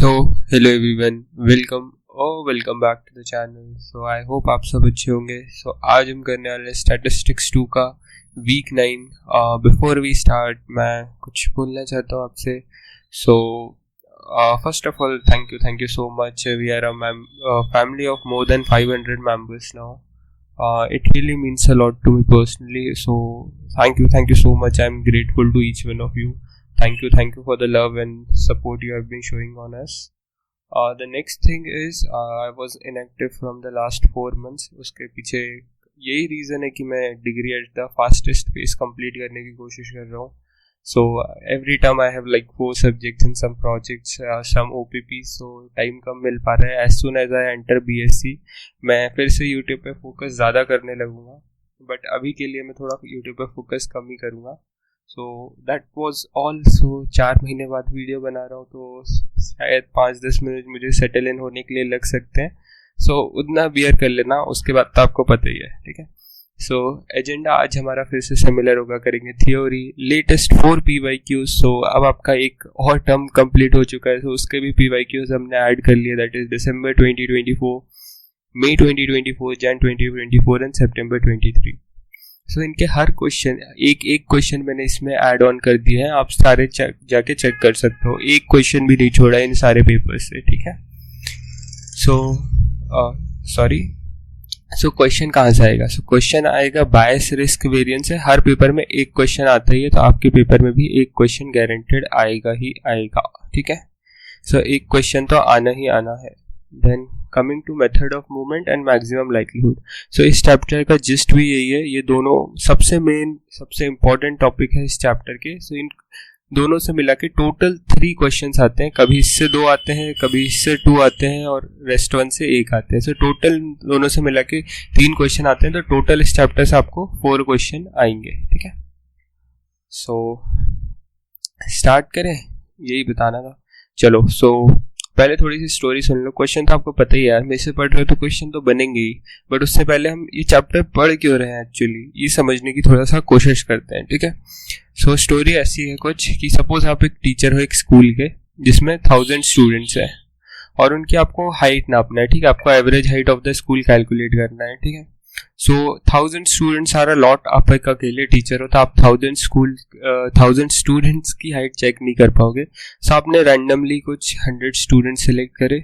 So, hello everyone, welcome back to the channel. So, I hope आप सब अच्छे होंगे. So, आज हम करने वाले हैं Statistics 2 का Week 9. Before we start, मैं कुछ बोलना चाहता हूँ आपसे. So, first of all, thank you so much. We are a family of more than 500 members now. It really means a lot to me personally. So, thank you so much. I'm grateful to each one of you. Thank you for the love and support you have been showing on us. The next thing is I was inactive from the last 4 months. उसके पीछे यही reason है कि मैं degree at the fastest pace complete करने की कोशिश कर रहा हूँ. So every time I have like 4 subjects and some projects, some OPPs, so time कम मिल पा रहा है. As soon as I enter BSc मैं फिर से YouTube पे फोकस ज़्यादा करने लगूँगा, बट अभी के लिए मैं थोड़ा YouTube पे फोकस कम ही करूँगा. So that was all. So 4 महीने बाद वीडियो बना रहा हूँ, तो शायद 5-10 मिनट मुझे सेटल इन होने के लिए लग सकते हैं. सो उतना बियर कर लेना, उसके बाद तो आपको पता ही है. ठीक है. सो एजेंडा आज हमारा फिर से सिमिलर होगा. करेंगे थ्योरी, लेटेस्ट 4 PYQs. सो अब आपका एक और टर्म कंप्लीट हो चुका है, तो उसके भी PYQs हमने ऐड कर लिए. That is December 2024, May 2024, Jan 2024 and September 23. So इनके हर क्वेश्चन, एक क्वेश्चन मैंने इसमें ऐड ऑन कर दिए हैं. आप सारे जाके चेक कर सकते हो. एक क्वेश्चन भी नहीं छोड़ा इन सारे पेपर्स से. ठीक है. सो क्वेश्चन कहाँ से आएगा? सो क्वेश्चन आएगा बायस, रिस्क, वेरिएंस है. हर पेपर में एक क्वेश्चन आता ही है, तो आपके पेपर में भी एक क्वेश्चन गारंटेड आएगा ही आएगा. ठीक है. सो एक क्वेश्चन तो आना ही आना है. Then coming to method of moments and maximum likelihood. So इस चैप्टर का जिस्ट भी यही है. ये दोनों सबसे इम्पॉर्टेंट टॉपिक है इस चैप्टर के. सो इन दोनों से मिला के टोटल 3 क्वेश्चंस आते हैं. कभी इससे 2 आते हैं, कभी इससे 2 आते हैं, और रेस्ट 1 से 1 आते हैं. सो टोटल दोनों से मिला के 3 क्वेश्चन आते हैं. तो टोटल इस चैप्टर से आपको 4 क्वेश्चन आएंगे. ठीक है. सो स्टार्ट करें, यही बताना था. चलो. सो पहले थोड़ी सी स्टोरी सुन लो. क्वेश्चन तो आपको पता ही है यार, मेरे से पढ़ रहे हो तो क्वेश्चन तो बनेंगे ही, बट उससे पहले हम ये चैप्टर पढ़ क्यों रहे हैं एक्चुअली, ये समझने की थोड़ा सा कोशिश करते हैं. ठीक है. सो स्टोरी ऐसी है कुछ कि सपोज आप एक टीचर हो एक स्कूल के, जिसमें 1000 स्टूडेंट्स हैं, और उनकी आपको हाइट नापना है. ठीक है. आपको average height of the school calculate करना है. ठीक है. सो 1000 स्टूडेंट्स आर अ लॉट. आप एक अकेले टीचर हो, तो आप 1000 स्टूडेंट्स की हाइट चेक नहीं कर पाओगे. सो आपने रैंडमली कुछ 100 स्टूडेंट्स सेलेक्ट करे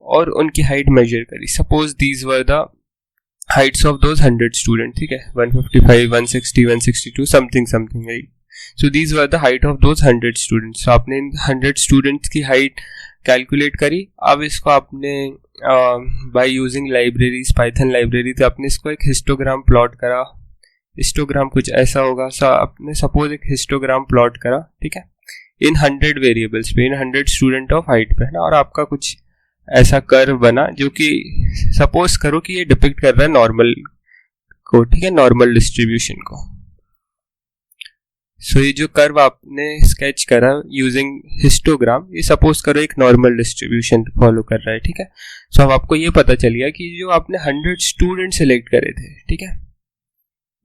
और उनकी हाइट मेजर करी. Suppose these were the Heights of those 100 student. ठीक है. 155, 160, 162, something right. So these were the height of those 100 students. आपने इन 100 स्टूडेंट्स की हाइट कैलकुलेट करी. अब इसको आपने by using libraries, Python library, तो आपने इसको एक हिस्टोग्राम प्लॉट करा. हिस्टोग्राम कुछ ऐसा होगा. आपने सपोज एक हिस्टोग्राम प्लॉट करा. ठीक है. इन 100 वेरिएबल्स पे, इन 100 स्टूडेंट ऑफ हाइट पे है ना, और आपका कुछ ऐसा कर्व बना जो कि सपोज करो कि ये डिपिक्ट कर रहा है नॉर्मल को. ठीक है. नॉर्मल डिस्ट्रीब्यूशन को. सो ये जो कर्व आपने स्केच करा यूजिंग हिस्टोग्राम, ये सपोज करो एक नॉर्मल डिस्ट्रीब्यूशन फॉलो कर रहा है. ठीक है. सो अब आपको ये पता चल गया कि जो आपने 100 स्टूडेंट सेलेक्ट करे थे, ठीक है,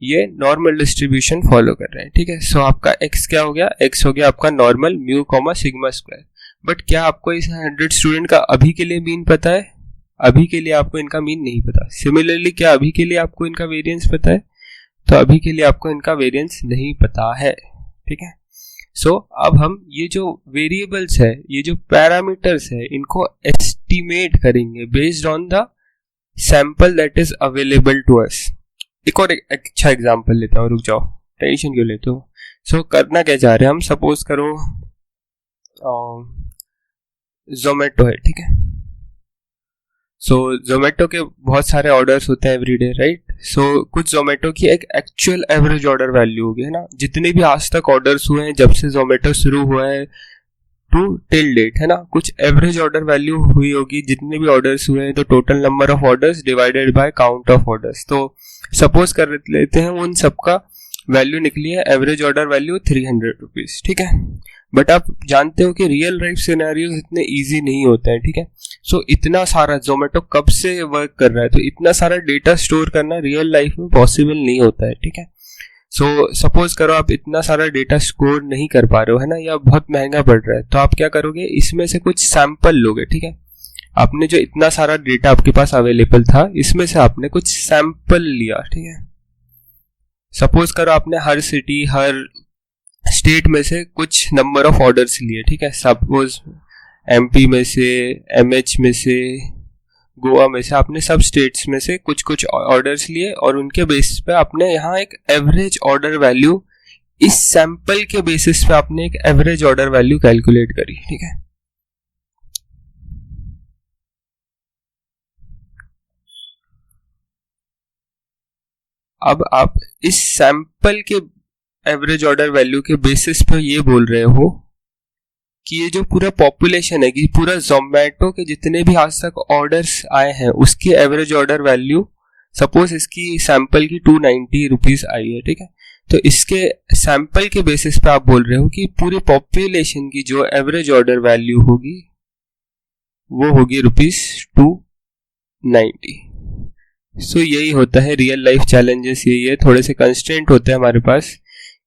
ये नॉर्मल डिस्ट्रीब्यूशन फॉलो कर रहे हैं. ठीक है. सो आपका x क्या हो गया? x हो गया आपका normal mu comma sigma square. But क्या आपको इस 100 स्टूडेंट का अभी के लिए मीन पता है? अभी के लिए आपको इनका मीन नहीं पता. सिमिलरली क्या अभी के लिए आपको इनका वेरिएंस पता है? तो अभी के लिए आपको इनका वेरिएंस नहीं पता है. ठीक है. सो अब हम ये जो वेरिएबल्स है, ये जो पैरामीटर्स है, इनको एस्टिमेट करेंगे based on the sample that is available to us. एक और अच्छा एग्जांपल लेता हूँ. रुक जाओ, टेंशन क्यों लेते हो. सो करना क्या चाह रहे हैं हम? सपोज करो जोमेटो है. ठीक है. सो जोमेटो के बहुत सारे ऑर्डर्स होते हैं एवरीडे, राइट. सो कुछ जोमेटो की एक एक्चुअल एवरेज ऑर्डर वैल्यू होगी, है ना. जितने भी आज तक ऑर्डर्स हुए हैं जब से जोमेटो शुरू हुआ है टू टिल डेट, है ना, कुछ एवरेज ऑर्डर वैल्यू हुई होगी. जितने भी ऑर्डर्स हुए हैं, तो total number of orders divided by count of orders. तो सपोज कर लेते हैं उन सबका वैल्यू निकली है, एवरेज ऑर्डर वैल्यू 300 रुपीज. ठीक है. बट आप जानते हो कि रियल लाइफ सिनेरियोज इतने इजी नहीं होते हैं. ठीक है. सो इतना सारा जोमेटो कब से वर्क कर रहा है, तो इतना सारा डेटा स्टोर करना रियल लाइफ में पॉसिबल नहीं होता है. ठीक है. सो सपोज करो आप इतना सारा डेटा स्टोर नहीं कर पा रहे हो, है ना, या बहुत महंगा पड़ रहा है, तो आप क्या करोगे, इसमें से कुछ सैंपल लोगे, ठीक है। आपने जो इतना सारा डेटा आपके पास अवेलेबल था, इसमें से आपने कुछ सैंपल लिया, ठीक है। सपोज करो आपने हर सिटी, हर स्टेट में से कुछ नंबर ऑफ ऑर्डर्स लिए, ठीक है। सपोज एमपी में से, एमएच में से, गोवा में से, आपने सब स्टेट्स में से कुछ कुछ ऑर्डर्स लिए और उनके बेसिस पे आपने यहाँ एक एवरेज ऑर्डर वैल्यू, इस सैंपल के बेसिस पे आपने एक एवरेज ऑर्डर वैल्यू कैलकुलेट करी, ठीक है। अब आप इस सैंपल के एवरेज ऑर्डर वैल्यू के बेसिस पे ये बोल रहे हो कि ये जो पूरा पॉपुलेशन है, कि पूरा जोमैटो के जितने भी आज तक ऑर्डर्स आए हैं उसकी एवरेज ऑर्डर वैल्यू, सपोज इसकी सैंपल की 290 रुपीज आई है, ठीक है। तो इसके सैंपल के बेसिस पे आप बोल रहे हो कि पूरी पॉपुलेशन की जो एवरेज ऑर्डर वैल्यू होगी वो होगी ₹290। सो यही होता है रियल लाइफ चैलेंजेस, यही है, थोड़े से कंस्ट्रेंट होते हैं हमारे पास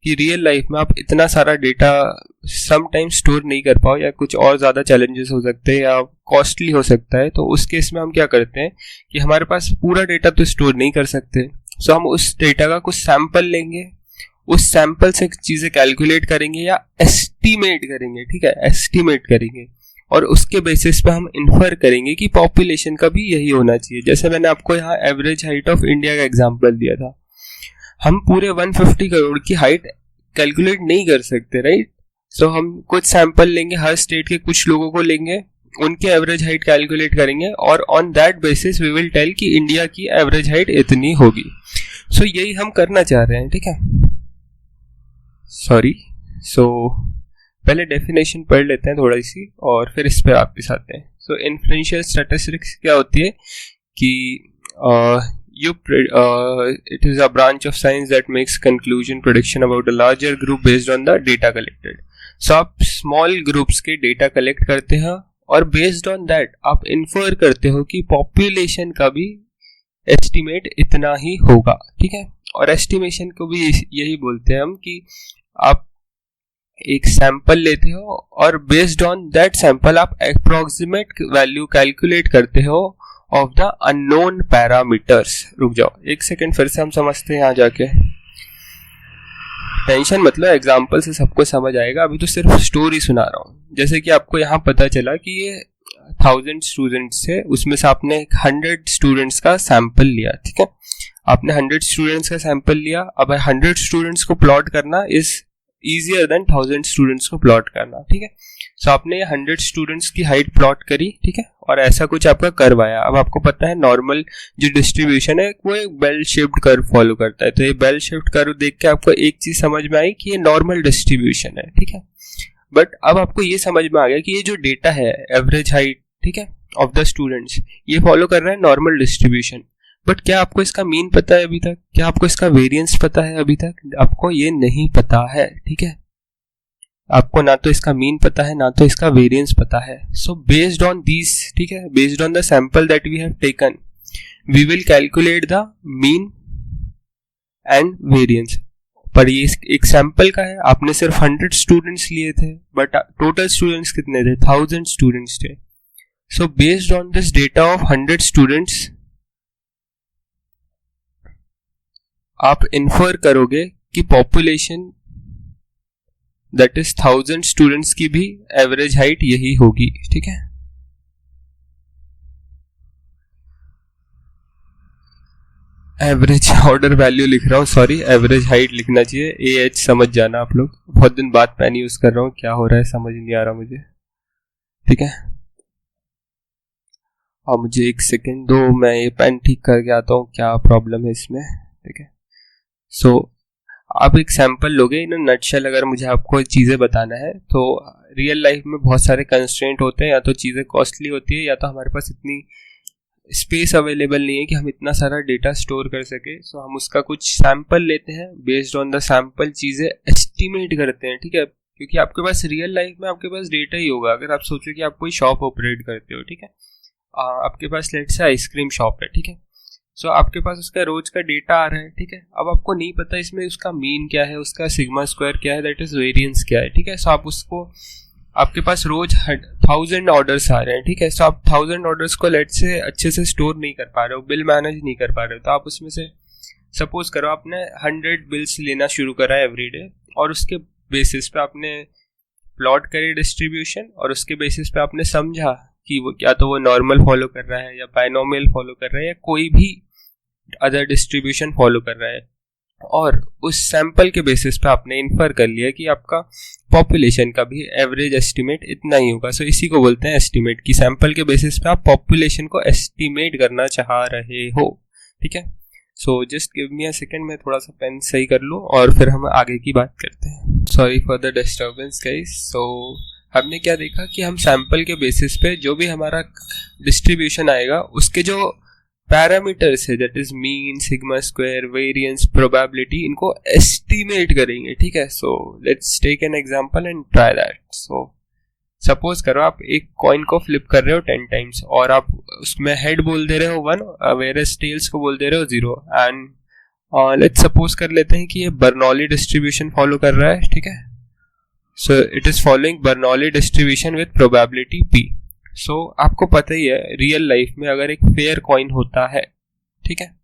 कि रियल लाइफ में आप इतना सारा डेटा समटाइम्स स्टोर नहीं कर पाओ, या कुछ और ज़्यादा चैलेंजेस हो सकते हैं, या कॉस्टली हो सकता है। तो उस केस में हम क्या करते हैं कि हमारे पास पूरा डेटा तो स्टोर नहीं कर सकते, सो हम उस डेटा का कुछ सैंपल लेंगे, उस सैंपल से चीज़ें कैलकुलेट करेंगे या एस्टिमेट करेंगे, ठीक है, एस्टिमेट करेंगे, और उसके बेसिस पे हम इन्फर करेंगे कि पॉपुलेशन का भी यही होना चाहिए। जैसे मैंने आपको यहाँ एवरेज हाइट ऑफ इंडिया का एग्जांपल दिया था, हम पूरे 150 करोड़ की हाइट कैलकुलेट नहीं कर सकते, राइट। सो हम कुछ सैंपल लेंगे, हर स्टेट के कुछ लोगों को लेंगे, उनकी एवरेज हाइट कैलकुलेट करेंगे, और on that basis we will tell कि इंडिया की एवरेज हाइट इतनी होगी। सो यही हम करना चाह रहे हैं, ठीक है। सॉरी, सो पहले डेफिनेशन पढ़ लेते हैं थोड़ी सी और फिर इस पर वापस आते हैं। सो इन्फ्लुएंशियल स्टैटिस्टिक्स क्या होती है कि it is a branch of science that makes conclusion prediction about a larger group based on the data collected. So आप small groups के data collect करते हैं और based on that आप infer करते हो कि population का भी estimate इतना ही होगा, ठीक है। और estimation को भी यही बोलते हैं हम कि आप एक सैंपल लेते हो और बेस्ड ऑन दैट सैंपल आप अप्रोक्सीमेट वैल्यू कैलकुलेट करते हो ऑफ द अननोन पैरामीटर्स। रुक जाओ एक सेकेंड, फिर से हम समझते हैं यहाँ जाके, टेंशन मतलब एग्जाम्पल से सबको समझ आएगा, अभी तो सिर्फ स्टोरी सुना रहा हूँ। जैसे कि आपको यहाँ पता चला कि ये 1000 स्टूडेंट्स है, उसमें से आपने 100 स्टूडेंट्स का सैंपल लिया, ठीक है। आपने 100 स्टूडेंट्स का सैंपल लिया, अब 100 स्टूडेंट्स को प्लॉट करना इज ईजियर देन 1000 स्टूडेंट्स को प्लॉट करना, ठीक है। सो आपने ये 100 स्टूडेंट्स की हाइट प्लॉट करी, ठीक है, और ऐसा कुछ आपका कर्व आया। अब आपको पता है नॉर्मल जो डिस्ट्रीब्यूशन है वो एक बेल शेप्ड कर्व फॉलो करता है, तो ये बेल शेप्ड कर्व देख के आपको एक चीज समझ में आई कि ये नॉर्मल डिस्ट्रीब्यूशन है, ठीक है। बट अब आपको ये समझ में आ गया कि ये जो डेटा है एवरेज हाइट, ठीक है, ऑफ द स्टूडेंट्स, ये फॉलो कर रहा है नॉर्मल डिस्ट्रीब्यूशन। बट क्या आपको इसका मीन पता है अभी तक? क्या आपको इसका वेरिएंस पता है अभी तक? आपको ये नहीं पता है, ठीक है। आपको ना तो इसका मीन पता है, ना तो इसका वेरिएंस पता है। सो बेस्ड ऑन दीज, ठीक है, based on the sample that we have taken, we will calculate the mean and variance. पर ये एक सैंपल का है, आपने सिर्फ 100 स्टूडेंट्स लिए थे, बट टोटल स्टूडेंट्स कितने थे? 1000 स्टूडेंट्स थे। सो based on this data of 100 students आप इन्फर करोगे कि पॉपुलेशन दैट इज 1000 स्टूडेंट्स की भी एवरेज हाइट यही होगी, ठीक है। एवरेज ऑर्डर वैल्यू लिख रहा हूँ, सॉरी, एवरेज हाइट लिखना चाहिए, AH समझ जाना आप लोग। बहुत दिन बाद पेन यूज कर रहा हूँ, क्या हो रहा है समझ नहीं आ रहा मुझे, ठीक है। और मुझे एक सेकेंड दो, मैं ये पेन ठीक करके आता हूँ, क्या प्रॉब्लम है इसमें, ठीक है। सो आप एक सैंपल लोगे इन नटशेल। अगर मुझे आपको चीज़ें बताना है तो रियल लाइफ में बहुत सारे कंस्ट्रेंट होते हैं, या तो चीज़ें कॉस्टली होती है, या तो हमारे पास इतनी स्पेस अवेलेबल नहीं है कि हम इतना सारा डेटा स्टोर कर सके। सो हम उसका कुछ सैंपल लेते हैं, बेस्ड ऑन द सैंपल चीज़ें एस्टिमेट करते हैं, ठीक है। क्योंकि आपके पास रियल लाइफ में आपके पास डेटा ही होगा। अगर आप सोचो कि आप कोई शॉप ऑपरेट करते हो, ठीक है, आपके पास लेट से आइसक्रीम शॉप है, ठीक है, सो आपके पास उसका रोज का डेटा आ रहा है, ठीक है। अब आपको नहीं पता इसमें उसका मीन क्या है, उसका सिग्मा स्क्वायर क्या है, दैट इज वेरिएंस क्या है, ठीक है। सो आप उसको, आपके पास रोज 1000 ऑर्डर्स आ रहे हैं, ठीक है। सो आप 1000 ऑर्डर्स को लेट से अच्छे से स्टोर नहीं कर पा रहे हो, बिल मैनेज नहीं कर पा रहे हो, तो आप उसमें से सपोज करो आपने 100 बिल्स लेना शुरू करा है एवरीडे, और उसके बेसिस पे आपने प्लॉट करी डिस्ट्रीब्यूशन, और उसके बेसिस पे आपने समझा कि वो क्या तो वो नॉर्मल फॉलो कर रहा है या बाइनोमियल फॉलो कर रहा है या कोई भी अदर डिस्ट्रीब्यूशन फॉलो कर रहा है, और उस सैंपल के बेसिस पे आपने इन्फर कर लिया कि आपका पॉपुलेशन का भी एवरेज एस्टिमेट इतना ही होगा। सो इसी को बोलते हैं एस्टिमेट, कि सैंपल के बेसिस पे आप पॉपुलेशन को एस्टिमेट करना चाह रहे हो, ठीक है। So just give me a second, मैं थोड़ा सा पेन सही कर लूँ और फिर हम आगे की बात करते हैं। Sorry for the disturbance guys. So हमने क्या देखा कि हम सैंपल के बेसिस पे जो भी हमारा डिस्ट्रीब्यूशन आएगा उसके जो पैरामीटर्स है, that is mean, sigma square, variance, probability, इनको एस्टिमेट करेंगे, ठीक है। So let's take an example and try that. So suppose करो आप एक कॉइन को फ्लिप कर रहे हो 10 टाइम्स, और आप उसमें हेड बोल दे रहे हो 1, वेरियस टेल्स को बोल दे रहे हो 0, एंड लेट्स सपोज कर लेते हैं कि ये बर्नौली डिस्ट्रीब्यूशन फॉलो कर रहा है, ठीक है। So it is following Bernoulli distribution with probability p। सो आपको पता ही है रियल लाइफ में अगर एक फेयर कॉइन होता है, ठीक है,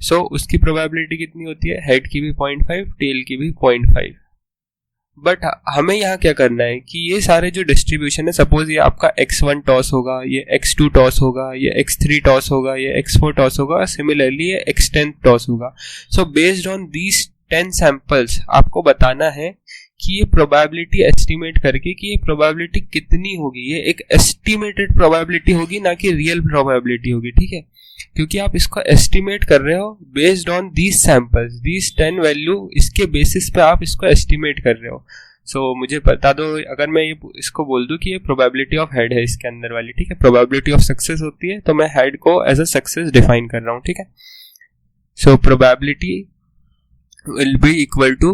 सो उसकी प्रोबेबिलिटी कितनी होती है, हेड की भी 0.5, टेल की भी 0.5। बट हमें यहाँ क्या करना है कि ये सारे जो डिस्ट्रीब्यूशन है, सपोज ये आपका x1 टॉस होगा, ये x2 टॉस होगा, ये x3 टॉस होगा, ये x4 टॉस होगा, सिमिलरली ये x10 टॉस होगा। सो बेस्ड ऑन दीज 10 सैंपल्स आपको बताना है कि ये प्रोबेबिलिटी एस्टिमेट करके कि ये प्रोबेबिलिटी कितनी होगी, ये एक एस्टिमेटेड प्रोबेबिलिटी होगी ना कि रियल प्रोबेबिलिटी होगी, ठीक है। क्योंकि आप इसको एस्टिमेट कर रहे हो based on these samples, these 10 value, इसके बेसिस पे आप इसको एस्टिमेट कर रहे हो। सो मुझे बता दो, अगर मैं ये इसको बोल दूं कि ये प्रोबेबिलिटी ऑफ हेड है इसके अंदर वाली, ठीक है, प्रोबेबिलिटी ऑफ सक्सेस होती है, तो मैं हेड को एज अ सक्सेस डिफाइन कर रहा हूँ, ठीक है। So probability will be equal to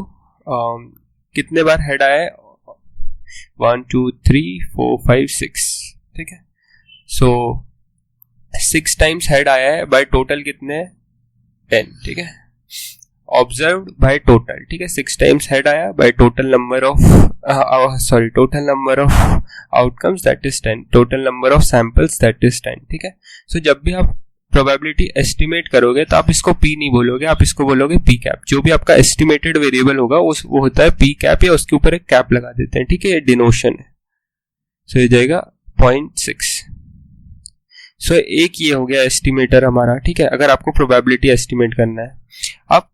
कितने बार हेड आया है, 1 2 3 4 5 6, ठीक है। सो 6 टाइम्स हेड आया है, बाय टोटल कितने 10, ठीक है। ऑब्जर्व्ड बाय टोटल, ठीक है, 6 टाइम्स हेड आया by total number of total number of outcomes that is 10, total number of samples that is 10, ठीक है। सो जब भी आप प्रोबेबिलिटी एस्टिमेट करोगे तो आप इसको p नहीं बोलोगे, आप इसको बोलोगे p कैप। जो भी आपका एस्टिमेटेड वेरिएबल होगा वो होता है p कैप, या उसके ऊपर एक कैप लगा देते हैं, ठीक है, ये डिनोशन है। सो ये जाएगा 0.6। सो एक ये हो गया एस्टिमेटर हमारा, ठीक है, अगर आपको प्रोबेबिलिटी एस्टिमेट करना है। आप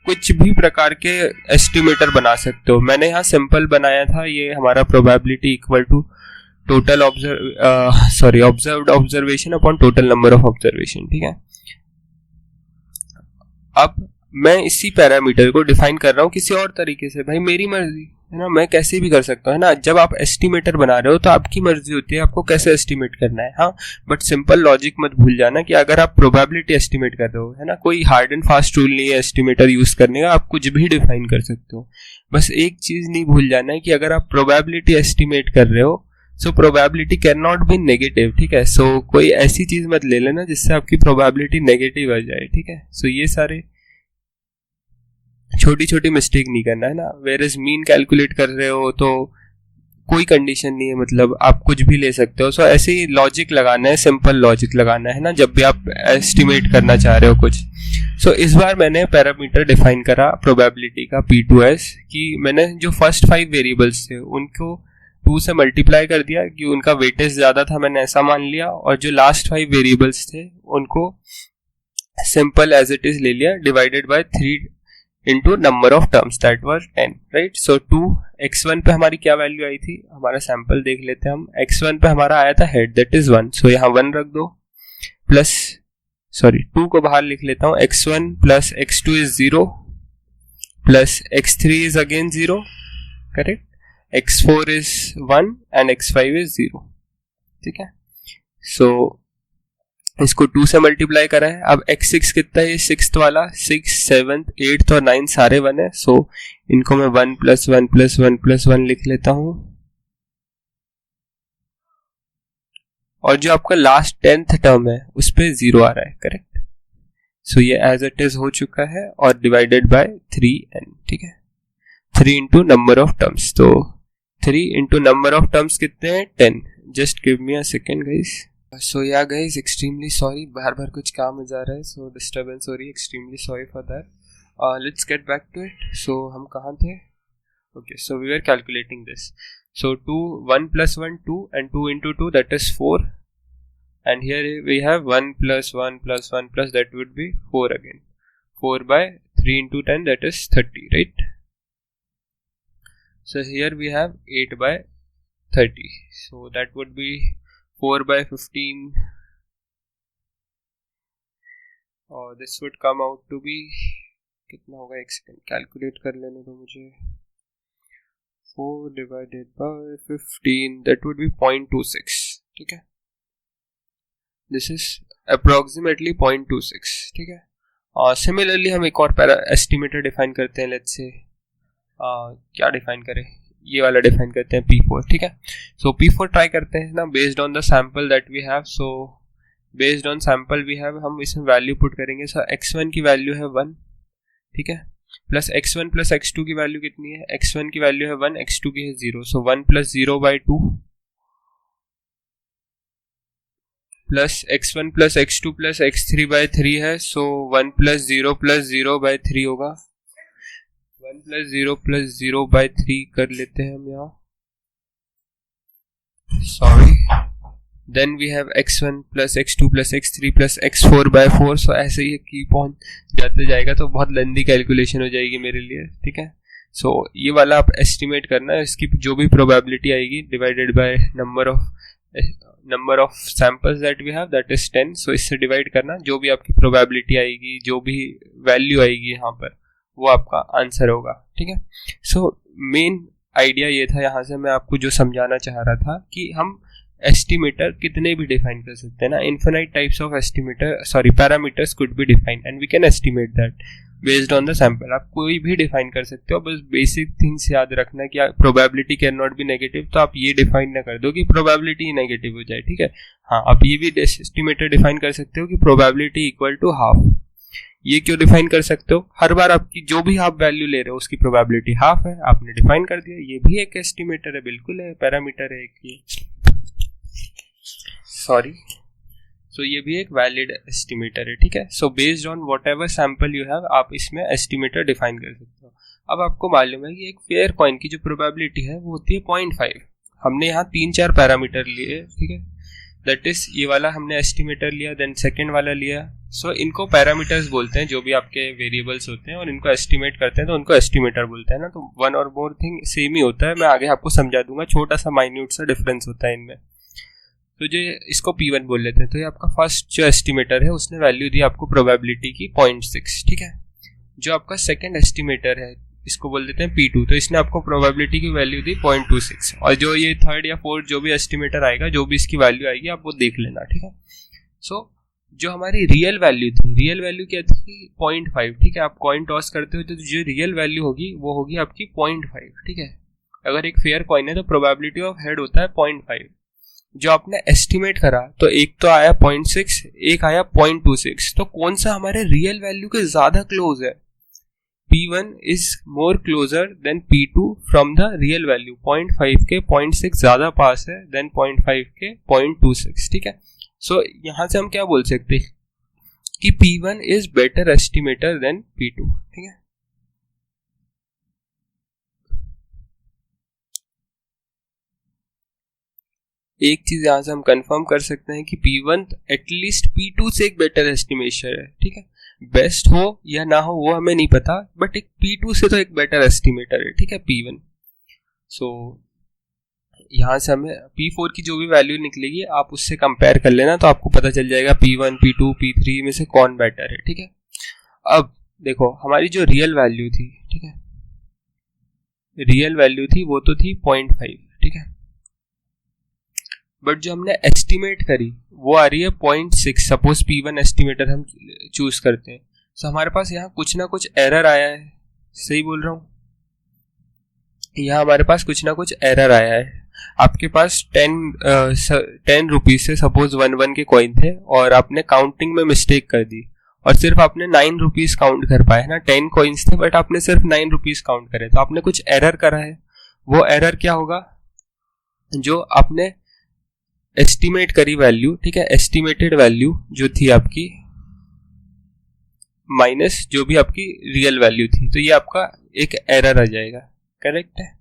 कुछ भी प्रकार के एस्टिमेटर बना सकते हो। मैंने यहाँ सिंपल बनाया था, ये हमारा probability equal to total observed observation upon total number of observation, ठीक है। अब मैं इसी पैरामीटर को डिफाइन कर रहा हूँ किसी और तरीके से, भाई मेरी मर्जी है ना, मैं कैसे भी कर सकता हूँ, है ना। जब आप एस्टिमेटर बना रहे हो तो आपकी मर्जी होती है आपको कैसे एस्टिमेट करना है, हाँ। बट सिंपल लॉजिक मत भूल जाना कि अगर आप प्रोबेबिलिटी एस्टिमेट कर रहे हो, है ना, कोई हार्ड एंड फास्ट रूल नहीं है एस्टिमेटर यूज करने का, आप कुछ भी डिफाइन कर सकते हो। बस एक चीज नहीं भूल जाना है कि अगर आप प्रोबेबिलिटी एस्टिमेट कर रहे हो, so probability can not be negative, ठीक है। सो कोई ऐसी चीज मत ले लेना जिससे आपकी प्रोबेबिलिटी नेगेटिव आ जाए, ठीक है। सो ये सारे छोटी छोटी मिस्टेक नहीं करना है ना। वेयर इज मीन कैलकुलेट कर रहे हो तो कोई कंडीशन नहीं है, मतलब आप कुछ भी ले सकते हो। सो ऐसे ही लॉजिक लगाना है, सिंपल लॉजिक लगाना है ना, जब भी आप एस्टिमेट करना चाह रहे हो कुछ। सो इस बार मैंने पैरामीटर डिफाइन करा प्रोबेबिलिटी का P2S, कि मैंने जो फर्स्ट 5 वेरिएबल्स थे उनको 2 से मल्टीप्लाई कर दिया कि उनका वेटेज ज्यादा था, मैंने ऐसा मान लिया, और जो लास्ट 5 वेरिएबल्स थे उनको सिंपल एज इट इज ले लिया, divided by 3 into number of terms that was 10, right. So 2 x1 पे हमारी क्या वैल्यू आई थी, हमारा सैंपल देख लेते हैं हम। x1 पे हमारा आया था हेड, दैट इज 1, सो यहाँ 1 रख दो, प्लस 2 को बाहर लिख लेता हूँ, x1 plus x2 is 0, plus x3 is again 0, correct, x4 is 1 and x5 is 0, ठीक है। सो इसको 2 से मल्टीप्लाई करा है। अब x6 कितना है, 6th वाला, 6, 7th, 8th और 9th सारे 1 है। सो इनको मैं 1 + 1 + 1 + 1 लिख लेता हूँ। और जो आपका लास्ट 10th टर्म है उस पे 0 आ रहा है, करेक्ट। सो ये एज इट इज हो चुका है और डिवाइडेड बाय 3n, ठीक है। 3 इंटू नंबर ऑफ टर्म्स, तो 3 इंटू नंबर ऑफ टर्म्स कितने हैं 10। Just give me a second guys. So yeah guys extremely sorry, बार बार कुछ काम हो जा रहा है, सो डिस्टर्बेंस हो रही है, extremely sorry for that. Let's get back to it. So हम कहाँ थे? Okay, so we are calculating this. So 2, 1 plus 1, 2, and 2 into 2, that is 4. And here we have 1 plus 1 plus 1 plus, that would be 4 again. 4 by 3 into 10, that is 30, right? So here we have 8 by 30. So that would be 4 by 15. Or this would come out to be, कितना होगा, एक second calculate कर लेने दो मुझे। 4 divided by 15, that would be 0.26, ठीक है। This is approximately 0.26, ठीक है। और सिमिलरली हम एक और एस्टिमेटर डिफाइन करते हैं, लेट्स से क्या डिफाइन करें, ये वाला डिफाइन करते हैं P4, ठीक है। सो P4 ट्राई करते हैं ना, based on the sample that we have. So based on sample we have, हम इसमें वैल्यू पुट करेंगे। सो x1 की वैल्यू है 1, ठीक है, प्लस x1 प्लस x2 की वैल्यू कितनी है, x1 की वैल्यू है 1, x2 की है 0। सो 1 plus 0 by 2 plus x1 plus x2 plus x3 by 3 है। सो 1 प्लस 0 बाई 3 होगा। 1 प्लस 0 बाई 3 कर लेते हैं हम यहाँ, sorry. Then we have x1 plus x2 plus x3 plus x4 by 4। So ऐसे ही कीप ऑन जाते जाएगा, तो बहुत लंबी कैलकुलेशन हो जाएगी मेरे लिए, ठीक है। सो ये वाला आप एस्टिमेट करना है, इसकी जो भी प्रोबेबिलिटी आएगी divided by number of samples that we have, that is 10। So इससे डिवाइड करना, जो भी आपकी प्रोबेबिलिटी आएगी, जो भी वैल्यू आएगी यहाँ पर, वो आपका आंसर होगा, ठीक है। सो मेन आइडिया ये था, यहाँ से मैं आपको जो समझाना चाह रहा था कि हम एस्टिमेटर कितने भी डिफाइन कर सकते हैं ना, infinite types of parameters could be defined and we can estimate that based on the sample. आप कोई भी डिफाइन कर सकते हो, बस बेसिक थिंग्स याद रखना कि probability can not be negative, तो आप ये डिफाइन ना कर दो कि प्रोबेबिलिटी नेगेटिव हो जाए, ठीक है। हाँ, आप ये भी एस्टिमेटर डिफाइन कर सकते हो कि प्रोबेबिलिटी इक्वल टू हाफ। ये क्यों डिफाइन कर सकते हो, हर बार आपकी जो भी आप वैल्यू ले रहे हो उसकी प्रोबेबिलिटी हाफ है, आपने डिफाइन कर दिया। ये भी एक एस्टिमेटर है, बिल्कुल है, पैरामीटर है एक, ये सॉरी। सो ये भी एक वैलिड एस्टिमेटर है, ठीक है। सो based on what ever sample you have, आप इसमें एस्टिमेटर डिफाइन कर सकते हो। अब आपको मालूम है कि एक फेयर कॉइन की जो प्रोबेबिलिटी है वो होती है 0.5। हमने यहाँ 3-4 पैरामीटर लिए, ठीक है, दैट इज ये वाला हमने एस्टिमेटर लिया, देन सेकेंड वाला लिया। सो इनको पैरामीटर्स बोलते हैं, जो भी आपके वेरिएबल्स होते हैं, और इनको एस्टिमेट करते हैं तो उनको एस्टिमेटर बोलते हैं ना। तो वन और मोर थिंग सेम ही होता है, मैं आगे आपको समझा दूंगा, छोटा सा माइन्यूट सा डिफरेंस होता है इनमें। तो जो इसको P1 बोल लेते हैं। तो ये आपका फर्स्ट जो एस्टिमेटर है उसने वैल्यू दी आपको प्रोबेबिलिटी की 0.6, ठीक है। जो आपका सेकंड एस्टिमेटर है इसको बोल देते हैं P2, तो इसने आपको प्रोबेबिलिटी की वैल्यू दी 0.26। और जो ये थर्ड या फोर्थ जो भी एस्टिमेटर आएगा, जो भी इसकी वैल्यू आएगी, आप वो देख लेना, ठीक है। सो जो हमारी रियल वैल्यू थी, रियल वैल्यू क्या थी 0.5, ठीक है। आप कॉइन टॉस करते हो तो जो रियल वैल्यू होगी वो होगी आपकी 0.5, ठीक है। अगर एक फेयर कॉइन है तो प्रोबेबिलिटी ऑफ हेड होता है 0.5। जो आपने एस्टिमेट करा तो एक तो आया 0.6, एक आया 0.26, तो कौन सा हमारे रियल वैल्यू के ज्यादा क्लोज है? P1 is more closer than P2 from the real value। 0.5 के 0.6 ज्यादा पास है देन 0.5 के 0.26, ठीक है। सो यहाँ से हम क्या बोल सकते हैं कि P1 is better estimator than P2, ठीक है। एक चीज यहां से हम कंफर्म कर सकते हैं कि P1 एटलीस्ट P2 से एक बेटर एस्टिमेशन है, ठीक है। बेस्ट हो या ना हो वो हमें नहीं पता, बट एक P2 से तो एक बेटर एस्टिमेटर है, ठीक है, P1। सो यहाँ से हमें P4 की जो भी वैल्यू निकलेगी आप उससे कंपेयर कर लेना, तो आपको पता चल जाएगा P1, P2, P3 में से कौन बेटर है, ठीक है। अब देखो हमारी जो रियल वैल्यू थी, ठीक है, रियल वैल्यू थी वो तो थी 0.5, ठीक है, बट जो हमने एस्टिमेट करी वो आ रही है 0.6। सपोज P1 एस्टिमेटर हम चूज करते हैं, तो हमारे पास यहाँ कुछ ना कुछ एरर आया है, सही बोल रहा हूँ, यहाँ हमारे पास कुछ ना कुछ एरर आया है। आपके पास 10 रुपीज से सपोज 1 के कॉइन थे और आपने काउंटिंग में मिस्टेक कर दी और सिर्फ आपने 9 रुपीज काउंट कर पाए ना। 10 कॉइन्स थे बट आपने सिर्फ 9 रुपीज काउंट करे, तो आपने कुछ एरर करा है। वो एरर क्या होगा? जो आपने एस्टिमेट करी वैल्यू, ठीक है, एस्टिमेटेड वैल्यू जो थी आपकी माइनस जो भी आपकी रियल वैल्यू थी, तो ये आपका एक एरर आ जाएगा। करेक्ट है?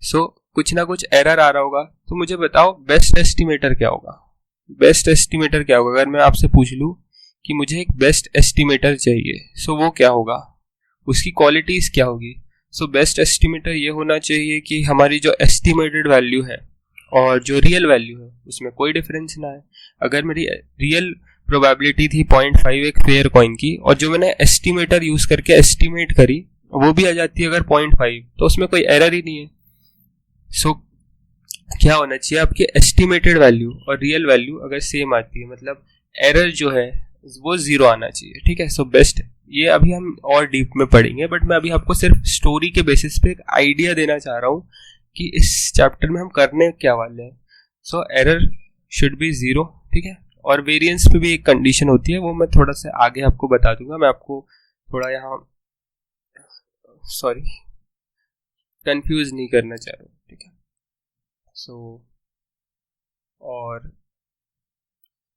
सो कुछ ना कुछ एरर आ रहा होगा। तो मुझे बताओ बेस्ट एस्टिमेटर क्या होगा? बेस्ट एस्टिमेटर क्या होगा? अगर मैं आपसे पूछ लूं कि मुझे एक बेस्ट एस्टिमेटर चाहिए, सो वो क्या होगा? उसकी क्वालिटीज क्या होगी? सो बेस्ट एस्टिमेटर ये होना चाहिए कि हमारी जो एस्टिमेटेड वैल्यू है और जो रियल वैल्यू है उसमें कोई डिफरेंस ना है। अगर मेरी रियल प्रोबेबिलिटी थी 0.5 एक फेयर कॉइन की, और जो मैंने एस्टिमेटर यूज करके एस्टिमेट करी वो भी आ जाती है अगर 0.5, तो उसमें कोई एरर ही नहीं है। सो क्या होना चाहिए? आपकी एस्टिमेटेड वैल्यू और रियल वैल्यू अगर सेम आती है, मतलब एरर जो है वो 0 आना चाहिए। ठीक है? सो बेस्ट, ये अभी हम और डीप में पढ़ेंगे, बट मैं अभी आपको सिर्फ स्टोरी के बेसिस पे एक आइडिया देना चाह रहा हूँ कि इस चैप्टर में हम करने क्या वाले हैं। सो एरर शुड बी 0, ठीक है। और वेरिएंस पे भी एक कंडीशन होती है, वो मैं थोड़ा सा आगे आपको बता दूंगा। मैं आपको थोड़ा यहाँ कंफ्यूज नहीं करना चाह रहा हूँ, ठीक है। सो और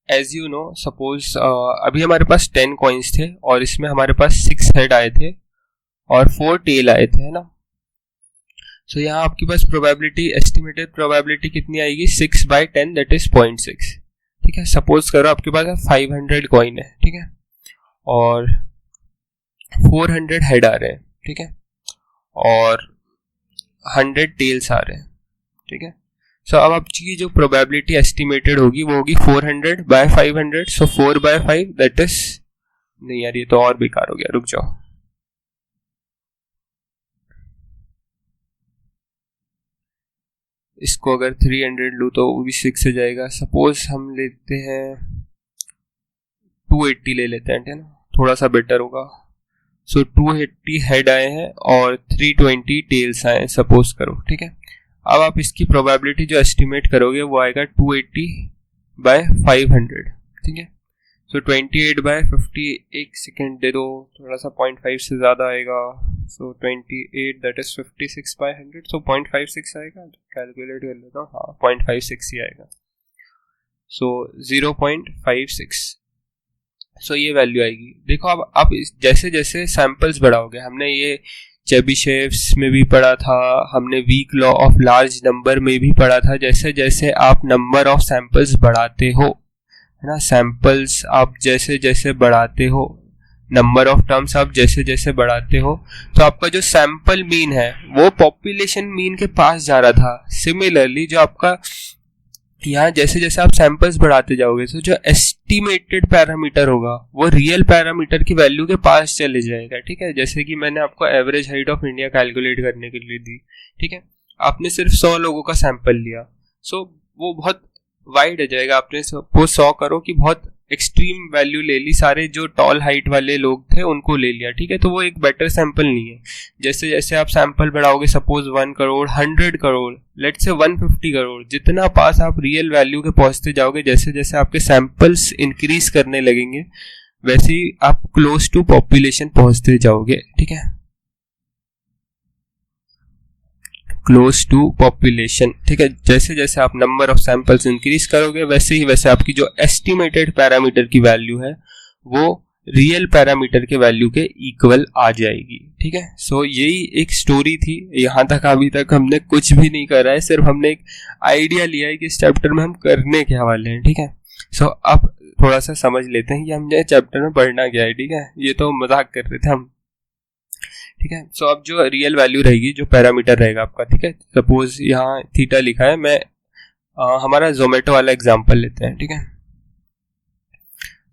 एज यू नो, सपोज अभी हमारे पास 10 कॉइन्स थे और इसमें हमारे पास 6 हेड आए थे और 4 टेल आए थे, है ना। सो यहाँ आपके पास प्रोबेबिलिटी, एस्टिमेटेड प्रोबेबिलिटी कितनी आएगी? 6/10 दैट इज 0.6, ठीक है। सपोज करो आपके पास 500 कॉइन है, ठीक है, और 400 हेड आ रहे हैं, ठीक है, और 100 टेल्स आ रहे हैं, ठीक है। सो अब आपकी जो प्रोबेबिलिटी एस्टिमेटेड होगी वो होगी 400/500, सो 4/5 दैट इज, नहीं यार ये तो और बेकार हो गया, रुक जाओ। इसको अगर 300 लूँ तो वो भी 6 हो जाएगा। सपोज हम लेते हैं 280 ले लेते हैं, ठीक है ना, थोड़ा सा बेटर होगा। सो 280 हेड आए हैं और 320 टेल्स आए हैं, सपोज करो, ठीक है। अब आप इसकी प्रोबेबिलिटी जो एस्टिमेट करोगे वो आएगा 280/500, ठीक है। सो 28/50, एक सेकेंड दे दो, थोड़ा सा 0.5 से ज़्यादा आएगा। सो 28 दैट इज 56/100, सो 0.56 आएगा। कैलकुलेट कर लेता हूँ, हाँ 0.56 ही आएगा। सो 0.56, सो ये वैल्यू आएगी। देखो अब आप जैसे जैसे सैंपल्स बढ़ाओगे, हमने ये चेबिशेव्स में भी पढ़ा था, हमने weak law of large number में भी पढ़ा था, जैसे जैसे आप नंबर ऑफ सैंपल्स बढ़ाते हो, है ना, सैंपल्स आप जैसे जैसे बढ़ाते हो, नंबर ऑफ टर्म्स आप जैसे जैसे बढ़ाते हो, तो आपका जो सैंपल मीन है वो पॉपुलेशन मीन के पास जा रहा था। सिमिलरली जो आपका यहाँ जैसे जैसे आप सैंपल्स बढ़ाते जाओगे तो जो एस्टिमेटेड पैरामीटर होगा वो रियल पैरामीटर की वैल्यू के पास चले जाएगा, ठीक है। जैसे कि मैंने आपको average height of India calculate करने के लिए दी, ठीक है, आपने सिर्फ 100 लोगों का सैंपल लिया, सो वो बहुत वाइड हो जाएगा। आपने सपोज 100 करो कि बहुत एक्सट्रीम वैल्यू ले ली, सारे जो टॉल हाइट वाले लोग थे उनको ले लिया, ठीक है, तो वो एक बेटर सैंपल नहीं है। जैसे जैसे आप सैंपल बढ़ाओगे, suppose 1 crore, 100 crore, let's say 150 crore, जितना पास आप रियल वैल्यू के पहुंचते जाओगे, जैसे जैसे आपके सैंपल्स इंक्रीज करने लगेंगे वैसे ही आप क्लोज टू पॉपुलेशन पहुंचते जाओगे, ठीक है, क्लोज टू पॉपुलेशन, ठीक है। जैसे जैसे आप नंबर ऑफ सैंपल्स इंक्रीज करोगे वैसे ही वैसे आपकी जो एस्टिमेटेड पैरामीटर की वैल्यू है वो रियल पैरामीटर के वैल्यू के इक्वल आ जाएगी, ठीक है। सो यही एक स्टोरी थी। यहाँ तक अभी तक हमने कुछ भी नहीं करा है, सिर्फ हमने एक आइडिया लिया है कि इस चैप्टर में हम करने क्या वाले हैं, ठीक है। सो अब थोड़ा सा समझ लेते हैं कि हमने चैप्टर में पढ़ना क्या है, ठीक है। ये तो मजाक कर रहे थे हम, ठीक है। सो अब जो रियल वैल्यू रहेगी, जो पैरामीटर रहेगा आपका, ठीक है, सपोज यहाँ थीटा लिखा है, मैं हमारा जोमेटो वाला एग्जांपल लेते हैं, ठीक है।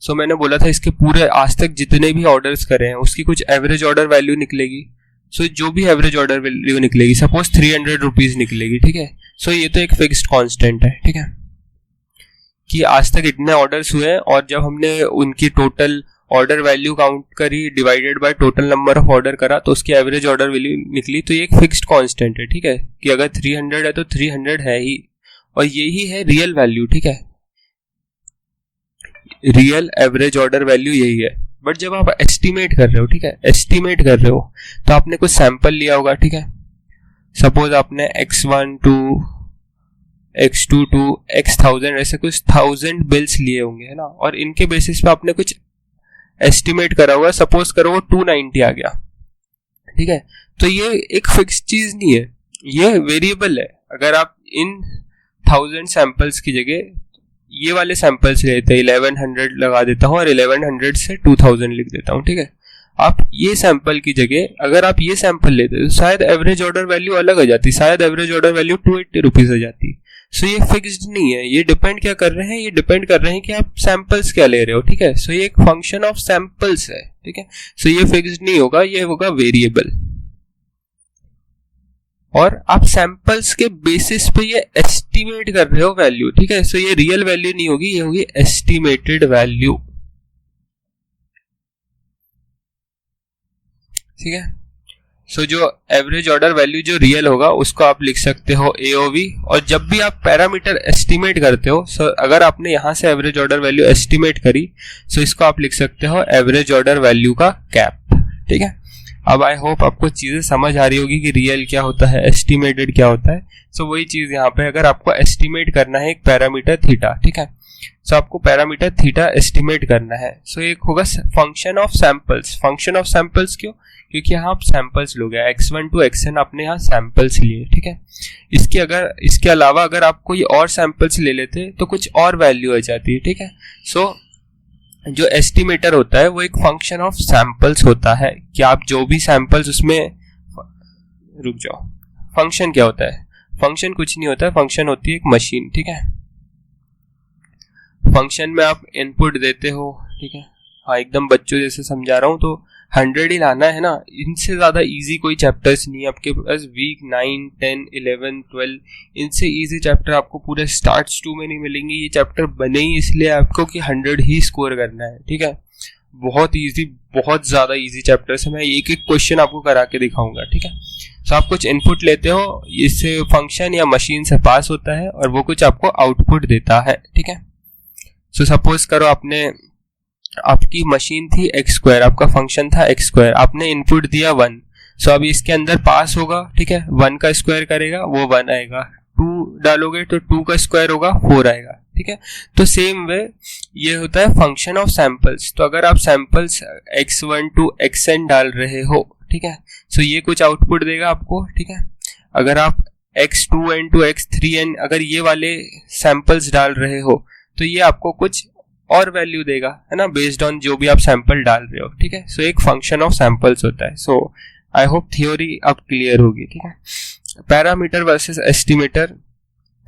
सो मैंने बोला था इसके पूरे आज तक जितने भी ऑर्डर्स करे हैं उसकी कुछ एवरेज ऑर्डर वैल्यू निकलेगी। सो जो भी एवरेज ऑर्डर वैल्यू निकलेगी, सपोज 300 रुपीज निकलेगी, ठीक है। सो ये तो एक फिक्स्ड कांस्टेंट है, ठीक है, कि आज तक इतने ऑर्डर्स हुए हैं और जब हमने उनकी टोटल ऑर्डर वैल्यू काउंट करी divided by total number of order करा तो उसकी एवरेज ऑर्डर वैल्यू निकली। तो ये एक फिक्स्ड कांस्टेंट है, ठीक है, कि अगर 300 है तो 300 है ही, और यही है रियल वैल्यू, ठीक है, रियल एवरेज ऑर्डर वैल्यू यही है। बट जब आप एस्टिमेट कर रहे हो, ठीक है, एस्टिमेट कर रहे हो तो आपने कुछ सैंपल लिया होगा, ठीक है, सपोज आपने x12 x22 x1000 ऐसे कुछ 1000 बिल्स लिए होंगे, है ना, और इनके बेसिस पे आपने कुछ एस्टिमेट करा होगा, सपोज करो वो 290 आ गया, ठीक है। तो ये एक फिक्स चीज नहीं है, ये वेरिएबल है। अगर आप इन 1000 सैंपल्स की जगह ये वाले सैंपल्स लेते हैं, 1100 लगा देता हूँ और 1100 से 2000 लिख देता हूँ, ठीक है, आप ये सैंपल की जगह अगर आप ये सैंपल लेते तो शायद एवरेज ऑर्डर वैल्यू अलग हो जाती, शायद एवरेज ऑर्डर वैल्यू 280 रुपीज हो जाती। सो ये फिक्स्ड नहीं है, ये डिपेंड क्या कर रहे हैं, ये डिपेंड कर रहे हैं कि आप सैंपल्स क्या ले रहे हो, ठीक है। सो ये एक फंक्शन ऑफ सैंपल्स है, ठीक है। सो ये फिक्स्ड नहीं होगा, ये होगा वेरिएबल, और आप सैंपल्स के बेसिस पे ये एस्टिमेट कर रहे हो वैल्यू, ठीक है। सो ये रियल वैल्यू नहीं होगी, ये होगी एस्टिमेटेड वैल्यू, ठीक है। सो जो एवरेज ऑर्डर वैल्यू जो रियल होगा उसको आप लिख सकते हो AOV, और जब भी आप पैरामीटर एस्टिमेट करते हो, सो अगर आपने यहां से एवरेज ऑर्डर वैल्यू एस्टिमेट करी, सो इसको आप लिख सकते हो एवरेज ऑर्डर वैल्यू का कैप, ठीक है। अब आई होप आपको चीजें समझ आ रही होगी कि रियल क्या होता है, एस्टिमेटेड क्या होता है। सो वही चीज यहाँ पे, अगर आपको एस्टिमेट करना है एक पैरामीटर थीटा, ठीक है, सो आपको पैरामीटर थीटा एस्टिमेट करना है। सो एक होगा function of samples. Function of samples क्यों? क्योंकि यहाँ आप सैंपल्स लोगे, x1 to xn आपने यहाँ सैंपल्स लिए, ठीक है। इसके अलावा अगर आप कोई और सैंपल्स ले लेते तो कुछ और वैल्यू आ जाती है, ठीक है। सो जो एस्टिमेटर होता है वो एक फंक्शन ऑफ सैंपल्स होता है, कि आप जो भी सैंपल्स उसमें, रुक जाओ, फंक्शन क्या होता है? फंक्शन कुछ नहीं होता है, फंक्शन होती है एक मशीन, ठीक है। फंक्शन में आप इनपुट देते हो, ठीक है, हाँ एकदम बच्चों जैसे समझा रहा हूँ, तो 100 ही लाना है ना, इनसे ज्यादा इजी कोई चैप्टर्स नहीं है आपके पास। वीक 9, 10, 11, 12 इनसे इजी चैप्टर आपको पूरे स्टार्ट्स 2 में नहीं मिलेंगे। ये चैप्टर बने ही इसलिए आपको कि 100 ही स्कोर करना है, ठीक है। बहुत इजी, बहुत ज्यादा इजी चैप्टर्स है, मैं एक एक क्वेश्चन आपको करा के दिखाऊंगा, ठीक है। तो आप कुछ इनपुट लेते हो, इससे फंक्शन या मशीन से पास होता है और वो कुछ आपको आउटपुट देता है, ठीक है। सो सपोज करो आपकी मशीन थी x², आपका फंक्शन था x², आपने इनपुट दिया 1, सो अभी इसके अंदर पास होगा, ठीक है, 1 का स्क्वायर करेगा वो 1 आएगा, 2 डालोगे तो 2 का स्क्वायर होगा 4 आएगा, ठीक है। तो सेम वे ये होता है फंक्शन ऑफ सैंपल्स। तो अगर आप सैंपल्स x1 to xn डाल रहे हो, ठीक है, सो ये कुछ आउटपुट देगा आपको, ठीक है। अगर आप x2n to x3n अगर ये वाले सैंपल्स डाल रहे हो तो ये आपको कुछ और वैल्यू देगा, है ना, बेस्ड ऑन जो भी आप सैंपल डाल रहे हो, ठीक है। सो एक फंक्शन ऑफ सैंपल्स होता है। सो आई होप थ्योरी अब क्लियर होगी, ठीक है। पैरामीटर वर्सेस एस्टिमेटर,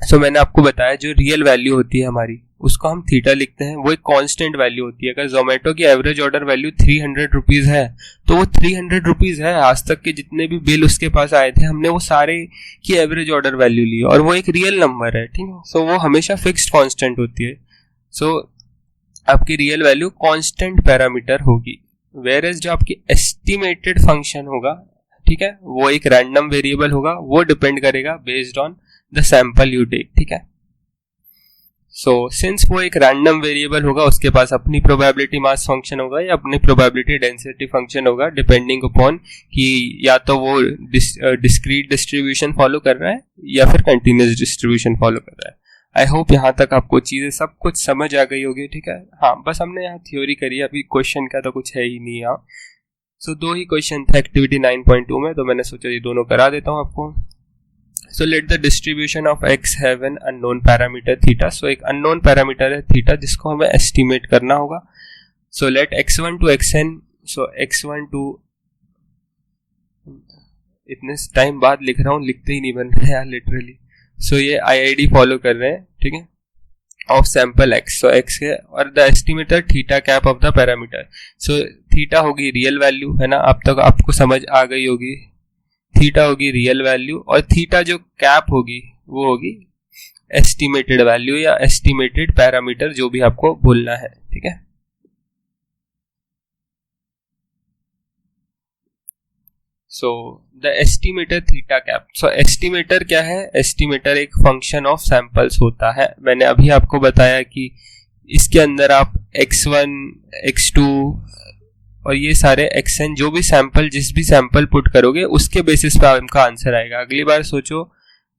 सो मैंने आपको बताया जो रियल वैल्यू होती है हमारी उसको हम थीटा लिखते हैं, वो एक कांस्टेंट वैल्यू होती है। अगर जोमेटो की एवरेज ऑर्डर वैल्यू 300 रुपीज है तो वो 300 रुपीज है। आज तक के जितने भी बिल उसके पास आए थे हमने वो सारे की एवरेज ऑर्डर वैल्यू ली और वो एक रियल नंबर है, ठीक है। सो वो हमेशा फिक्स्ड कांस्टेंट होती है। सो आपकी रियल वैल्यू कांस्टेंट पैरामीटर होगी, वेयर एज जो आपकी एस्टिमेटेड फंक्शन होगा, ठीक है, वो एक रैंडम वेरिएबल होगा, वो डिपेंड करेगा based on the sample you take, ठीक है। सो सिंस वो एक रैंडम वेरिएबल होगा उसके पास अपनी प्रोबेबिलिटी मास फंक्शन होगा या अपनी प्रोबेबिलिटी डेंसिटी फंक्शन होगा, डिपेंडिंग अपॉन कि या तो वो डिस्क्रीट डिस्ट्रीब्यूशन फॉलो कर रहा है या फिर कंटिन्यूस डिस्ट्रीब्यूशन फॉलो कर रहा है। आई होप यहाँ तक आपको चीजें सब कुछ समझ आ गई होगी, ठीक है। हाँ बस हमने यहाँ थ्योरी करी, अभी क्वेश्चन का तो कुछ है ही नहीं यहाँ। सो 2 ही क्वेश्चन थे एक्टिविटी 9.2 में, तो मैंने सोचा ये दोनों करा देता हूँ आपको। So let the distribution of x have an unknown parameter theta. So एक अननोन पैरामीटर है थीटा जिसको हमें एस्टिमेट करना होगा। So let x1 to xn, so x1 to, इतने टाइम बाद लिख रहा हूँ, लिखते ही नहीं बन रहा यार लिटरली। सो ये IID फॉलो कर रहे हैं, ठीक है, of sample x। So x है और the estimator theta cap of the parameter. So theta होगी रियल वैल्यू, है ना, अब तक आपको समझ आ गई होगी। थीटा होगी रियल वैल्यू और थीटा जो कैप होगी वो होगी एस्टिमेटेड वैल्यू या एस्टिमेटेड पैरामीटर, जो भी आपको बोलना है, ठीक है। So the estimator theta cap. So estimator क्या है? एस्टिमेटर एक फंक्शन ऑफ सैंपल्स होता है. मैंने अभी आपको बताया कि इसके अंदर आप x1, x2 और ये सारे xn जो भी सैंपल, जिस भी सैंपल पुट करोगे उसके बेसिस पे आपका आंसर आएगा. अगली बार सोचो,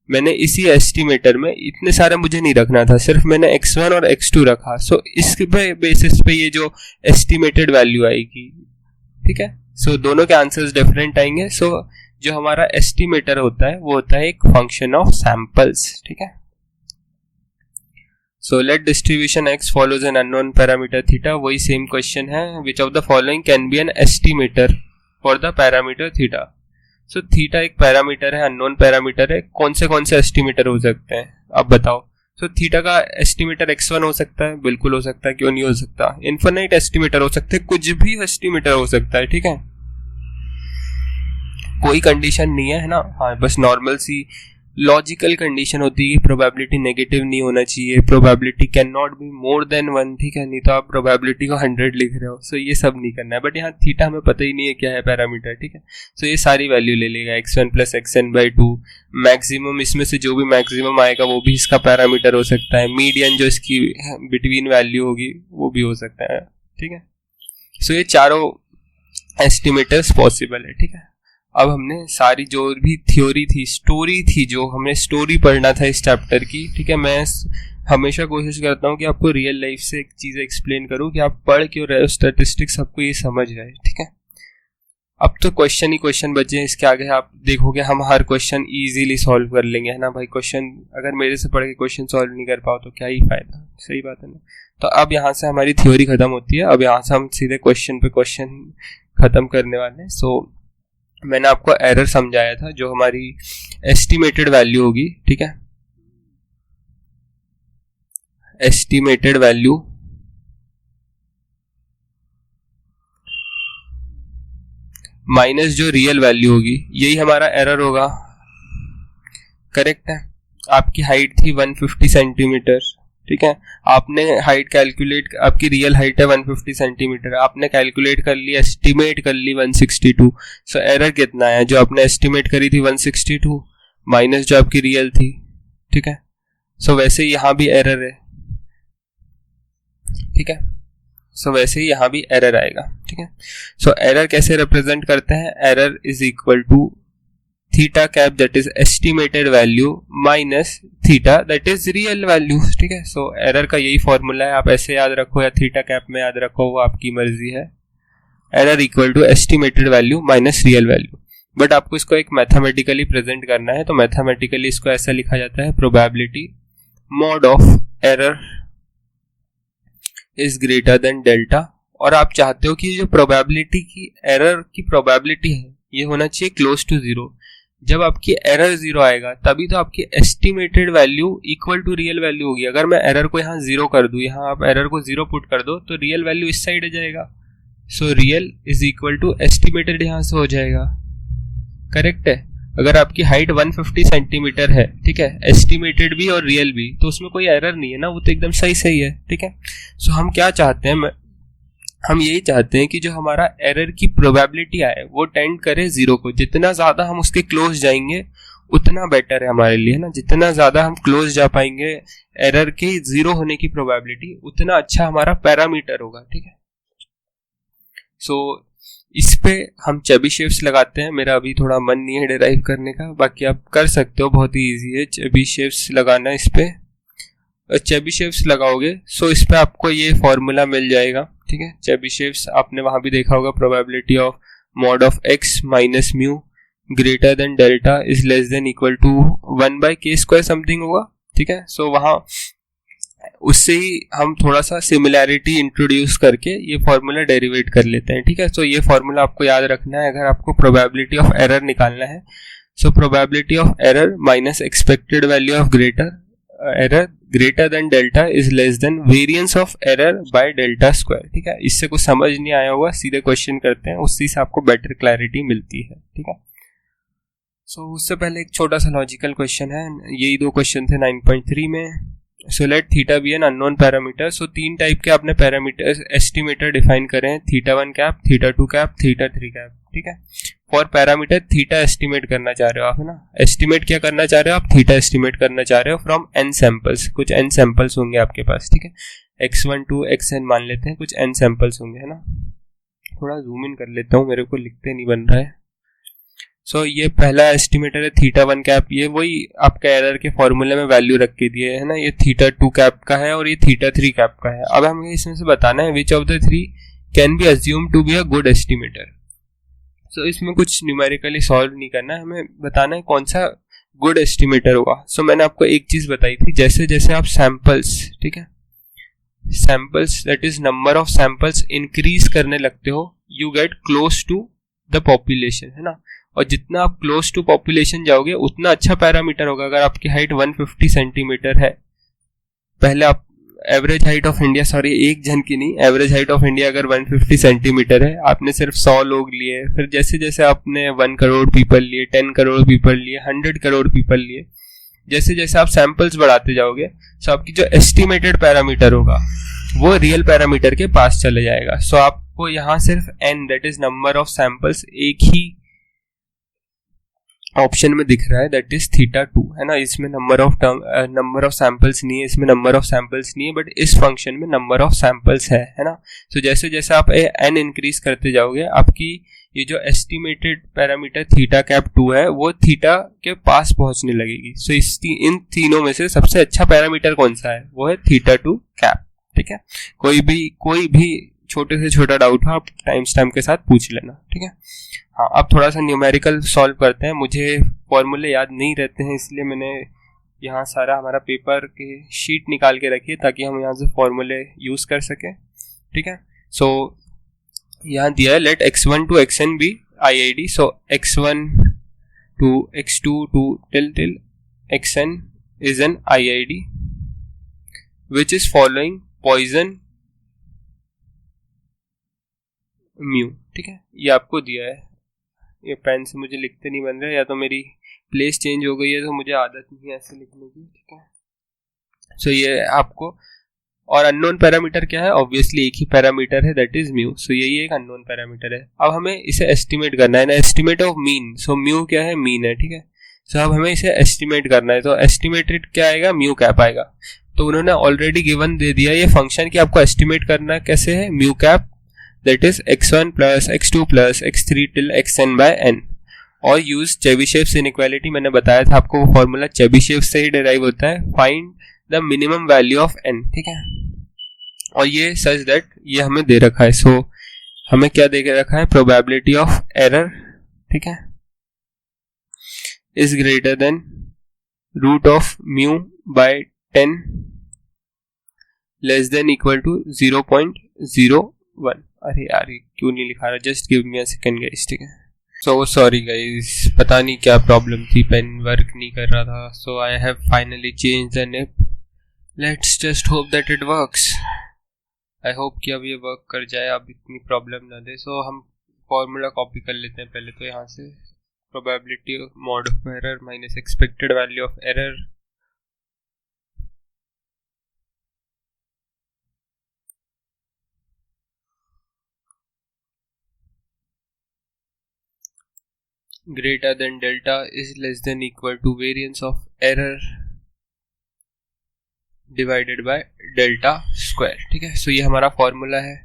मैंने इसी एस्टिमेटर में इतने सारे मुझे नहीं रखना था, सिर्फ मैंने x1 और x2 रखा. सो इसके बेसिस पे ये जो एस्टिमेटेड वैल्यू आएगी, ठीक है. सो दोनों के आंसर्स डिफरेंट आएंगे. सो जो हमारा एस्टिमेटर होता है वो होता है एक फंक्शन ऑफ सैंपल्स, ठीक है. So let distribution x follows an unknown parameter theta. वही सेम क्वेश्चन है. Which of the following can be an estimator for the parameter theta. So theta एक पैरामीटर है, अननोन पैरामीटर है. कौन से estimator हो सकते हैं अब बताओ. सो थीटा का एस्टिमेटर x1 हो सकता है, बिल्कुल हो सकता है, क्यों नहीं हो सकता. इन्फिनाइट एस्टिमेटर हो सकते हैं, कुछ भी एस्टिमेटर हो सकता है, ठीक है. कोई कंडीशन नहीं है ना. हाँ, बस नॉर्मल सी लॉजिकल कंडीशन होती है. प्रोबेबिलिटी नेगेटिव नहीं होना चाहिए, probability can not be more than 1, ठीक है. नहीं तो आप प्रोबेबिलिटी को 100 लिख रहे हो. सो ये सब नहीं करना है. बट यहाँ थीटा हमें पता ही नहीं है क्या है पैरामीटर, ठीक है. सो ये सारी वैल्यू ले लेगा, x1 + xn/2. मैक्सिमम, इसमें से जो भी मैक्सिमम आएगा वो भी इसका पैरामीटर हो सकता है. मीडियन जो इसकी बिटवीन वैल्यू होगी वो भी हो सकता है, ठीक है. सो ये चारों एस्टिमेटर्स पॉसिबल है, ठीक है. अब हमने सारी जो भी थ्योरी थी, स्टोरी थी, जो हमें स्टोरी पढ़ना था इस चैप्टर की, ठीक है. मैं हमेशा कोशिश करता हूँ कि आपको रियल लाइफ से एक चीज़ एक्सप्लेन करूँ कि आप पढ़ क्यों रहे हो स्टैटिस्टिक्स, आपको ये समझ रहे, ठीक है. अब तो क्वेश्चन ही क्वेश्चन बचे हैं. इसके आगे आप देखोगे हम हर क्वेश्चन इजीली सॉल्व कर लेंगे, है ना भाई. क्वेश्चन अगर मेरे से पढ़ के क्वेश्चन सॉल्व नहीं कर पाओ तो क्या ही फायदा. सही बात है ना. तो अब यहाँ से हमारी थ्योरी खत्म होती है. अब यहाँ से हम सीधे क्वेश्चन पे क्वेश्चन खत्म करने वाले हैं. सो मैंने आपको एरर समझाया था, जो हमारी एस्टिमेटेड वैल्यू होगी, ठीक है. एस्टिमेटेड वैल्यू माइनस जो रियल वैल्यू होगी, यही हमारा एरर होगा. करेक्ट है. आपकी हाइट थी 150 सेंटीमीटर, ठीक है. आपने हाइट कैलकुलेट, आपकी रियल हाइट है 150 सेंटीमीटर, आपने कैलकुलेट कर ली, एस्टिमेट कर ली 162. सो एरर कितना है? जो आपने एस्टिमेट करी थी 162 माइनस जो आपकी रियल थी, ठीक है. सो वैसे ही यहाँ भी एरर है, ठीक है. सो वैसे ही यहाँ भी एरर आएगा, ठीक है. सो एरर कैसे रिप्रेजेंट करते हैं? Error is equal to theta cap that is estimated value minus theta that is real value, ठीक है. सो एरर का यही फॉर्मूला है. आप ऐसे याद रखो या थीटा कैप में याद रखो, वो आपकी मर्जी है. Error equal to estimated value minus real value. But आपको इसको एक मैथमेटिकली प्रेजेंट करना है, तो मैथमेटिकली इसको ऐसा लिखा जाता है, probability mod of error is greater than delta. और आप चाहते हो कि जो प्रोबेबिलिटी की, एरर की प्रोबेबिलिटी है, ये होना चाहिए क्लोज टू 0. जब आपकी एरर 0 आएगा तभी तो आपकी estimated value equal to real value होगी. अगर मैं एरर को यहाँ 0 कर दूं, यहाँ आप एरर को 0 पुट कर दो तो रियल वैल्यू इस साइड आ जाएगा. So real is equal to estimated यहाँ से हो जाएगा. करेक्ट है. अगर आपकी हाइट 150 सेंटीमीटर है, ठीक है, एस्टिमेटेड भी और रियल भी, तो उसमें कोई एरर नहीं है ना, वो तो एकदम सही है, ठीक है. सो हम क्या चाहते हैं, हम यही चाहते हैं कि जो हमारा एरर की प्रोबेबिलिटी आए वो टेंड करे 0 को. जितना ज़्यादा हम उसके क्लोज जाएंगे उतना बेटर है हमारे लिए, ना. जितना ज़्यादा हम क्लोज जा पाएंगे एरर के 0 होने की प्रोबेबिलिटी, उतना अच्छा हमारा पैरामीटर होगा, ठीक है. सो इस पे हम चेबीशेव्स लगाते हैं. मेरा अभी थोड़ा मन नहीं है डिराइव करने का, बाकी आप कर सकते हो, बहुत ही ईजी है चेबीशेव्स लगाना. इस पे चेबीशेव्स लगाओगे सो इस पे आपको ये फॉर्मूला मिल जाएगा, ठीक है. चेबीशेव्स आपने वहां भी देखा होगा, probability of mod of x minus mu greater than delta is less than equal to 1/k² something होगा, ठीक है. सो वहां उससे ही हम थोड़ा सा सिमिलैरिटी इंट्रोड्यूस करके ये फॉर्मूला डेरिवेट कर लेते हैं, ठीक है. सो ये फॉर्मूला आपको याद रखना है अगर आपको प्रोबेबिलिटी ऑफ एरर निकालना है. So probability of error minus expected value of error greater than delta is less then variance of error by delta square, ठीक है. इससे कुछ समझ नहीं आया होगा, सीधे क्वेश्चन करते हैं, उससे से आपको बेटर क्लैरिटी मिलती है, ठीक है. सो उससे पहले एक छोटा सा लॉजिकल क्वेश्चन है. यही 2 क्वेश्चन थे 9.3 में. So let theta be an unknown parameter. So 3 type के आपने पैरामीटर एस्टिमेटर डिफाइन करे हैं, θ1 कैप, θ2 कैप, θ3 कैप, ठीक है. फॉर पैरामीटर थीटा एस्टिमेट करना चाह रहे हो आप, है ना। एस्टिमेट क्या करना चाह रहे हो आप, थीटा एस्टिमेट करना चाह रहे हो फ्रॉम n सैंपल्स, कुछ n सैंपल्स होंगे आपके पास, ठीक है। x1 to xn मान लेते हैं, कुछ n सैंपल्स होंगे, है ना। थोड़ा जूम इन कर लेता हूँ, मेरे को लिखते नहीं बन रहा है। सो ये पहला एस्टिमेटर है थीटा 1 कैप, ये वही आपका एरर के फॉर्मूले में वैल्यू रख के दिए है ना। ये थीटा 2 कैप का है और ये थीटा 3 कैप का है। अब हमें इसमें से बताना है which of the three can be assumed to be a good estimator. So इसमें कुछ न्यूमेरिकली सॉल्व नहीं करना है, हमें बताना है कौन सा गुड एस्टिमेटर होगा। सो मैंने आपको एक चीज बताई थी, जैसे जैसे आप सैंपल्स, ठीक है, samples that is number of samples increase करने लगते हो, you get close to the population, है ना। और जितना आप क्लोज टू पॉपुलेशन जाओगे उतना अच्छा पैरामीटर होगा। अगर आपकी हाइट 150 सेंटीमीटर है, पहले आप average height of India, sorry एक जन की नहीं, एवरेज हाइट ऑफ इंडिया अगर 150 सेंटीमीटर है, आपने सिर्फ 100 लोग लिए, फिर जैसे जैसे आपने 1 करोड़ पीपल लिए, 10 करोड़ पीपल लिए, 100 करोड़ पीपल लिए, जैसे जैसे आप सैंपल्स बढ़ाते जाओगे तो आपकी जो एस्टिमेटेड पैरामीटर होगा वो रियल पैरामीटर के पास चले जाएगा। सो आपको यहाँ सिर्फ n that is number of samples एक ही ऑप्शन में दिख रहा है, दैट इज थीटा 2, है ना। इसमें नंबर ऑफ सैंपल्स नहीं है, इसमें नंबर ऑफ सैंपल्स नहीं है, बट इस फंक्शन में नंबर ऑफ सैंपल्स है ना। तो जैसे जैसे आप n इंक्रीज करते जाओगे, आपकी ये जो एस्टिमेटेड पैरामीटर थीटा कैप 2 है वो थीटा के पास पहुंचने लगेगी। सो इन तीनों में से सबसे अच्छा पैरामीटर कौन सा है, वो है थीटा 2 कैप, ठीक है। कोई भी छोटे से छोटा डाउट हो आप टाइम स्टैम्प के साथ पूछ लेना, ठीक है। हाँ, अब थोड़ा सा न्यूमेरिकल सॉल्व करते हैं। मुझे फॉर्मूले याद नहीं रहते हैं, इसलिए मैंने यहाँ सारा हमारा पेपर के शीट निकाल के रखी है ताकि हम यहाँ से फॉर्मूले यूज़ कर सकें, ठीक है। सो यहाँ दिया है let x1 to xn be IID, so x1 to x2 to till xn is an IID which is following Poisson mu, ठीक है। ये आपको दिया है, ये पेन से मुझे लिखते नहीं बन रहा है, या तो मेरी प्लेस चेंज हो गई है तो मुझे आदत नहीं है ऐसे लिखने की, ठीक है। सो ये आपको, और अननोन पैरामीटर क्या है, ऑब्वियसली एक ही पैरामीटर है दैट इज म्यू। सो यही एक अननोन पैरामीटर है। अब हमें इसे एस्टिमेट करना है ना, estimate of mean. So mu क्या है, मीन है, ठीक है। सो अब हमें इसे एस्टिमेट करना है, तो एस्टिमेटेड क्या आएगा, म्यू कैप आएगा। तो उन्होंने ऑलरेडी गिवन दे दिया ये फंक्शन कि आपको एस्टिमेट करना कैसे है, mu cap that is x1 plus x2 plus x3 till xn by n, और यूज चेबीशेव्स इनइक्वालिटी। मैंने बताया था आपको वो फॉर्मूला चेबीशेव से ही डिराइव होता है, find the minimum value of n, ठीक है। और ये सच दैट ये हमें दे रखा है। सो हमें क्या दे के रखा है, प्रोबेबिलिटी ऑफ एरर, ठीक है, is greater than root of mu by 10 less than equal to 0.01। अरे यार ये क्यों नहीं लिखा रहा, just give me a second guys, ठीक है। सो सॉरी गाइस, पता नहीं क्या प्रॉब्लम थी, पेन वर्क नहीं कर रहा था। So I have finally change the nib, let's just hope that it works. I hope कि अब ये वर्क कर जाए, अब इतनी प्रॉब्लम ना दे। सो हम फॉर्मूला कॉपी कर लेते हैं पहले तो यहाँ से, probability mod of error minus expected value of error greater than delta is less than equal to variance of error divided by delta square, ठीक है। सो ये हमारा फॉर्मूला है।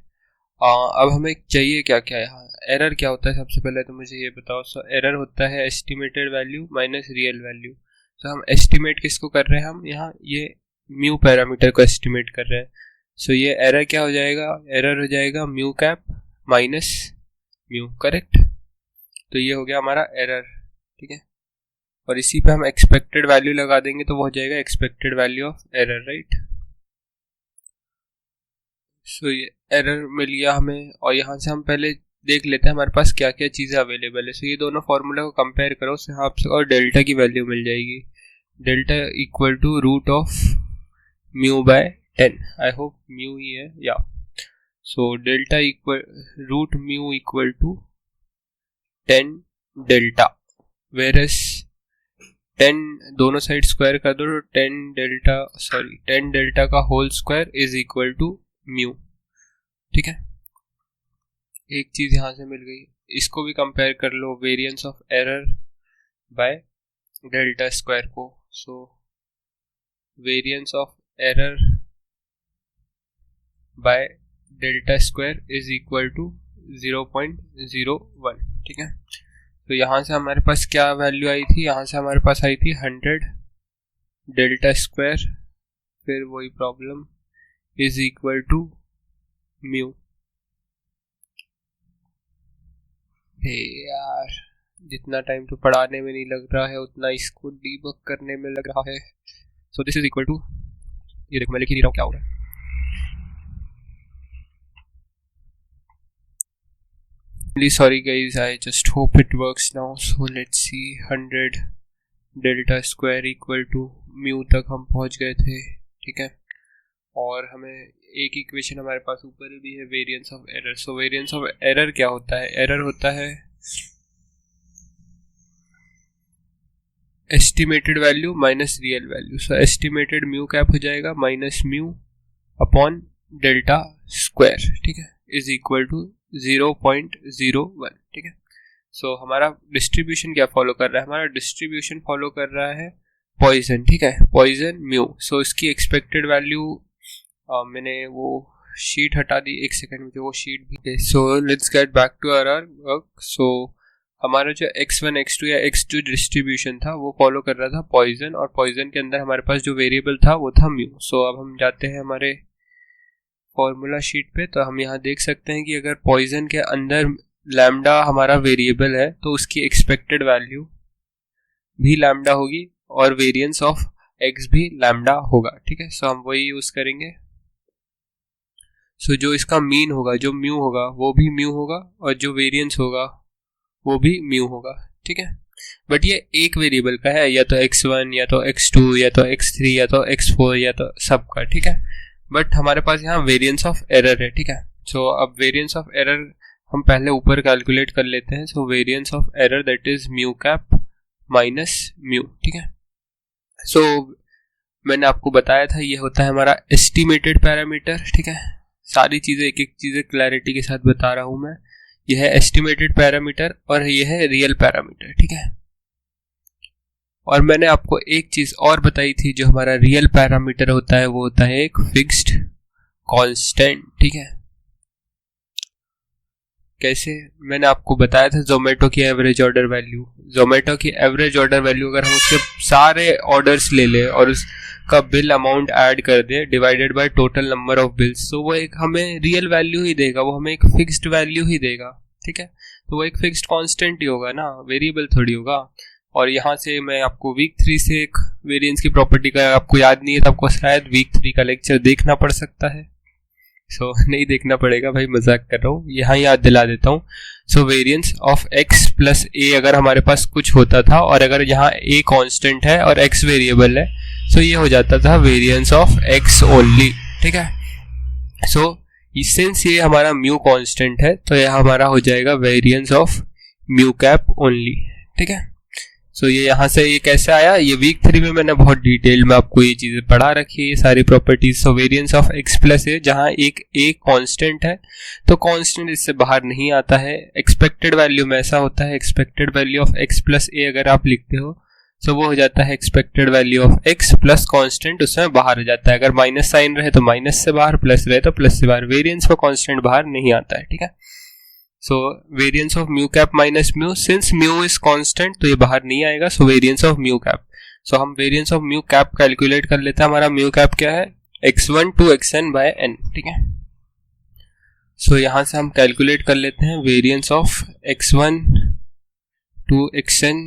अब हमें चाहिए क्या क्या, यहाँ एरर क्या होता है सबसे पहले तो मुझे ये बताओ। सो एरर होता है estimated value minus real value. So हम एस्टिमेट किसको कर रहे हैं, हम यहाँ ये म्यू पैरामीटर को एस्टिमेट कर रहे हैं। सो ये एरर क्या हो जाएगा, एरर हो जाएगा mu cap minus mu, correct. तो ये हो गया हमारा एरर, ठीक है। और इसी पे हम एक्सपेक्टेड वैल्यू लगा देंगे तो वो हो जाएगा expected value of error, right. So ये एरर मिल गया हमें, और यहाँ से हम पहले देख लेते हैं हमारे पास क्या क्या चीज़ें अवेलेबल है। सो ये दोनों फॉर्मूला को कंपेयर करो, उससे आपसे और डेल्टा की वैल्यू मिल जाएगी, delta equal to root of mu by 10। I hope mu ही है, yeah. So delta equal root mu equal to 10 delta, versus 10 दोनों साइड स्क्वायर कर दो तो 10 डेल्टा का whole square is equal to mu, ठीक है। एक चीज यहां से मिल गई, इसको भी कंपेयर कर लो variance of error by delta square को। So variance of error by delta square is equal to 0.01, ठीक है। तो यहाँ से हमारे पास क्या वैल्यू आई थी, यहाँ से हमारे पास आई थी 100 डेल्टा स्क्वायर, फिर वही problem is equal to mu. यार जितना टाइम तो पढ़ाने में नहीं लग रहा है उतना इसको डीबग करने में लग रहा है। So this is equal to, ये देखो मैं लिख ही नहीं रहा हूँ क्या हो रहा है। Sorry guys, I just hope it works now. So let's see, 100 delta square equal to mu तक हम पहुंच गए थे, ठीक है। और हमें एक इक्वेशन हमारे पास ऊपर भी है, variance of error. So variance of error क्या होता है, एरर होता है estimated value minus real value. So estimated mu cap हो जाएगा minus mu upon delta square, ठीक है, इज इक्वल टू 0.01, ठीक है। सो हमारा डिस्ट्रीब्यूशन क्या फॉलो कर रहा है, हमारा डिस्ट्रीब्यूशन फॉलो कर रहा है पॉइजन, ठीक है, पॉइजन म्यू। सो इसकी एक्सपेक्टेड वैल्यू मैंने वो शीट हटा दी, एक सेकंड में वो शीट भी। So let's get back to our work. So हमारा जो x1 x2 या x2 डिस्ट्रीब्यूशन था वो फॉलो कर रहा था पॉइजन, और पॉइजन के अंदर हमारे पास जो वेरिएबल था वो था म्यू। सो अब हम जाते हैं हमारे फॉर्मूला शीट पे, तो हम यहाँ देख सकते हैं कि अगर पॉइजन के अंदर लैम्डा हमारा वेरिएबल है तो उसकी एक्सपेक्टेड वैल्यू भी लैम्डा होगी और वेरिएंस ऑफ x भी लैम्डा होगा, ठीक है। सो हम वही यूज करेंगे। सो जो इसका मीन होगा, जो म्यू होगा वो भी म्यू होगा, और जो वेरिएंस होगा वो भी म्यू होगा, ठीक है। बट ये एक वेरिएबल का है, या तो x1 या तो x2 या तो x3 या तो x4 या तो सबका, ठीक है। बट हमारे पास यहाँ वेरिएंस ऑफ एरर है, ठीक है। सो अब वेरिएंस ऑफ एरर हम पहले ऊपर कैलकुलेट कर लेते हैं। So variance of error that is mu cap minus mu, ठीक है। सो मैंने आपको बताया था ये होता है हमारा एस्टिमेटेड पैरामीटर, ठीक है। सारी चीज़ें एक एक चीज़ें क्लैरिटी के साथ बता रहा हूँ मैं। यह है एस्टिमेटेड पैरामीटर और यह है रियल पैरामीटर, ठीक है। और मैंने आपको एक चीज और बताई थी, जो हमारा रियल पैरामीटर होता है वो होता है एक फिक्स्ड कांस्टेंट, ठीक है। कैसे, मैंने आपको बताया था जोमेटो की एवरेज ऑर्डर वैल्यू। जोमेटो की एवरेज ऑर्डर वैल्यू अगर हम उसके सारे ऑर्डर्स ले लें और उसका बिल अमाउंट ऐड कर दें divided by total number of bills, तो वो एक हमें रियल वैल्यू ही देगा, वो हमें एक फिक्स्ड वैल्यू ही देगा, ठीक है। तो वो एक फिक्स्ड कांस्टेंट ही होगा ना, वेरिएबल थोड़ी होगा। और यहाँ से मैं आपको वीक 3 से एक वेरिएंस की प्रॉपर्टी का आपको याद नहीं है तो आपको शायद वीक 3 का लेक्चर देखना पड़ सकता है। सो नहीं देखना पड़ेगा भाई, मजाक कर रहा हूँ, यहाँ याद दिला देता हूँ। सो variance of x plus a अगर हमारे पास कुछ होता था और अगर यहाँ a कांस्टेंट है और x वेरिएबल है, सो ये हो जाता था वेरिएंस ऑफ x ओनली, ठीक है। सो सिंस ये हमारा म्यू कांस्टेंट है तो यह हमारा हो जाएगा variance of mu cap only, ठीक है। सो ये यहाँ से ये कैसे आया, ये वीक 3 में मैंने बहुत डिटेल में आपको ये चीजें पढ़ा रखी है, ये सारी properties. So variance of x plus a, जहाँ एक a कांस्टेंट है तो कांस्टेंट इससे बाहर नहीं आता है। एक्सपेक्टेड वैल्यू में ऐसा होता है, expected value of x plus a अगर आप लिखते हो तो वो हो जाता है expected value of x plus constant उसमें बाहर हो जाता है। अगर माइनस साइन रहे तो माइनस से बाहर, प्लस रहे तो प्लस से बाहर, वेरिएंस में कांस्टेंट बाहर नहीं आता है, ठीक है। So variance of mu cap minus mu, since mu is constant तो ये बाहर नहीं आएगा। So variance of mu cap, so हम variance of mu cap calculate कर लेते हैं। हमारा म्यू कैप क्या है, x1 to xn by n, ठीक है। सो यहां से हम कैलकुलेट कर लेते हैं variance of x1 to xn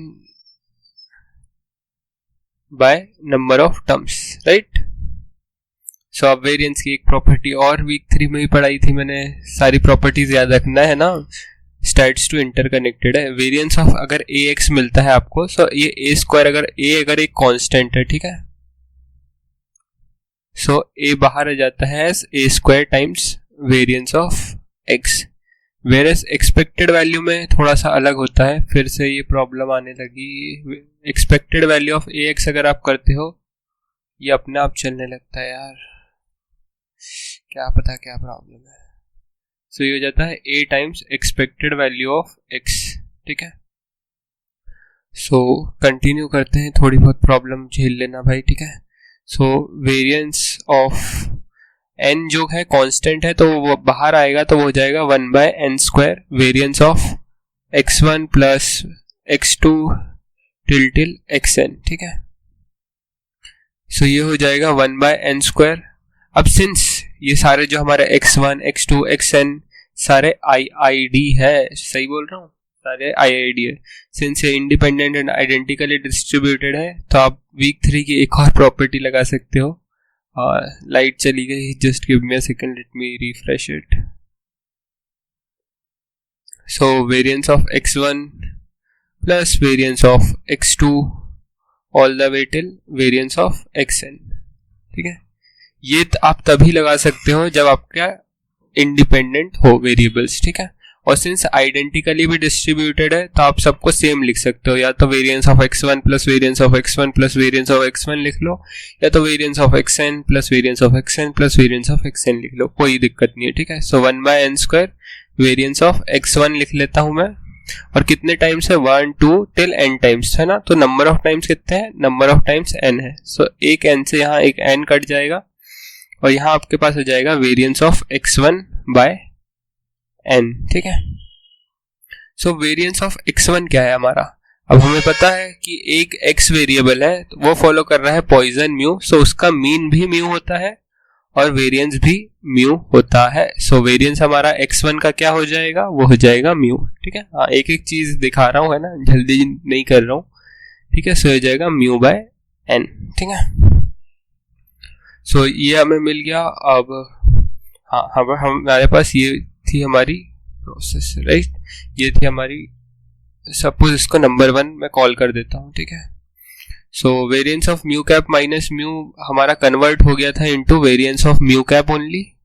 by number of terms, right. So अब वेरिएंस की एक प्रॉपर्टी और वीक 3 में ही पढ़ाई थी मैंने, सारी प्रॉपर्टीज याद रखना है ना, स्टैट्स टू इंटरकनेक्टेड है। वेरिएंस ऑफ अगर ax मिलता है आपको, सो ये a स्क्वायर अगर एक कांस्टेंट है, ठीक है, सो a बाहर आ जाता है a square times variance of x। Versus expected value में थोड़ा सा अलग होता है, फिर से ये प्रॉब्लम आने लगी। एक्सपेक्टेड वैल्यू ऑफ ax अगर आप करते हो ये अपने आप चलने लगता है यार, क्या पता क्या प्रॉब्लम है। सो ये हो जाता है a times expected value of x, ठीक है। सो कंटिन्यू करते हैं, थोड़ी बहुत प्रॉब्लम झेल लेना भाई, ठीक है। सो वेरिएंस ऑफ n जो है कांस्टेंट है, तो वो बाहर आएगा तो वो हो जाएगा 1/n², variance of x1 plus x2 till xn, ठीक है। सो ये हो जाएगा 1/n²। अब सिंस ये सारे जो हमारे x1 x2 xn सारे IID है, सही बोल रहा हूँ, सारे IID है, सिंस ये इंडिपेंडेंट एंड आइडेंटिकली डिस्ट्रीब्यूटेड है, तो आप वीक 3 की एक और प्रॉपर्टी लगा सकते हो। लाइट चली गई, just give me a second, let me refresh it. So variance of x1 plus variance of x2 all the way till variance of xn, ठीक है। ये आप तभी लगा सकते हो जब आपका इंडिपेंडेंट हो वेरिएबल्स, ठीक है। और सिंस आइडेंटिकली भी डिस्ट्रीब्यूटेड है, तो आप सबको सेम लिख सकते हो, या तो variance of x1 plus variance of x1 plus variance of x1 लिख लो, या तो variance of xn plus variance of xn plus variance of xn लिख लो, कोई दिक्कत नहीं है, ठीक है। सो 1/n² वेरिएंस ऑफ x1 लिख लेता हूं मैं, और कितने टाइम्स है, 1 2 टिल n टाइम्स, है ना। तो नंबर ऑफ टाइम्स कितने हैं, नंबर ऑफ टाइम्स n है। सो एक n से यहाँ एक n कट जाएगा, और यहाँ आपके पास हो जाएगा वेरिएंस ऑफ x1/n, ठीक है। सो वेरिएंस ऑफ x1 क्या है हमारा, अब हमें पता है कि एक x वेरिएबल है, तो वो फॉलो कर रहा है पॉइजन म्यू, सो उसका मीन भी म्यू होता है और वेरिएंस भी म्यू होता है। सो वेरिएंस हमारा x1 का क्या हो जाएगा, वो हो जाएगा म्यू, ठीक है। हाँ, एक एक चीज दिखा रहा हूँ, है ना, जल्दी नहीं कर रहा हूँ, ठीक है। सो हो जाएगा μ/n, ठीक है। सो ये हमें मिल गया। अब हाँ, हमारे पास ये थी हमारी प्रोसेस, राइट, ये थी हमारी, सपोज इसको नंबर 1 मैं कॉल कर देता हूँ, ठीक है। So variance of mu cap minus mu हमारा कन्वर्ट हो गया था into variance of mu cap only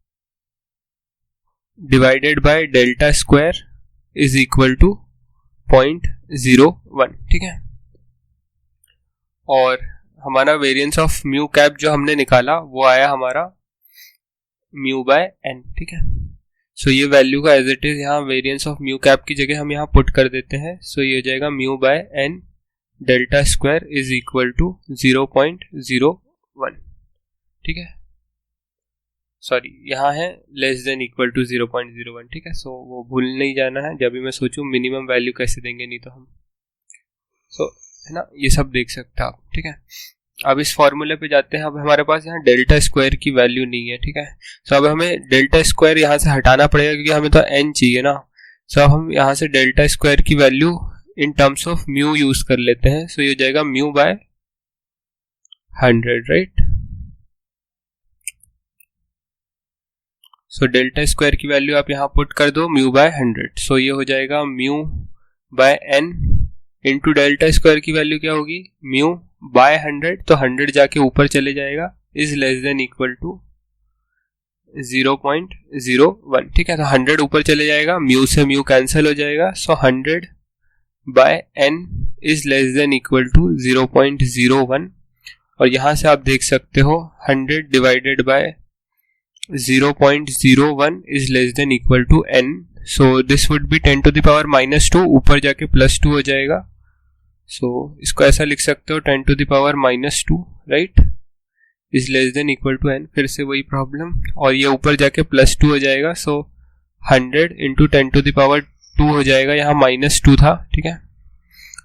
divided by delta square is equal to 0.01, ठीक है। और हमारा वेरिएंस ऑफ म्यू कैप जो हमने निकाला वो आया हमारा μ/n, ठीक है। सो ये वैल्यू का एज इट इज यहाँ वेरिएंस ऑफ म्यू कैप की जगह हम यहाँ पुट कर देते हैं। सो ये हो जाएगा μ/n delta square is equal to 0.01, ठीक है। सॉरी, यहाँ है लेस देन इक्वल टू 0.01, ठीक है। सो वो भूल नहीं जाना है, जब भी मैं सोचूं मिनिमम वैल्यू कैसे देंगे, नहीं तो हम है ना, ये सब देख सकते हैं आप, ठीक है। अब इस फॉर्मूले पे जाते हैं। अब हमारे पास यहाँ डेल्टा स्क्वायर की वैल्यू नहीं है, ठीक है। सो अब हमें डेल्टा स्क्वायर यहाँ से हटाना पड़ेगा, क्योंकि हमें तो n चाहिए ना। सो अब हम यहाँ से डेल्टा स्क्वायर की value in terms of mu use कर लेते हैं। सो ये हो जाएगा μ/100, राइट। सो डेल्टा स्क्वायर की वैल्यू आप यहाँ पुट कर दो μ/100। सो ये हो जाएगा μ/n इंटू डेल्टा स्क्वायर की वैल्यू क्या होगी, μ/100, तो 100 जाके ऊपर चले जाएगा, is less than equal to 0.01, ठीक है। तो 100 ऊपर चले जाएगा, म्यू से म्यू कैंसिल हो जाएगा। So 100/n is less than equal to 0.01, और यहाँ से आप देख सकते हो 100 divided by 0.01 is less than equal to n। So this would be 10 to the power -2, ऊपर जाके +2 हो जाएगा। सो इसको ऐसा लिख सकते हो 10 to the power -2, right, is less than equal to n। फिर से वही प्रॉब्लम, और ये ऊपर जाके +2 हो जाएगा। सो 100 इंटू 10 to the power 2 हो जाएगा, यहाँ -2 था, ठीक है,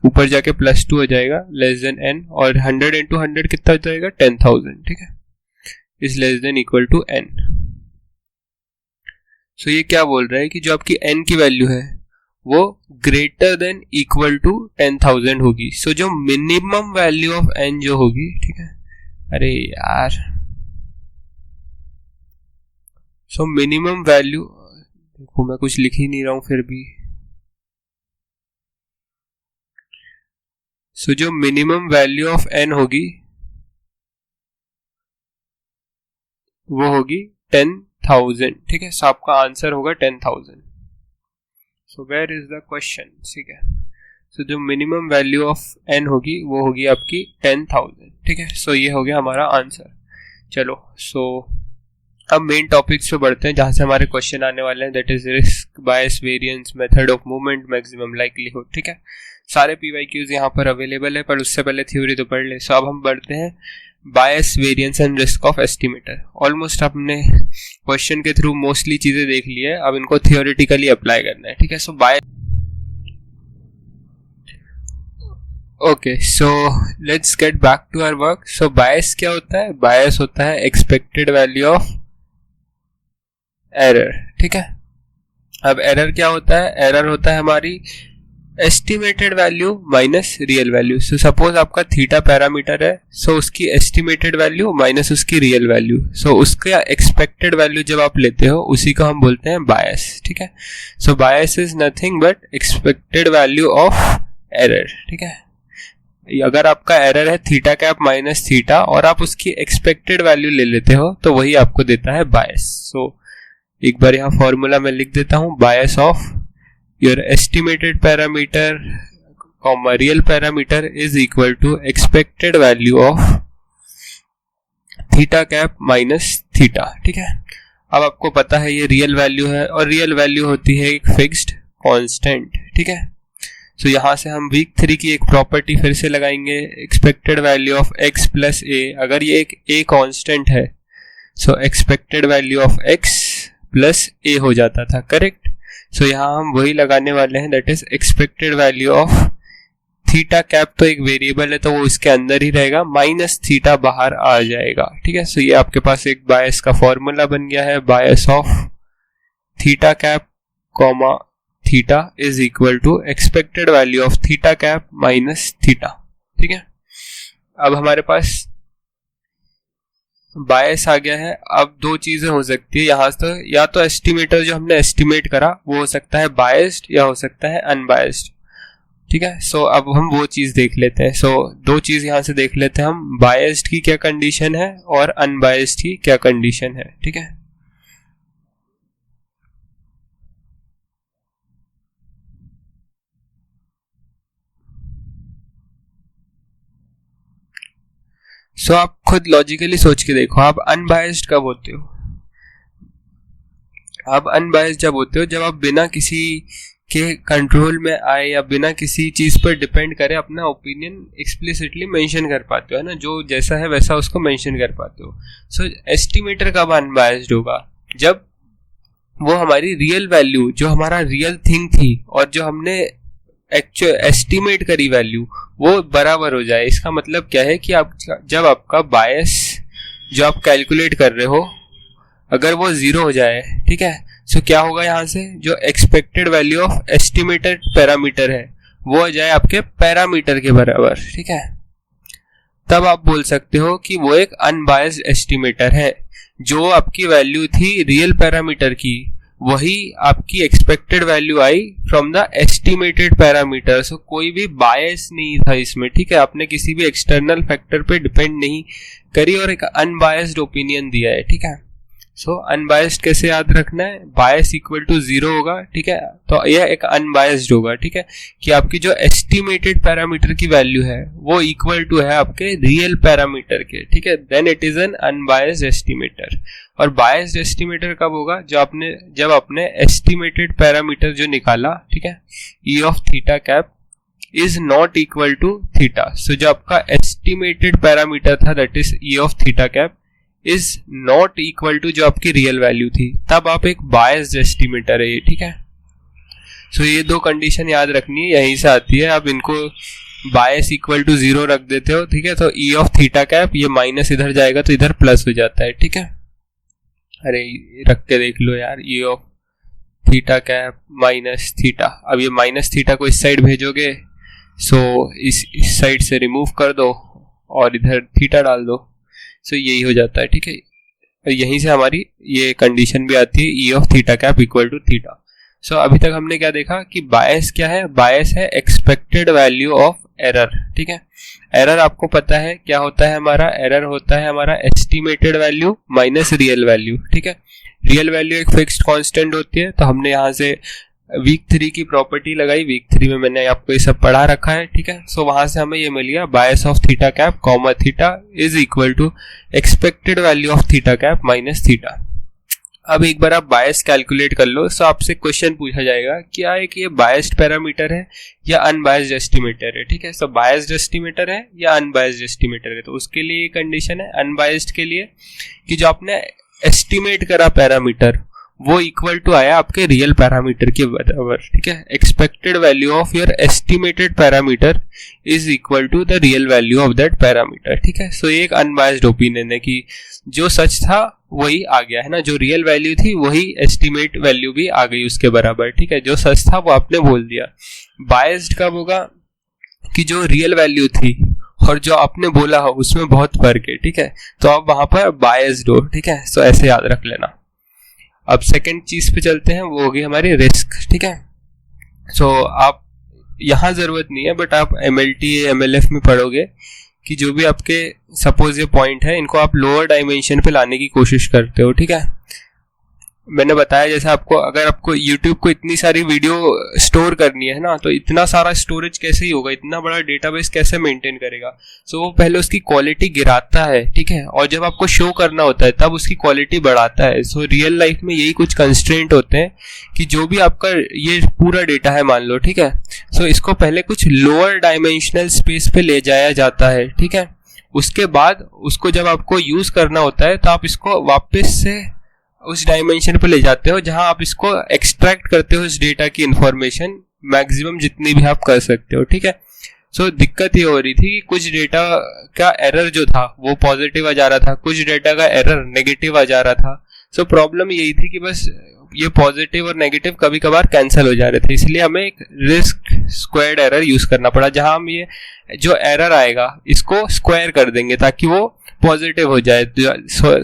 ऊपर जाके +2 हो जाएगा, लेस देन n, और 100 इंटू 100 कितना हो जाएगा, 10,000, ठीक है, is less than equal to n। So ये क्या बोल रहा है कि जो आपकी n की वैल्यू है वो ग्रेटर देन इक्वल टू 10,000 होगी। सो जो मिनिमम वैल्यू ऑफ n जो होगी, ठीक है, अरे यार, सो मिनिमम वैल्यू, देखो मैं कुछ लिख ही नहीं रहा हूं फिर भी। सो जो मिनिमम वैल्यू ऑफ n होगी वो होगी 10,000, ठीक है। सो आपका आंसर होगा 10,000। So where is the question, ठीक है। सो जो मिनिमम वैल्यू ऑफ n होगी वो होगी आपकी 10,000, ठीक है। सो ये हो गया हमारा आंसर। चलो, सो अब मेन टॉपिक्स पे बढ़ते हैं जहाँ से हमारे क्वेश्चन आने वाले हैं, that is risk, bias, variance, method of movement, maximum likelihood. ठीक है, सारे PYQs यहाँ पर अवेलेबल है, पर उससे पहले थ्योरी तो पढ़ ले। सो अब हम बढ़ते हैं bias, variance and risk of estimator. Almost आपने क्वेश्चन के थ्रू मोस्टली चीजें देख ली है, अब इनको थियोरेटिकली अप्लाई करना है। ठीक है, so bias, okay, so let's get back to our work. So bias क्या होता है? बायस होता है एक्सपेक्टेड वैल्यू ऑफ एरर। ठीक है, अब एरर क्या होता है? एरर होता है हमारी estimated value minus real value. So suppose आपका थीटा पैरामीटर है, सो उसकी एस्टिमेटेड वैल्यू माइनस उसकी रियल वैल्यू, सो उसका एक्सपेक्टेड वैल्यू जब आप लेते हो उसी को हम बोलते हैं बायस। ठीक है, so bias is nothing but expected value of error. ठीक है, अगर आपका एरर है थीटा कैप माइनस थीटा और आप उसकी एक्सपेक्टेड वैल्यू ले लेते हो तो वही आपको देता है बायस। सो एक बार यहाँ फॉर्मूला में लिख देता हूं, bias of your estimated parameter comma real parameter is equal to expected value of theta cap minus theta. ठीक है, अब आपको पता है ये रियल वैल्यू है और रियल वैल्यू होती है एक फिक्स्ड कांस्टेंट। ठीक है, सो यहां से हम वीक 3 की एक प्रॉपर्टी फिर से लगाएंगे, expected value of x plus a. अगर ये एक a कांस्टेंट है, so expected value of x plus a हो जाता था, करेक्ट। सो यहां हम वही लगाने वाले हैं, that is expected value of theta cap, तो एक वेरिएबल है तो वो इसके अंदर ही रहेगा, माइनस थीटा बाहर आ जाएगा। ठीक है, सो ये आपके पास एक बायस का फॉर्मूला बन गया है, bias of theta cap comma theta is equal to expected value of theta cap minus theta. ठीक है, अब हमारे पास बायस आ गया है। अब दो चीजें हो सकती है यहां से, या तो एस्टिमेटर जो हमने एस्टिमेट करा वो हो सकता है बायस्ड या हो सकता है अनबायस्ड। ठीक है, सो अब हम वो चीज देख लेते हैं। सो दो चीज यहां से देख लेते हैं हम, बायस्ड की क्या कंडीशन है और अनबायस्ड की क्या कंडीशन है। ठीक है, सो आप खुद लॉजिकली सोच के देखो, आप अनबायस्ड कब होते हो? आप अनबायस्ड जब होते हो जब आप बिना किसी के कंट्रोल में आए या बिना किसी चीज पर डिपेंड करे अपना ओपिनियन एक्सप्लिसिटली मेंशन कर पाते हो, है ना, जो जैसा है वैसा उसको मेंशन कर पाते हो। सो एस्टिमेटर कब अनबायस्ड होगा? जब वो हमारी रियल वैल्यू, जो हमारा रियल थिंग थी और जो हमने एक्चुअल एस्टिमेट करी वैल्यू, वो बराबर हो जाए। इसका मतलब क्या है कि आप जब आपका बायस जो आप कैलकुलेट कर रहे हो अगर वो 0 हो जाए, ठीक है, सो क्या होगा, यहां से जो expected value of estimated parameter है वो हो जाए आपके पैरामीटर के बराबर। ठीक है, तब आप बोल सकते हो कि वो एक अनबायस्ड एस्टिमेटर है। जो आपकी वैल्यू थी रियल पैरामीटर की, वही आपकी expected value I from the estimated parameter. So कोई भी बायस नहीं था इसमें। ठीक है, आपने किसी भी एक्सटर्नल फैक्टर पे डिपेंड नहीं करी और एक अनबायस्ड ओपिनियन दिया है। ठीक है, सो अनबायस्ड कैसे याद रखना है? बायस इक्वल टू 0 होगा। ठीक है, तो यह एक अनबायस्ड होगा। ठीक है, कि आपकी जो एस्टिमेटेड पैरामीटर की वैल्यू है वो इक्वल टू है आपके रियल पैरामीटर के। ठीक है, then it is an unbiased estimator. और बायस्ड एस्टिमेटर कब होगा? जब आपने एस्टिमेटेड पैरामीटर जो निकाला, ठीक है, E of theta cap is not equal to theta. So जो आपका एस्टिमेटेड पैरामीटर था that is E of theta cap is not equal to जो आपकी रियल वैल्यू थी, तब आप एक बायस्ड एस्टिमेटर है ये। ठीक है, सो ये दो कंडीशन याद रखनी है, यहीं से आती है। आप इनको बायस इक्वल टू 0 रख देते हो। ठीक है, तो ई ऑफ थीटा कैप, ये माइनस इधर जाएगा तो इधर प्लस हो जाता है। ठीक है, अरे रख के देख लो यार, ई of theta cap minus theta. अब ये माइनस थीटा को इस साइड भेजोगे, सो इस साइड से रिमूव कर दो और इधर थीटा डाल दो, सो यही हो जाता है। ठीक है, यहीं से हमारी ये कंडीशन भी आती है, E of theta cap equal to theta. So अभी तक हमने क्या देखा कि बायस क्या है? बायस है एक्सपेक्टेड वैल्यू ऑफ एरर। ठीक है, एरर आपको पता है क्या होता है हमारा? एरर होता है हमारा estimated value minus real value. ठीक है, रियल वैल्यू एक फिक्स्ड कांस्टेंट होती है, तो हमने यहाँ से वीक 3 की प्रॉपर्टी लगाई। वीक 3 में मैंने आपको ये सब पढ़ा रखा है। ठीक है, सो वहां से हमें ये मिल गया, bias of theta cap comma theta is equal to expected value of theta cap minus theta. अब एक बार आप बायस कैलकुलेट कर लो, सो आपसे क्वेश्चन पूछा जाएगा क्या है कि ये बायस्ड पैरामीटर है या अनबायस्ड एस्टिमेटर है, ठीक है। सो बायस्ड एस्टिमेटर है या अनबायस्ड एस्टिमेटर है, तो उसके लिए कंडीशन है अनबायस्ड के लिए कि जो आपने एस्टिमेट करा पैरामीटर वो इक्वल टू आया आपके रियल पैरामीटर के बराबर, ठीक है। Expected value of your estimated parameter is equal to the real value of that parameter, ठीक है। सो ये एक अनबायस्ड ओपिनियन है कि जो सच था वही आ गया है ना, जो रियल वैल्यू थी वही एस्टिमेट वैल्यू भी आ गई उसके बराबर, ठीक है। जो सच था वो आपने बोल दिया। बायस्ड कब होगा कि जो रियल वैल्यू थी और जो आपने बोला हो उसमें बहुत फर्क है, ठीक है, तो आप वहां पर बायस्ड हो, ठीक है। सो ऐसे याद रख लेना। अब सेकंड चीज पे चलते हैं, वो होगी हमारी रिस्क, ठीक है। सो आप यहाँ जरूरत नहीं है बट आप MLT MLF में पढ़ोगे कि जो भी आपके सपोज ये पॉइंट है इनको आप लोअर डायमेंशन पे लाने की कोशिश करते हो, ठीक है। मैंने बताया जैसे आपको अगर आपको YouTube को इतनी सारी वीडियो स्टोर करनी है ना, तो इतना सारा स्टोरेज कैसे ही होगा, इतना बड़ा डेटाबेस कैसे मेंटेन करेगा। सो वो पहले उसकी क्वालिटी गिराता है, ठीक है, और जब आपको शो करना होता है तब उसकी क्वालिटी बढ़ाता है। सो रियल लाइफ में यही कुछ कंस्ट्रेंट होते हैं कि जो भी आपका ये पूरा डेटा है मान लो, ठीक है, सो इसको पहले कुछ लोअर डायमेंशनल स्पेस पे ले जाया जाता है, ठीक है। उसके बाद उसको जब आपको यूज करना होता है तो आप इसको वापस से उस डायमेंशन पे ले जाते हो जहां आप इसको एक्सट्रैक्ट करते हो इस डेटा की इंफॉर्मेशन मैक्सिमम जितनी भी आप कर सकते हो, ठीक है। सो दिक्कत ये हो रही थी कि कुछ डेटा का एरर जो था वो पॉजिटिव आ जा रहा था, कुछ डेटा का एरर नेगेटिव आ जा रहा था। सो प्रॉब्लम यही थी कि बस ये पॉजिटिव और नेगेटिव कभी कभार कैंसिल हो जा रहे थे, इसलिए हमें एक रिस्क स्क्वायर्ड एरर यूज करना पड़ा जहां हम ये जो एरर आएगा इसको स्क्वायर कर देंगे ताकि वो पॉजिटिव हो जाए।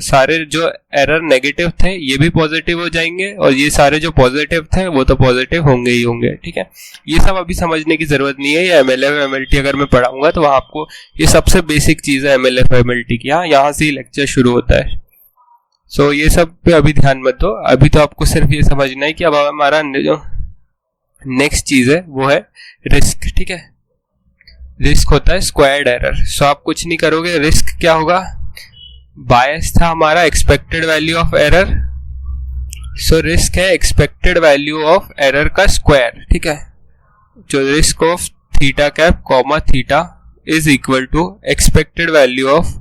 सारे जो एरर नेगेटिव थे ये भी पॉजिटिव हो जाएंगे और ये सारे जो पॉजिटिव थे वो तो पॉजिटिव होंगे ही होंगे, ठीक है। ये सब अभी समझने की जरूरत नहीं है, ये MLF MLT अगर मैं पढ़ाऊंगा तो वहां आपको ये सबसे बेसिक चीज है MLF MLT की, यहाँ से ही लेक्चर शुरू होता है। सो ये सब पे अभी ध्यान मत दो, अभी तो आपको सिर्फ ये समझना है कि अब हमारा जो नेक्स्ट चीज है वो है रिस्क, ठीक है। रिस्क होता है स्क्वायर्ड एरर। सो आप कुछ नहीं करोगे, रिस्क क्या होगा, बायस था हमारा expected value of error, so risk है एक्सपेक्टेड वैल्यू ऑफ एरर का स्क्वायर, ठीक है। जो risk of theta cap comma theta is equal to expected value of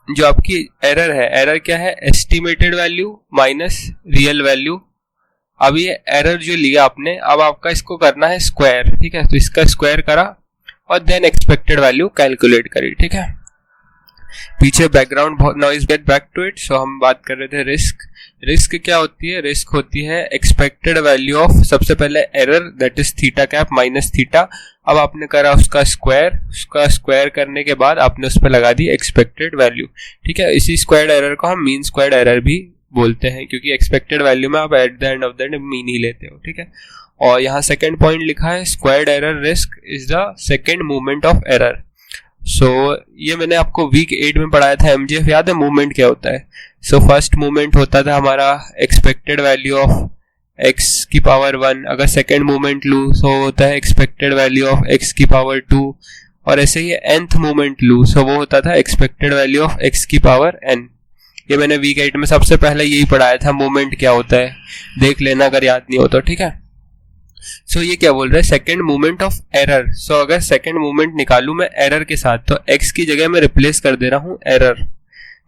जो आपकी एरर है, एरर क्या है, estimated value minus real value. अब ये एरर जो लिया आपने, अब आपका इसको करना है स्क्वायर, ठीक है। तो इसका स्क्वायर करा और देन एक्सपेक्टेड वैल्यू कैलकुलेट करी, ठीक है। पीछे बैकग्राउंड बहुत noise, get back to it. So हम बात कर रहे थे रिस्क। रिस्क क्या होती है, रिस्क होती है एक्सपेक्टेड वैल्यू ऑफ सबसे पहले error that is theta cap minus theta. अब आपने करा उसका स्क्वायर करने के बाद आपने उस पर लगा दी एक्सपेक्टेड वैल्यू, ठीक है। इसी स्क्वायर्ड एरर को हम मीन स्क्वायर्ड एरर भी बोलते हैं क्योंकि एक्सपेक्टेड वैल्यू में आप at the end of the day mean he लेते हो, ठीक है। और यहाँ सेकंड पॉइंट लिखा है squared error risk is the second movement of error. So ये मैंने आपको वीक 8 में पढ़ाया था MGF, याद है मूवमेंट क्या होता है। सो फर्स्ट मूवमेंट होता था हमारा एक्सपेक्टेड वैल्यू ऑफ x की पावर 1, अगर सेकंड मूवमेंट लूँ सो होता है एक्सपेक्टेड वैल्यू ऑफ x की पावर 2, और ऐसे ही nth मूवमेंट लूँ सो वो होता था एक्सपेक्टेड वैल्यू ऑफ x की पावर n। ये मैंने वीक 8 में सबसे पहले यही पढ़ाया था मूवमेंट क्या होता है, देख लेना अगर याद नहीं हो तो, ठीक है। सो ये क्या बोल रहा है, सेकंड मूवमेंट ऑफ एरर। सो अगर सेकंड मूवमेंट निकालूं मैं एरर के साथ तो x की जगह मैं रिप्लेस कर दे रहा हूं एरर,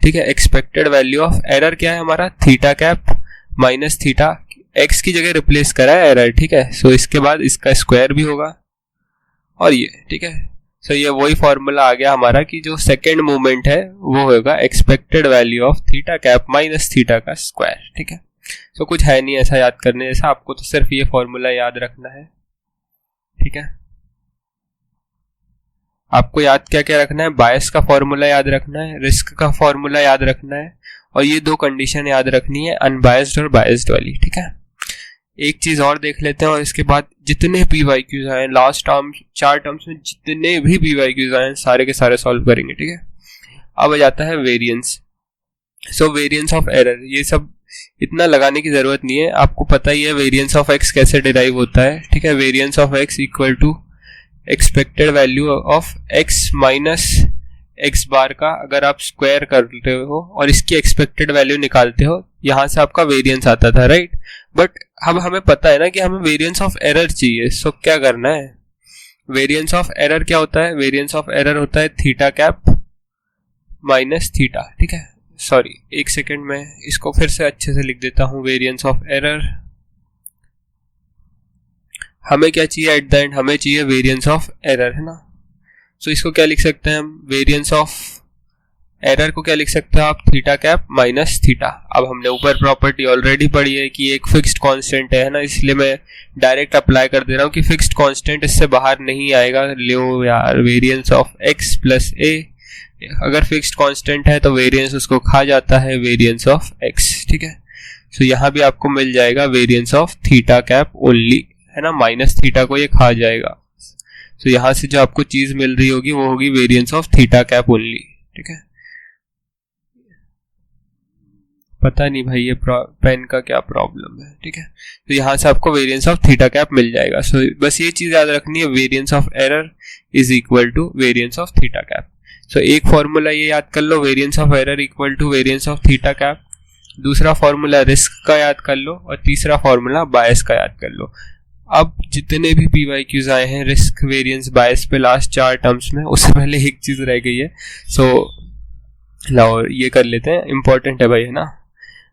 ठीक है। एक्सपेक्टेड वैल्यू ऑफ एरर क्या है हमारा, theta cap minus theta, x की जगह रिप्लेस करा है एरर, ठीक है। सो इसके बाद इसका स्क्वायर भी होगा और ये, ठीक है। सो ये वही फॉर्मूला आ गया हमारा कि जो सेकंड मूवमेंट है वो होगा expected value of theta cap minus theta का स्क्वायर, ठीक है। सो कुछ है नहीं ऐसा याद करने जैसा, आपको तो सिर्फ ये फॉर्मूला याद रखना है, ठीक है। आपको याद क्या क्या रखना है, बायस का फॉर्मूला याद रखना है, रिस्क का फॉर्मूला याद रखना है, और ये दो कंडीशन याद रखनी है, अनबायस्ड और बायस्ड वाली, ठीक है। एक चीज और देख लेते हैं और इसके बाद जितने PYQs आए लास्ट टर्म 4 टर्म्स में, जितने भी PYQs आए सारे के सारे सॉल्व करेंगे, ठीक है। अब आ जाता है variance. So variance of error, ये सब इतना लगाने की जरूरत नहीं है, आपको पता ही है वेरिएंस ऑफ x कैसे डिराइव होता है, ठीक है। Variance of x equal to expected value of x minus x bar का अगर आप स्क्वायर करते हो और इसकी एक्सपेक्टेड वैल्यू निकालते हो, यहाँ से आपका वेरिएंस आता था, राइट। बट अब हमें पता है ना कि हमें वेरिएंस ऑफ एरर चाहिए, सो क्या करना है, वेरिएंस ऑफ एरर क्या होता है, वेरिएंस ऑफ एरर होता है थीटा कैप माइनस थीटा, ठीक है। सॉरी एक सेकेंड में इसको फिर से अच्छे से लिख देता हूं, वेरिएंस ऑफ एरर, हमें क्या चाहिए एट द एंड, हमें चाहिए वेरिएंस ऑफ एरर, है ना। सो इसको क्या लिख सकते हैं हम, वेरिएंस ऑफ एरर को क्या लिख सकते हैं आप, थीटा कैप माइनस थीटा। अब हमने ऊपर प्रॉपर्टी ऑलरेडी पढ़ी है कि एक फिक्स्ड कांस्टेंट है ना, इसलिए मैं डायरेक्ट अप्लाई कर दे रहा हूँ कि फिक्स्ड कांस्टेंट इससे बाहर नहीं आएगा। लो यार, variance of x plus a, अगर फिक्स्ड कांस्टेंट है तो वेरिएंस उसको खा जाता है, वेरिएंस ऑफ एक्स, ठीक है। सो यहाँ भी आपको मिल जाएगा variance of theta cap only, है ना, माइनस थीटा को ये खा जाएगा। सो यहाँ से जो आपको चीज मिल रही होगी वो होगी variance of theta cap only, ठीक है। पता नहीं भाई ये पेन का क्या प्रॉब्लम है, ठीक है। तो यहाँ से आपको वेरिएंस ऑफ थीटा कैप मिल जाएगा। सो बस ये चीज याद रखनी है, variance of error is equal to variance of theta cap. So एक फॉर्मूला ये याद कर लो, variance of error equal to variance of theta cap. दूसरा फॉर्मूला रिस्क का याद कर लो, और तीसरा फॉर्मूला बायस का याद कर लो। अब जितने भी PYQs आए हैं रिस्क, वेरिएंस, बायस पे लास्ट 4 टर्म्स में, उससे पहले एक चीज रह गई है। सो लाओ ये कर लेते हैं, इंपॉर्टेंट है भाई, है ना,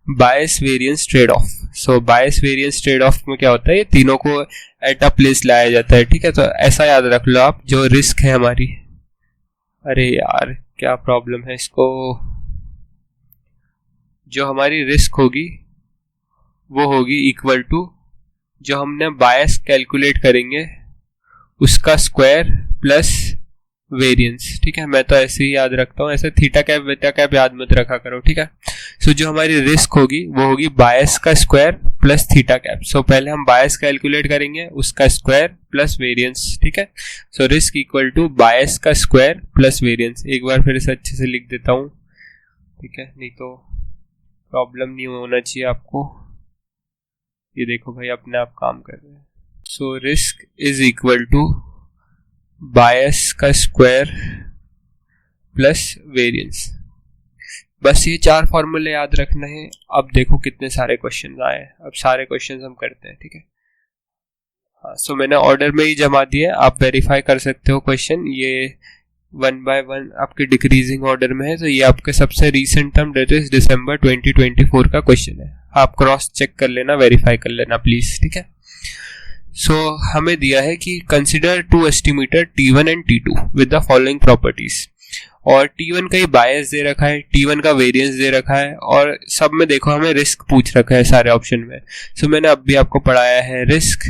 bias variance trade off. So bias variance trade off में क्या होता है, ये तीनों को एट अ प्लेस लाया जाता है, ठीक है। तो ऐसा याद रख लो आप, जो रिस्क है हमारी, अरे यार क्या प्रॉब्लम है इसको, जो हमारी रिस्क होगी वो होगी इक्वल टू जो हमने बायस कैलकुलेट करेंगे उसका स्क्वायर प्लस वेरिएंस, ठीक है। मैं तो ऐसे ही याद रखता हूँ, ऐसे थीटा कैप बीटा कैप याद मत रखा करो, ठीक है। सो जो हमारी रिस्क होगी वो होगी बायस का स्क्वायर प्लस थीटा कैप। सो पहले हम बायस कैलकुलेट करेंगे, उसका स्क्वायर प्लस वेरिएंस, ठीक है। So risk equal to bias का स्क्वायर प्लस वेरिएंस। एक बार फिर से अच्छे से लिख देता हूँ, ठीक है, नहीं तो प्रॉब्लम नहीं होना चाहिए आपको। ये देखो भाई अपने आप काम कर रहे हैं। So risk is equal to bias का स्क्वायर प्लस वेरिएंस। बस ये 4 फॉर्मूले याद रखना है। अब देखो कितने सारे क्वेश्चन आए, अब सारे क्वेश्चन हम करते हैं, ठीक है। हाँ, सो मैंने ऑर्डर में ही जमा दिए, आप वेरीफाई कर सकते हो क्वेश्चन। ये 1 by 1 आपके डिक्रीजिंग ऑर्डर में है। तो ये आपके सबसे recent term debt is December 2024 का क्वेश्चन है। आप क्रॉस चेक कर लेना, वेरीफाई कर लेना प्लीज, ठीक है। सो हमें दिया है कि consider 2 एस्टिमीटर T1 and T2 with the following properties, और T1 का ही बायस दे रखा है, T1 का वेरिएंस दे रखा है, और सब में देखो हमें रिस्क पूछ रखा है सारे ऑप्शन में। सो मैंने अब भी आपको पढ़ाया है, risk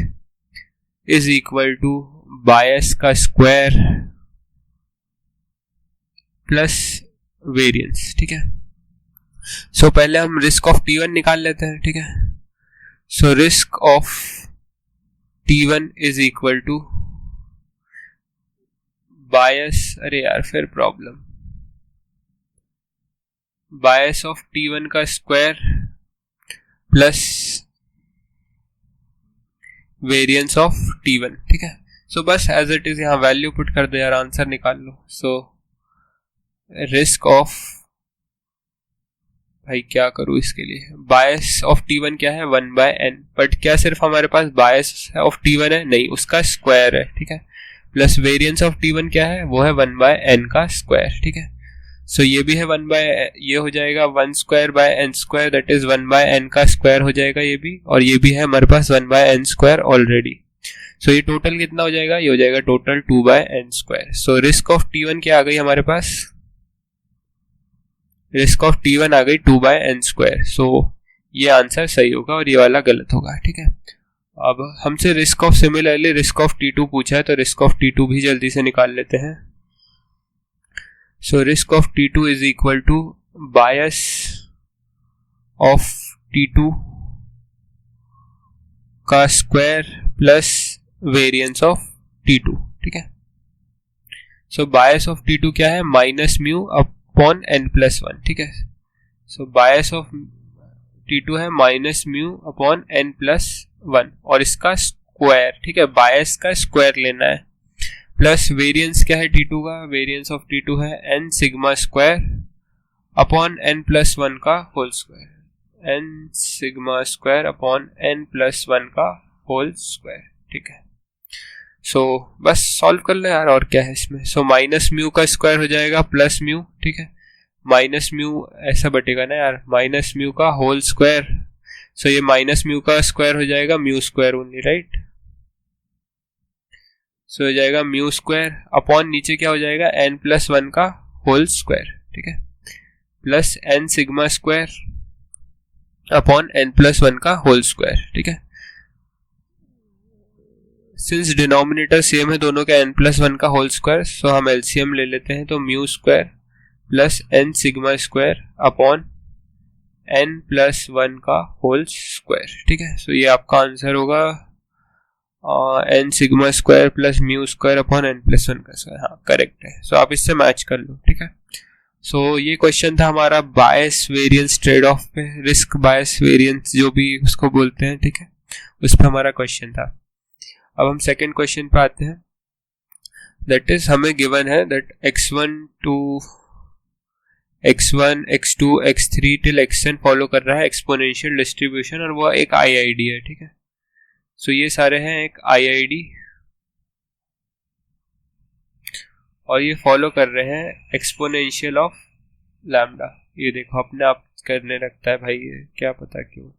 is equal to bias का स्क्वायर प्लस वेरिएंस, ठीक है। सो पहले हम रिस्क ऑफ T1 निकाल लेते हैं, ठीक है। So risk of T1 is equal to bias, अरे यार फिर प्रॉब्लम, बायस ऑफ T1 का square plus variance of T1, ठीक है। सो बस एज इट इज यहाँ वैल्यू पुट कर दो यार, आंसर निकाल लो। सो रिस्क ऑफ, भाई क्या करूं इसके लिए, बायस ऑफ T1 क्या है 1 by n, बट क्या सिर्फ हमारे पास बायस ऑफ T1 है, नहीं, उसका स्क्वायर है, ठीक है। प्लस वेरिएंस ऑफ T1 क्या है, वो है 1 by n का स्क्वायर, ठीक है। सो ये भी है 1 by, ये हो जाएगा 1 square by n square, that is 1 by n का स्क्वायर हो जाएगा ये भी, और ये भी है हमारे पास 1 by n square ऑलरेडी। सो ये टोटल कितना हो जाएगा, ये हो जाएगा total 2 by n square। So risk of T1 क्या आ गई हमारे पास, रिस्क ऑफ T1 आ गई 2 by n square। सो ये आंसर सही होगा और ये वाला गलत होगा, ठीक है। अब हमसे risk of, similarly risk of T2 पूछा है, तो रिस्क ऑफ T2 भी जल्दी से निकाल लेते हैं। So risk of T2 is equal to bias of T2 का square plus variance of T2, ठीक है। सो बायस ऑफ T2 क्या है, minus mu upon n plus 1, ठीक है। सो बायस ऑफ T2 है minus mu upon n plus 1, और इसका स्क्वायर, ठीक है, बायस का स्क्वायर लेना है। प्लस वेरिएंस क्या है T2 का, वेरिएंस ऑफ T2 है n sigma square upon n plus 1 का whole square, n sigma square upon n plus 1 का होल स्क्वायर, ठीक है। सो बस सॉल्व कर लो यार, और क्या है इसमें। सो माइनस म्यू का स्क्वायर हो जाएगा प्लस म्यू, ठीक है, माइनस म्यू ऐसा बटेगा ना यार, माइनस म्यू का होल स्क्वायर, सो ये माइनस म्यू का स्क्वायर हो जाएगा म्यू स्क्वायर ओनली, राइट। सो हो जाएगा म्यू स्क्वायर अपॉन नीचे क्या हो जाएगा n प्लस 1 का होल स्क्वायर, ठीक है, plus n sigma square upon n plus 1 का होल स्क्वायर, ठीक है। सिंस डिनोमिनेटर सेम है दोनों का n प्लस 1 का होल स्क्वायर, सो हम एलसीएम ले लेते हैं, तो mu square plus n sigma square upon n plus 1 का होल स्क्वायर, ठीक है। सो ये आपका आंसर होगा n sigma square plus mu square upon n plus 1 का स्क्वायर, हाँ करेक्ट है। सो आप इससे मैच कर लो, ठीक है। सो ये क्वेश्चन था हमारा बायस वेरिएंस ट्रेड ऑफ पे, रिस्क बायस वेरिएंस जो भी उसको बोलते हैं, ठीक है, उस पर हमारा क्वेश्चन था। अब हम सेकेंड क्वेश्चन पे आते हैं, दैट इज हमें गिवन है that x1 to x1 x2 x3 till xn follow कर रहा है एक्सपोनेंशियल डिस्ट्रीब्यूशन, और वो एक IID है, ठीक है। सो ये सारे हैं एक IID, और ये फॉलो कर रहे हैं एक्सपोनेंशियल ऑफ लैम्डा। ये देखो अपने आप करने लगता है भाई, ये क्या पता क्यों।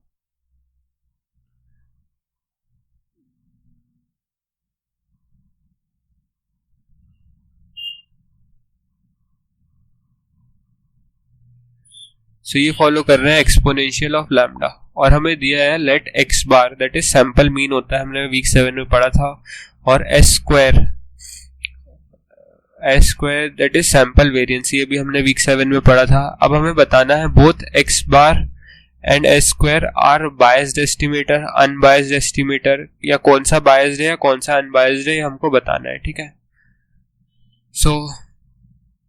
सो ये फॉलो कर रहे हैं एक्सपोनेंशियल ऑफ लैम्डा, और हमें दिया है let x bar, that is sample mean होता है, हमने वीक 7 में पढ़ा था, और s square that is sample variance, ये भी हमने वीक 7 में पढ़ा था। अब हमें बताना है both x bar and s square are biased estimator, unbiased estimator, या कौन सा बायस्ड है या कौन सा अनबायस्ड है, हमको बताना है, ठीक है। सो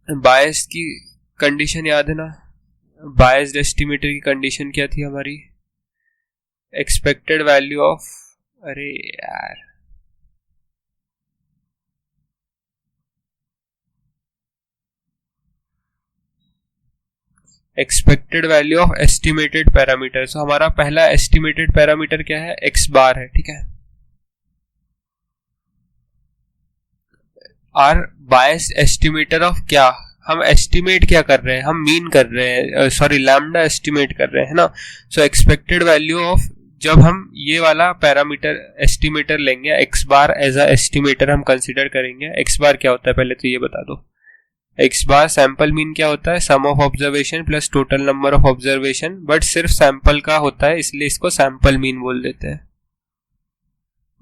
बायस्ड की कंडीशन याद है ना, बायस्ड एस्टिमेटर की कंडीशन क्या थी हमारी, एक्सपेक्टेड वैल्यू ऑफ, अरे यार expected value of estimated parameter. So हमारा पहला एस्टिमेटेड पैरामीटर क्या है, एक्स बार है, ठीक है। आर बायस्ड एस्टिमेटर ऑफ क्या, हम एस्टिमेट क्या कर रहे हैं, हम मीन कर रहे हैं, सॉरी लैम्डा एस्टिमेट कर रहे हैं ना। सो एक्सपेक्टेड वैल्यू ऑफ, जब हम ये वाला पैरामीटर एस्टिमेटर लेंगे, x bar as a estimator हम कंसिडर करेंगे। एक्स बार क्या होता है पहले तो ये बता दो, एक्स बार सैंपल मीन क्या होता है, sum of observation plus total number of observation, but सिर्फ सैंपल का होता है इसलिए इसको सैंपल मीन बोल देते हैं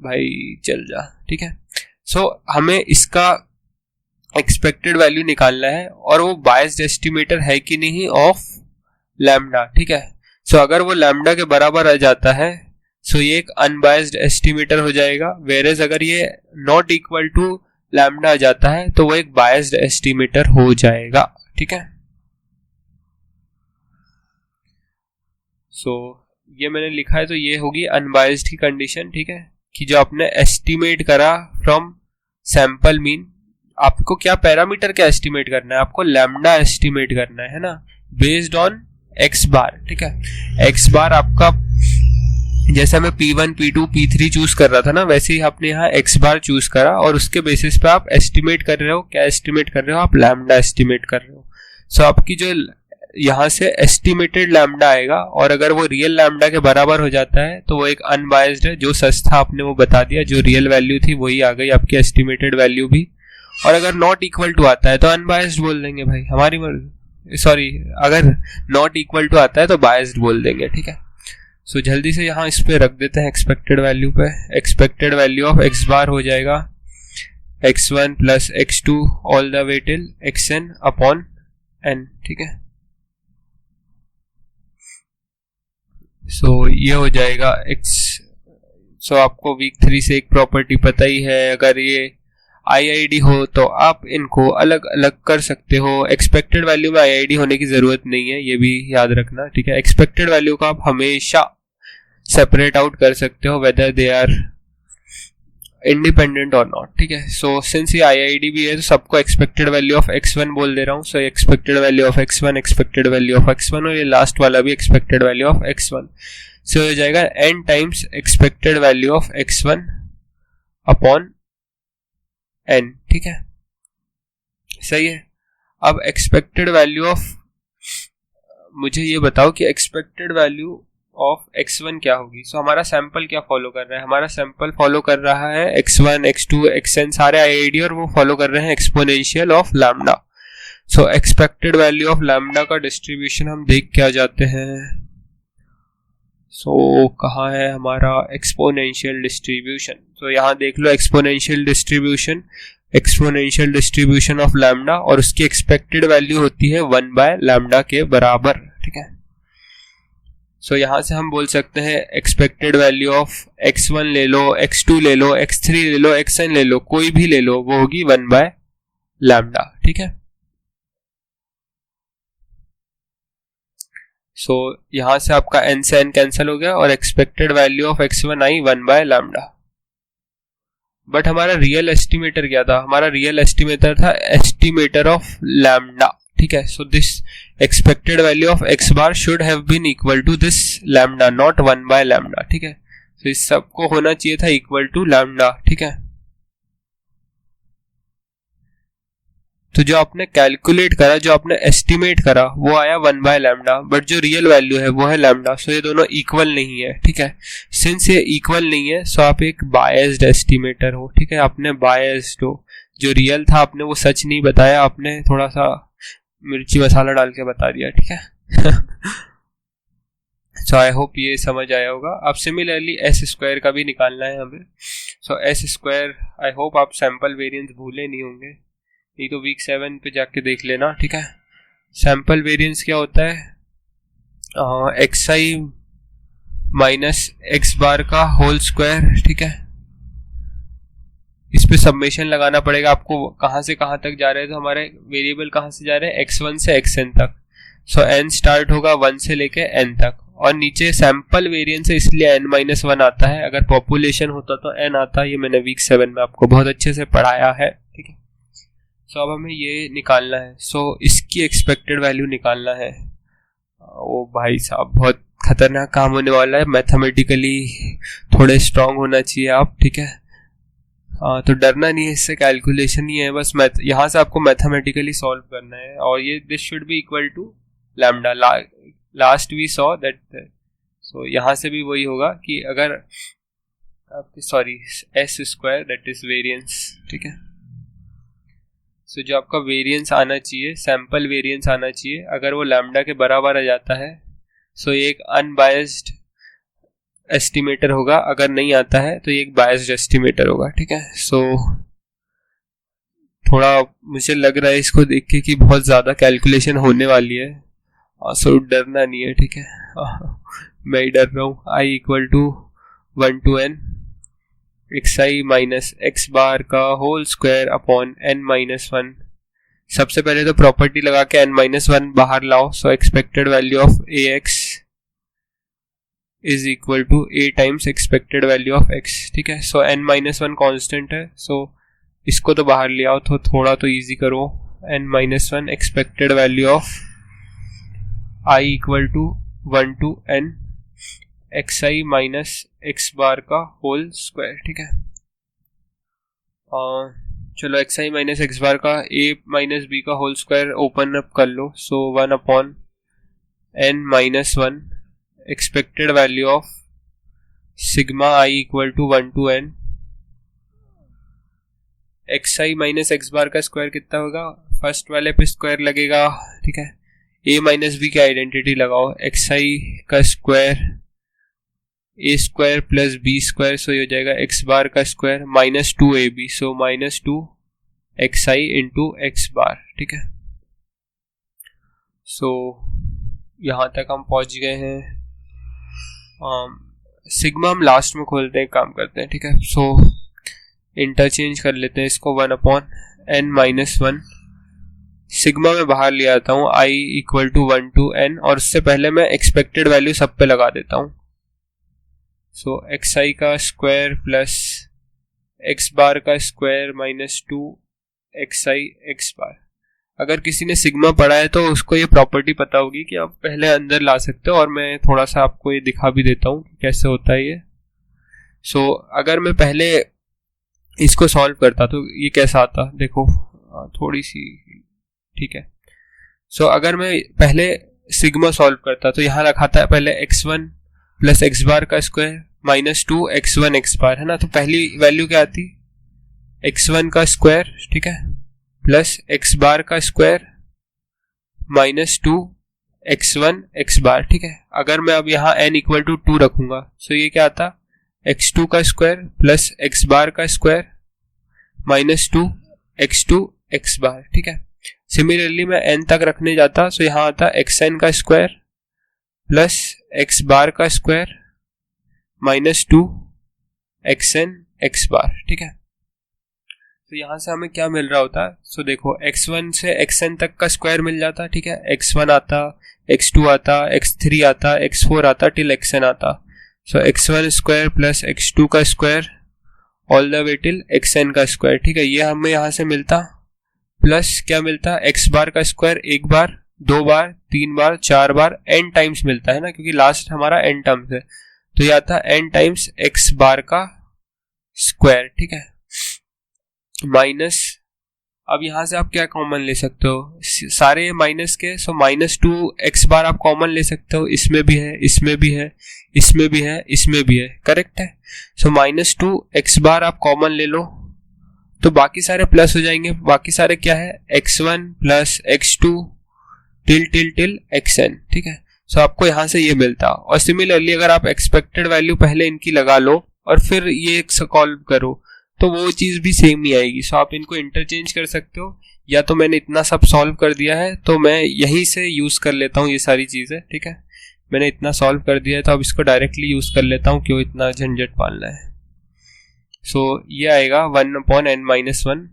भाई, चल जा, ठीक है। सो हमें इसका एक्सपेक्टेड वैल्यू निकालना है, और वो बायस्ड एस्टिमेटर है कि नहीं ऑफ लैम्डा, ठीक है। सो अगर वो लैम्डा के बराबर आ जाता है, सो ये एक अनबायस्ड एस्टिमेटर हो जाएगा, वेरेज अगर ये नॉट इक्वल टू लैम्डा आ जाता है तो वो एक बायस्ड एस्टिमेटर हो जाएगा, ठीक है। सो ये मैंने लिखा है, तो ये होगी अनबायस्ड की कंडीशन, ठीक है, कि जो आपने एस्टिमेट करा फ्रॉम सैंपल मीन, आपको क्या पैरामीटर क्या एस्टिमेट करना है, आपको लैम्डा एस्टिमेट करना है ना, बेस्ड ऑन एक्स बार, ठीक है। एक्स बार आपका जैसे मैं P1 P2 P3 चूज कर रहा था ना, वैसे ही आपने यहाँ एक्स बार चूज करा, और उसके बेसिस पे आप एस्टिमेट कर रहे हो, क्या एस्टिमेट कर रहे हो आप, लैम्डा एस्टिमेट कर रहे हो। सो आपकी जो यहाँ से एस्टिमेटेड लैम्डा आएगा, और अगर वो रियल लैम्डा के बराबर हो जाता है तो वो एक अनबायस्ड है, जो सच था आपने वो बता दिया, जो रियल वैल्यू थी वही आ गई आपकी एस्टिमेटेड वैल्यू भी, और अगर नॉट इक्वल टू आता है तो अनबायस्ड बोल देंगे भाई, हमारी सॉरी अगर नॉट इक्वल टू आता है तो बायस्ड बोल देंगे, ठीक है। सो जल्दी से यहाँ इस पे रख देते हैं एक्सपेक्टेड वैल्यू पे, एक्सपेक्टेड वैल्यू ऑफ एक्स बार हो जाएगा x1 plus x2 all the way till xn upon n, ठीक है। सो ये हो जाएगा x, सो आपको वीक 3 से एक प्रॉपर्टी पता ही है, अगर ये IID हो तो आप इनको अलग अलग कर सकते हो। एक्सपेक्टेड वैल्यू में IID होने की जरूरत नहीं है, ये भी याद रखना, ठीक है। एक्सपेक्टेड वैल्यू का आप हमेशा सेपरेट आउट कर सकते हो, वेदर दे आर इंडिपेंडेंट और नॉट, ठीक है। सो सिंस ये IID भी है तो सबको एक्सपेक्टेड वैल्यू ऑफ x1 बोल दे रहा हूँ। सो expected value of x1, expected value of x1 और ये लास्ट वाला भी एक्सपेक्टेड वैल्यू ऑफ x1। सो हो जाएगा n times expected value of x1 upon n, ठीक है, सही है। अब एक्सपेक्टेड वैल्यू ऑफ, मुझे ये बताओ कि एक्सपेक्टेड वैल्यू ऑफ x1 क्या होगी। सो हमारा सैंपल क्या फॉलो कर रहा है, हमारा सैंपल फॉलो कर रहा है x1, x2, xn सारे IID और वो फॉलो कर रहे हैं exponential of lambda. So expected value of lambda का डिस्ट्रीब्यूशन हम देख के आ जाते हैं। सो कहाँ है हमारा एक्सपोनेंशियल डिस्ट्रीब्यूशन। तो यहाँ देख लो एक्सपोनेंशियल डिस्ट्रीब्यूशन ऑफ लैम्डा और उसकी एक्सपेक्टेड वैल्यू होती है 1/λ के बराबर, ठीक है। सो यहाँ से हम बोल सकते हैं एक्सपेक्टेड वैल्यू ऑफ x1 ले लो, x2 ले लो, x3 ले लो, xn ले लो, कोई भी ले लो, वो होगी 1/λ, ठीक है। सो यहाँ से आपका n से n कैंसिल हो गया और expected value of x1 I 1/λ। But हमारा रियल एस्टिमेटर क्या था, हमारा रियल एस्टिमेटर था एस्टिमेटर ऑफ लैम्डा, ठीक है। So this expected value of x bar should have been equal to this lambda, not 1/λ, ठीक है। तो इस सबको होना चाहिए था इक्वल टू लैम्डा, ठीक है। तो जो आपने कैलकुलेट करा, जो आपने एस्टिमेट करा, वो आया 1/λ, बट जो रियल वैल्यू है वो है लैम्डा। सो ये दोनों इक्वल नहीं है, ठीक है। सिंस ये इक्वल नहीं है सो आप एक बायस्ड एस्टिमेटर हो, ठीक है, आपने बायस्ड हो, जो रियल था आपने वो सच नहीं बताया, आपने थोड़ा सा मिर्ची मसाला डाल के बता दिया, ठीक है। सो आई होप ये समझ आया होगा। अब सिमिलरली एस स्क्वायर का भी निकालना है हमें। सो एस स्क्वायर, आई होप आप सैंपल वेरिएंस भूले नहीं होंगे, नहीं तो वीक 7 पे जाके देख लेना, ठीक है। सैंपल वेरिएंस क्या होता है, xi माइनस x बार का होल स्क्वायर, ठीक है। इस पे सबमेशन लगाना पड़ेगा आपको, कहाँ से कहाँ तक जा रहे हैं। तो हमारे वेरिएबल कहाँ से जा रहे हैं, x1 से xn तक। सो n स्टार्ट होगा 1 से लेके n तक, और नीचे सैंपल वेरिएंस है इसलिए n-1 आता है। अगर पॉपुलेशन होता तो n आता, ये मैंने वीक 7 में आपको बहुत अच्छे से पढ़ाया है, ठीक है। सो अब हमें ये निकालना है। सो इसकी एक्सपेक्टेड वैल्यू निकालना है। ओ भाई साहब, बहुत खतरनाक काम होने वाला है, मैथमेटिकली थोड़े स्ट्रांग होना चाहिए आप, ठीक है। तो डरना नहीं है, इससे कैलकुलेशन ही है, बस यहाँ से आपको मैथमेटिकली सॉल्व करना है। और ये this should be equal to lambda, last we saw that. So यहाँ से भी वही होगा कि अगर आपके sorry S square that is variance, ठीक है। सो जो आपका वेरिएंस आना चाहिए, सैंपल वेरिएंस आना चाहिए, अगर वो लैम्डा के बराबर आ जाता है सो ये एक अनबायस्ड एस्टिमेटर होगा, अगर नहीं आता है तो ये एक बायस्ड एस्टिमेटर होगा, ठीक है। सो थोड़ा मुझे लग रहा है इसको देख के कि बहुत ज़्यादा कैलकुलेशन होने वाली है, सो डरना नहीं है, ठीक है। मैं ही डर रहा हूँ। i equal to 1 to n xi minus x bar का होल स्क्वायर अपॉन n-1। सबसे पहले तो प्रॉपर्टी लगा के n-1 बाहर लाओ। So expected value of ax is equal to a times expected value of x, ठीक है। सो n-1 कांस्टेंट है, सो इसको तो बाहर ले आओ, तो थोड़ा तो इजी करो। n-1 expected value of i equal to 1 to n xi minus x bar का होल स्क्वायर, ठीक है। चलो xi माइनस x बार का a माइनस b का होल स्क्वायर ओपन अप कर लो। So 1 upon n-1 expected value of sigma i equal to 1 to n xi minus x bar का square कितना होगा, फर्स्ट वाले पे स्क्वायर लगेगा, ठीक है। a माइनस b की आइडेंटिटी लगाओ, xi का square a square plus b square, so ये हो जाएगा x बार का square minus 2ab, so minus 2xi into x bar, ठीक है। सो यहाँ तक हम पहुँच गए हैं। सिग्मा हम लास्ट में खोलते हैं, काम करते हैं, ठीक है। सो इंटरचेंज कर लेते हैं इसको, 1 अपॉन n-1 सिग्मा में बाहर ले आता हूँ, i equal to 1 to n, और उससे पहले मैं एक्सपेक्टेड वैल्यू सब पे लगा देता हूँ। सो xi का स्क्वायर प्लस एक्स बार का स्क्वायर माइनस 2 एक्स आई एक्स बार। अगर किसी ने सिग्मा पढ़ा है तो उसको ये प्रॉपर्टी पता होगी कि आप पहले अंदर ला सकते हो, और मैं थोड़ा सा आपको ये दिखा भी देता हूँ कैसे होता है ये। सो अगर मैं पहले इसको सॉल्व करता तो ये कैसा आता, देखो थोड़ी सी, ठीक है। सो अगर मैं पहले सिग्मा सॉल्व करता तो यहाँ रखा था पहले x1 प्लस एक्स बार का स्क्वायर माइनस 2 x1 एक्स बार, है ना। तो पहली वैल्यू क्या आती, x1 का स्क्वायर, ठीक है, प्लस एक्स बार का स्क्वायर माइनस 2 x1 एक्स बार, ठीक है। अगर मैं अब यहाँ n इक्वल टू 2 रखूंगा तो ये क्या आता, x2 का स्क्वायर प्लस एक्स बार का स्क्वायर माइनस 2 x2 एक्स बार, ठीक है। सिमिलरली मैं n तक रखने जाता तो यहाँ आता xn का स्क्वायर प्लस एक्स बार का स्क्वायर माइनस 2 xn एक्स बार, ठीक है। तो यहाँ से हमें क्या मिल रहा होता, सो देखो x1 से xn तक का स्क्वायर मिल जाता, ठीक है। x1 आता, x2 आता, x3 आता, x4 आता टिल xn आता। सो x1 स्क्वायर प्लस x2 का square all the way till xn का स्क्वायर, ठीक है। ये हमें यहाँ से मिलता, प्लस क्या मिलता, x बार का स्क्वायर एक बार, दो बार, तीन बार, चार बार, n टाइम्स मिलता है ना, क्योंकि लास्ट हमारा n टर्म्स है। तो ये आता n टाइम्स x बार का स्क्वायर, ठीक है, माइनस, अब यहां से आप क्या कॉमन ले सकते हो, सारे माइनस के, सो माइनस 2 एक्स बार आप कॉमन ले सकते हो, इसमें भी है, इसमें भी है, इसमें भी है, इसमें भी है, करेक्ट है। सो माइनस 2 एक्स बार आप कॉमन ले लो तो बाकी सारे प्लस हो जाएंगे, बाकी सारे क्या है, x1 plus x2 till till till xn, ठीक है। सो आपको यहां से ये मिलता। और सिमिलरली अगर आप एक्सपेक्टेड वैल्यू पहले इनकी लगा लो और फिर ये सॉल्व करो तो वो चीज भी सेम ही आएगी। सो आप इनको इंटरचेंज कर सकते हो, या तो मैंने इतना सब सॉल्व कर दिया है तो मैं यहीं से यूज कर लेता हूँ ये सारी चीजें, ठीक है। मैंने इतना सॉल्व कर दिया है तो अब इसको डायरेक्टली यूज कर लेता हूँ, क्यों इतना झंझट पालना है। सो ये आएगा 1/n-1।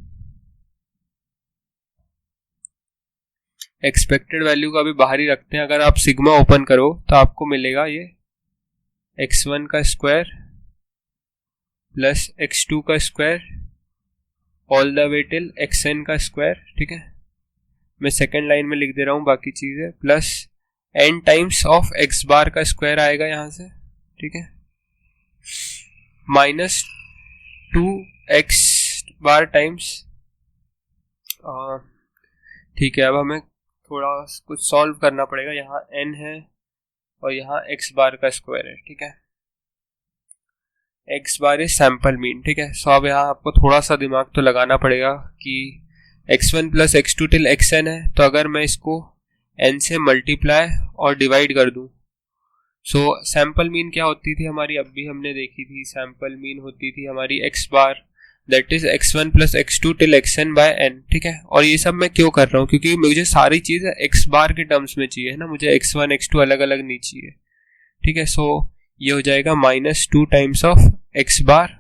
एक्सपेक्टेड वैल्यू का भी बाहर ही रखते हैं। अगर आप सिग्मा ओपन करो तो आपको मिलेगा ये x1 का स्क्वायर प्लस x2 का square all the way till xn का स्क्वायर, ठीक है। मैं सेकेंड लाइन में लिख दे रहा हूं बाकी चीजें, plus n times of x bar का स्क्वायर आएगा यहां से, ठीक है, माइनस 2 x बार टाइम्स, ठीक है। अब हमें थोड़ा कुछ सॉल्व करना पड़ेगा। यहाँ n है और यहाँ x बार का स्क्वायर है, ठीक है। x bar is sample mean, ठीक है। सो अब यहाँ आपको थोड़ा सा दिमाग तो लगाना पड़ेगा कि x1 plus x2 till xn है, तो अगर मैं इसको n से मल्टीप्लाई और डिवाइड कर दूं, सो सैंपल मीन क्या होती थी हमारी, अब भी हमने देखी थी, सैंपल मीन होती थी हमारी x bar that is x1 plus x2 till xn by n, ठीक है। और ये सब मैं क्यों कर रहा हूँ, क्योंकि मुझे सारी चीजें x बार के टर्म्स में चाहिए, है ना, मुझे x1 x2 अलग अलग नहीं चाहिए, ठीक है। सो ये हो जाएगा माइनस 2 टाइम्स ऑफ x बार,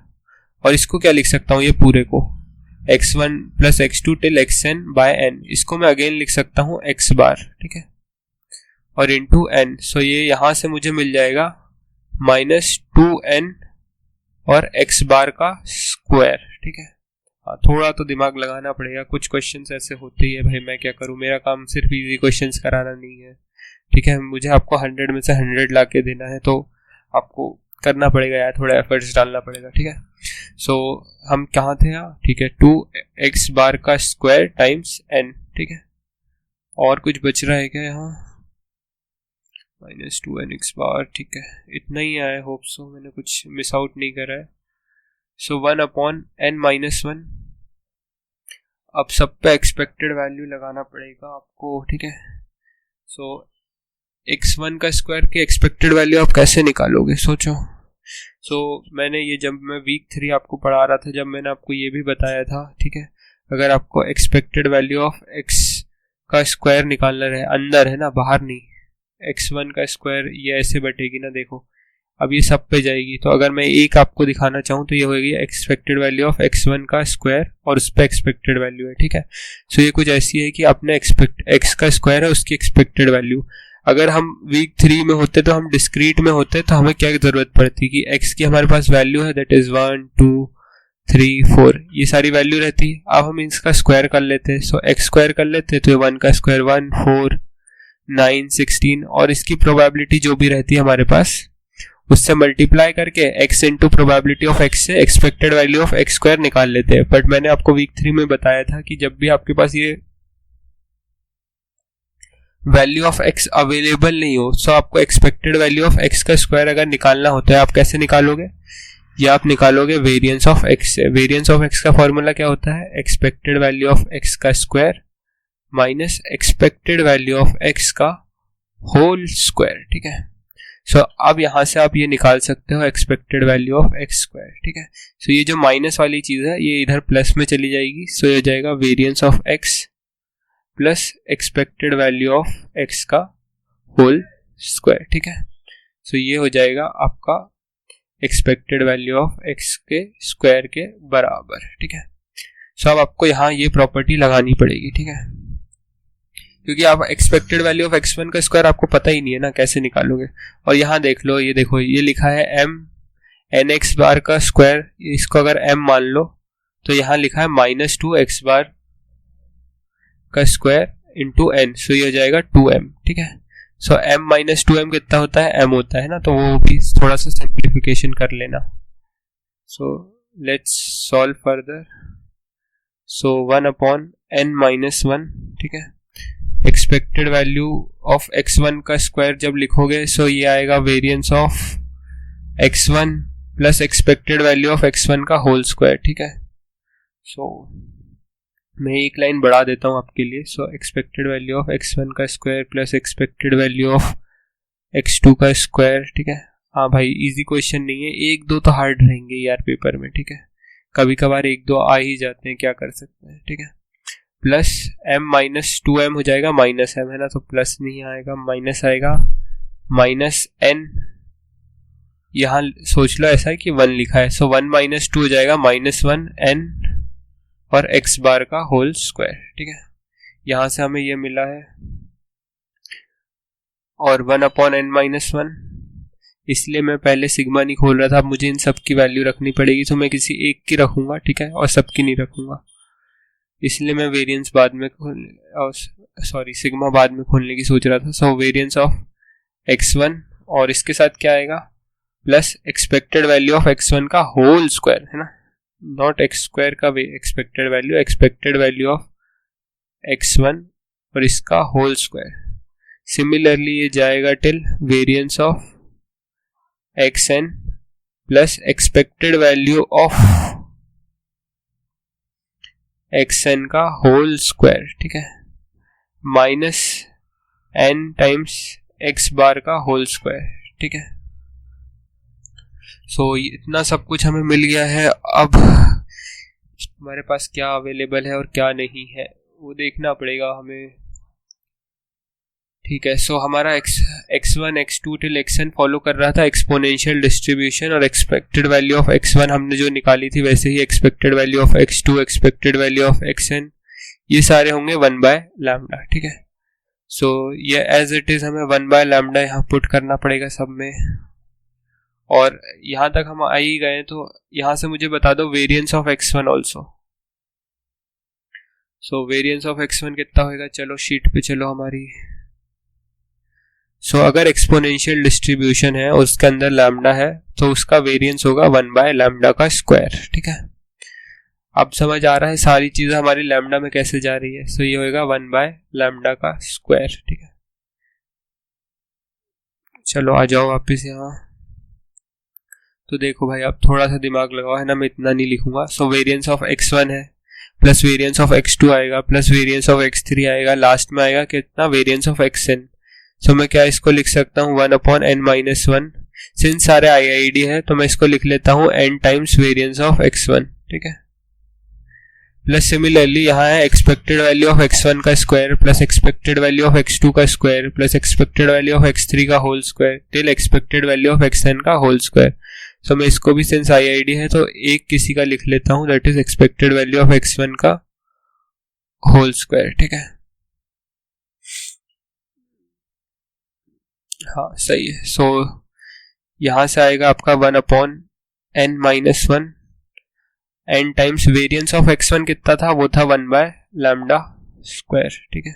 और इसको क्या लिख सकता हूँ, ये पूरे को x1 plus x2 till xn by n, इसको मैं अगेन लिख सकता हूँ x बार, ठीक है, और इंटू n। सो ये यहां से मुझे मिल जाएगा माइनस 2n और x बार का स्क्वायर, ठीक है। थोड़ा तो दिमाग लगाना पड़ेगा, कुछ क्वेश्चंस ऐसे होते ही है भाई, मैं क्या करूं, मेरा काम सिर्फ इजी क्वेश्चंस कराना नहीं है, ठीक है। मुझे आपको 100 में से 100 ला के देना है, तो आपको करना पड़ेगा यार, थोड़ा एफर्ट्स डालना पड़ेगा, ठीक है। सो हम कहाँ थे यहाँ, ठीक है, 2x बार का स्क्वायर टाइम्स n, ठीक है। और कुछ बच रहा है क्या यहाँ, माइनस 2nx बार, ठीक है, इतना ही आया, होप सो मैंने कुछ मिस आउट नहीं करा है। सो 1/n-1, अब सब पे एक्सपेक्टेड वैल्यू लगाना पड़ेगा आपको, ठीक है। सो x1 का स्क्वायर के एक्सपेक्टेड वैल्यू आप कैसे निकालोगे, सोचो। सो मैंने ये, जब मैं वीक 3 आपको पढ़ा रहा था, जब मैंने आपको ये भी बताया था, ठीक है, अगर आपको एक्सपेक्टेड वैल्यू ऑफ x का स्क्वायर निकालना रहे, अंदर है ना, बाहर नहीं, x1 का स्क्वायर ये ऐसे बटेगी ना, देखो अब ये सब पे जाएगी, तो अगर मैं एक आपको दिखाना चाहूँ तो ये होगी एक्सपेक्टेड वैल्यू ऑफ x1 का स्क्वायर और उस पर एक्सपेक्टेड वैल्यू है, ठीक है। सो ये कुछ ऐसी है कि आपने x का स्क्वायर है उसकी एक्सपेक्टेड वैल्यू, अगर हम वीक 3 में होते तो हम डिस्क्रीट में होते तो हमें क्या जरूरत पड़ती कि x की हमारे पास वैल्यू है दैट इज 1 2 3, 4 ये सारी वैल्यू रहती है। अब हम इसका स्क्वायर कर लेते हैं, सो एक्स स्क्वायर कर लेते हैं, तो 1 का स्क्वायर 1, 4, 9, 16 और इसकी प्रोबेबिलिटी जो भी रहती है हमारे पास उससे मल्टीप्लाई करके x into probability of x से expected value of x square निकाल लेते हैं। बट मैंने आपको वीक 3 में बताया था कि जब भी आपके पास ये वैल्यू ऑफ x अवेलेबल नहीं हो तो आपको एक्सपेक्टेड वैल्यू ऑफ x का स्क्वायर अगर निकालना होता है, आप कैसे निकालोगे? या आप निकालोगे वेरिएंस ऑफ x से। वेरिएंस ऑफ x का फॉर्मूला क्या होता है? एक्सपेक्टेड वैल्यू ऑफ x का square minus expected value of x का होल स्क्वायर। ठीक है, सो अब यहां से आप ये निकाल सकते हो expected value of x square. ठीक है, सो ये जो माइनस वाली चीज है ये इधर प्लस में चली जाएगी, सो ये हो जाएगा variance of x plus expected value of x का होल स्क्वायर। ठीक है, सो ये हो जाएगा आपका एक्सपेक्टेड वैल्यू ऑफ x के स्क्वायर के बराबर। ठीक है, सो अब आपको यहाँ ये प्रॉपर्टी लगानी पड़ेगी। ठीक है, क्योंकि आप एक्सपेक्टेड वैल्यू ऑफ x1 का स्क्वायर आपको पता ही नहीं है ना, कैसे निकालोगे? और यहाँ देख लो, ये देखो ये लिखा है m nx बार का स्क्वायर, इसको अगर m मान लो तो यहाँ लिखा है -2x बार का स्क्वायर इंटू n, सो ये हो जाएगा 2m। ठीक है, सो m माइनस 2m कितना होता है? m होता है ना, तो वो भी थोड़ा सा सिंप्लीफिकेशन कर लेना। So let's solve further. So 1/n-1। ठीक है, एक्सपेक्टेड वैल्यू ऑफ x1 का स्क्वायर जब लिखोगे सो ये आएगा variance of x1 plus expected value of x1 का होल स्क्वायर। ठीक है, सो मैं एक लाइन बढ़ा देता हूँ आपके लिए। सो एक्सपेक्टेड वैल्यू ऑफ x1 का square plus expected value of x2 का स्क्वायर। ठीक है, हाँ भाई इजी क्वेश्चन नहीं है, 1-2 तो हार्ड रहेंगे यार पेपर में। ठीक है, कभी कभार 1-2 आ ही जाते हैं, क्या कर सकते हैं। ठीक है, प्लस m माइनस 2m हो जाएगा, माइनस m है ना, तो प्लस नहीं आएगा, माइनस आएगा, माइनस n, यहाँ सोच लो ऐसा है कि 1 लिखा है, सो 1 माइनस 2 हो जाएगा -1n और x बार का होल स्क्वायर। ठीक है, यहाँ से हमें ये मिला है और 1/n-1, इसलिए मैं पहले सिग्मा नहीं खोल रहा था। अब मुझे इन सब की वैल्यू रखनी पड़ेगी, तो मैं किसी एक की रखूंगा। ठीक है, और सबकी नहीं रखूंगा, इसलिए मैं वेरिएंस बाद में सिग्मा बाद में खोलने की सोच रहा था। सो वेरिएंस ऑफ x1 और इसके साथ क्या आएगा? Plus expected value of x1 का होल स्क्वायर, है ना, नॉट x स्क्वायर का expected value, expected value of x1 और इसका होल स्क्वायर। सिमिलरली ये जाएगा till variance of xn plus expected value of xn का होल स्क्वायर। ठीक है, minus n times x bar का होल स्क्वायर। ठीक है, सो इतना सब कुछ हमें मिल गया है। अब हमारे पास क्या अवेलेबल है और क्या नहीं है वो देखना पड़ेगा हमें। ठीक है, सो हमारा x1 x2 till xn follow कर रहा था एक्सपोनेंशियल डिस्ट्रीब्यूशन, और एक्सपेक्टेड वैल्यू ऑफ x1 हमने जो निकाली थी वैसे ही expected value of x2, expected value of xn, ये सारे होंगे 1/λ। ठीक है, सो ये एज इट इज हमें 1/λ यहाँ पुट करना पड़ेगा सब में। और यहाँ तक हम आ ही गए तो यहाँ से मुझे बता दो variance of x1 also. So variance of x1 कितना होगा? चलो शीट पे चलो हमारी। सो अगर एक्सपोनेंशियल डिस्ट्रीब्यूशन है उसके अंदर लैम्डा है तो उसका वेरिएंस होगा 1/λ का स्क्वायर। ठीक है, अब समझ आ रहा है सारी चीजें हमारी लैम्डा में कैसे जा रही है। सो ये होगा 1/λ का स्क्वायर। ठीक है, चलो आ जाओ वापस यहाँ। तो देखो भाई आप थोड़ा सा दिमाग लगाओ, है ना, मैं इतना नहीं लिखूंगा। सो वेरिएंस ऑफ x1 है प्लस वेरिएंस ऑफ x2 आएगा प्लस वेरिएंस ऑफ x3 आएगा, लास्ट में आएगा कितना? Variance of xn। सो मैं क्या इसको लिख सकता हूँ 1/n-1। सिंस सारे IID है तो मैं इसको लिख लेता हूँ n times variance of x1। ठीक है, प्लस सिमिलरली यहाँ है एक्सपेक्टेड वैल्यू ऑफ x1 का square plus expected value of x2 का square plus expected value of x3 का whole square till expected value of xn का होल स्क्वायर। सो मैं इसको भी सिंस IID है तो एक किसी का लिख लेता हूँ, that is expected value of x1 का होल स्क्वायर। ठीक है, हाँ सही है। सो यहाँ से आएगा आपका 1/n-1 N times variance of x1 कितना था, वो था 1/λ², ठीक है।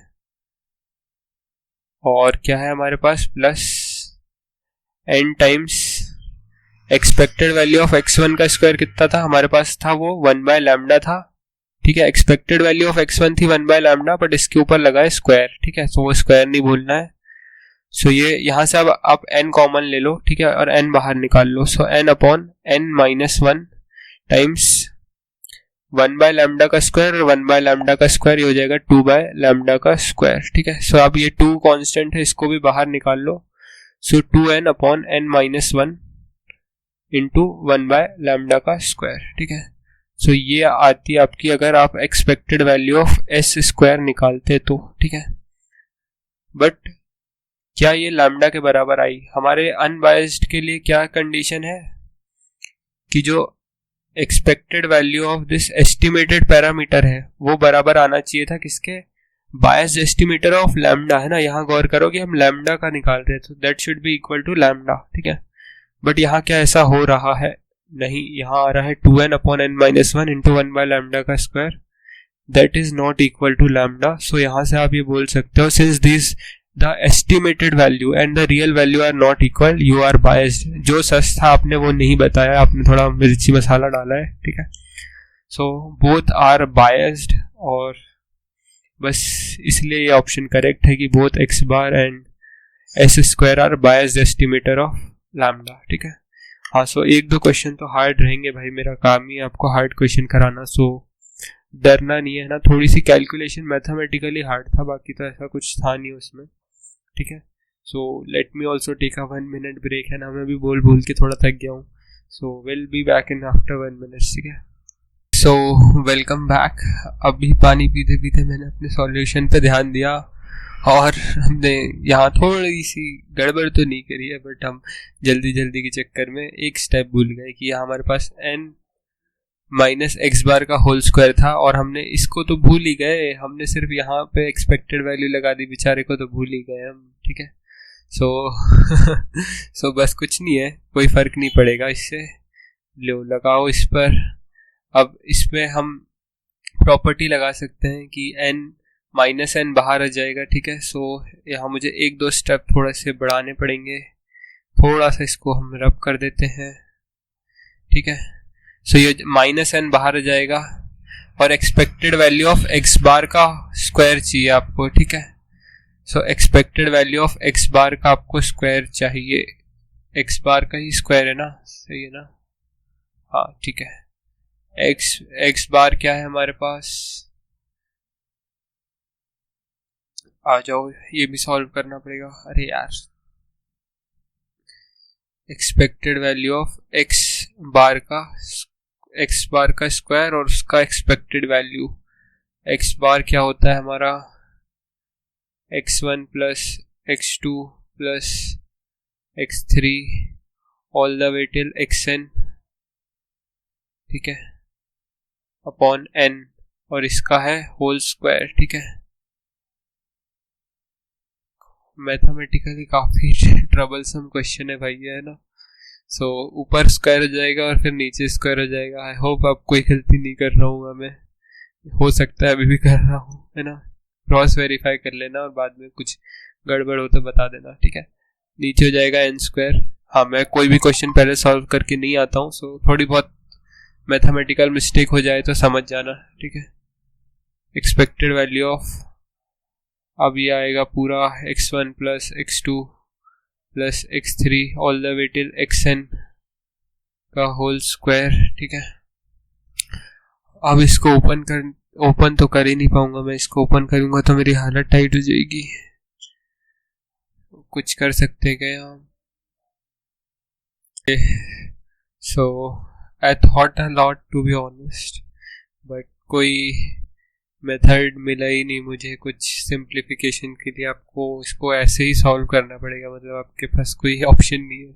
और क्या है हमारे पास, plus n times expected value of x1 का स्क्वायर कितना था हमारे पास, था वो 1/λ था, ठीक है। एक्सपेक्टेड वैल्यू ऑफ x1 थी 1/λ, बट इसके ऊपर लगा है स्क्वायर, ठीक है। सो वो स्क्वायर नहीं भूलना है। सो ये यहाँ से अब आप n कॉमन ले लो, ठीक है, और n बाहर निकाल लो। सो n अपॉन n-1 टाइम्स 1/λ का स्क्वायर, और 1/λ का स्क्वायर ये हो जाएगा 2/λ का स्क्वायर, ठीक है। सो अब ये 2 कांस्टेंट है, इसको भी बाहर निकाल लो। सो 2n अपॉन n-1 इंटू 1/λ का स्क्वायर, ठीक है। सो ये आती है आपकी, अगर आप expected value of S square निकालते तो, ठीक है। बट क्या ये लैम्डा के बराबर आई? हमारे अनबायस्ड के लिए क्या कंडीशन है कि जो expected value of this estimated parameter है वो बराबर आना चाहिए था किसके, बायस्ड एस्टिमेटर ऑफ लैम्डा, है ना। यहाँ गौर करो कि हम लैम्डा का निकाल रहे थे, तो that should be equal to lambda, ठीक है। बट यहाँ क्या ऐसा हो रहा है? नहीं, यहाँ आ रहा है 2n अपॉन n-1 इंटू 1/λ का square, that is not equal to lambda. So यहाँ से आप ये बोल सकते हो, since this the estimated value and the real value are not equal, you are biased. जो सच था आपने वो नहीं बताया, आपने थोड़ा मिर्ची मसाला डाला है, ठीक है। सो बोथ आर बायस्ड, और बस इसलिए ये ऑप्शन करेक्ट है कि both x bar and s square are biased estimator of lambda, ठीक है। हाँ, सो 1-2 क्वेश्चन तो हार्ड रहेंगे भाई, मेरा काम ही है आपको हार्ड क्वेश्चन कराना, सो डरना नहीं है ना। थोड़ी सी कैलकुलेशन मैथमेटिकली हार्ड था, बाकी तो ऐसा कुछ था नहीं उसमें, ठीक है। So let me also take a 1 minute break, है ना, मैं भी बोल बोल के थोड़ा थक गया हूँ। So will be back in after 1 minute, ठीक है। So welcome back. अभी पानी पीते पीते मैंने अपने सॉल्यूशन पे ध्यान दिया, और हमने यहाँ थोड़ी सी गड़बड़ तो नहीं करी है, बट हम जल्दी जल्दी के चक्कर में एक स्टेप भूल गए कि यहाँ हमारे पास n-x बार का होल स्क्वायर था, और हमने इसको तो भूल ही गए, हमने सिर्फ यहाँ पे एक्सपेक्टेड वैल्यू लगा दी, बेचारे को तो भूल ही गए हम, ठीक है। सो बस कुछ नहीं है, कोई फर्क नहीं पड़ेगा इससे, लो लगाओ इस पर। अब इसमें हम प्रॉपर्टी लगा सकते हैं कि n-n बाहर आ जाएगा, ठीक है। सो यहाँ मुझे 1-2 स्टेप थोड़ा से बढ़ाने पड़ेंगे, थोड़ा सा इसको हम रब कर देते हैं, ठीक है। सो ये -n बाहर आ जाएगा, और expected value of x bar का स्क्वायर चाहिए आपको, ठीक है। So expected value of x bar का आपको स्क्वायर चाहिए, x बार का ही स्क्वायर है ना, सही है ना, हाँ ठीक है। x बार क्या है हमारे पास, आ जाओ ये भी सॉल्व करना पड़ेगा, अरे यार। Expected value of x bar का स्क्वायर और उसका एक्सपेक्टेड वैल्यू, x बार क्या होता है हमारा, x1 plus x2 plus x3 all the way till xn, ठीक है, अपॉन n, और इसका है होल स्क्वायर, ठीक है। मैथमेटिकली काफी ट्रबलसम क्वेश्चन है भाई, है ना। सो ऊपर स्क्वायर हो जाएगा और फिर नीचे स्क्वायर हो जाएगा। आई होप आप कोई गलती नहीं कर रहा हूँ, मैं हो सकता है अभी भी कर रहा हूँ, है ना। क्रॉस वेरीफाई कर लेना और बाद में कुछ गड़बड़ हो तो बता देना, ठीक है। नीचे हो जाएगा n स्क्वायर। हाँ, मैं कोई भी क्वेश्चन पहले सॉल्व करके नहीं आता हूँ, सो थोड़ी बहुत मैथमेटिकल मिस्टेक हो जाए तो समझ जाना, ठीक है। एक्सपेक्टेड वैल्यू ऑफ, अब ये आएगा पूरा x1 plus x2 plus x3 all the way till xn का होल स्क्वायर, ठीक है। अब इसको ओपन तो कर ही नहीं पाऊंगा मैं, इसको ओपन करूंगा तो मेरी हालत टाइट हो जाएगी। कुछ कर सकते हैं क्या हम? So I thought a lot to be honest, but कोई मेथड मिला ही नहीं मुझे कुछ सिंप्लीफिकेशन के लिए। आपको इसको ऐसे ही सॉल्व करना पड़ेगा, मतलब आपके पास कोई ऑप्शन नहीं है।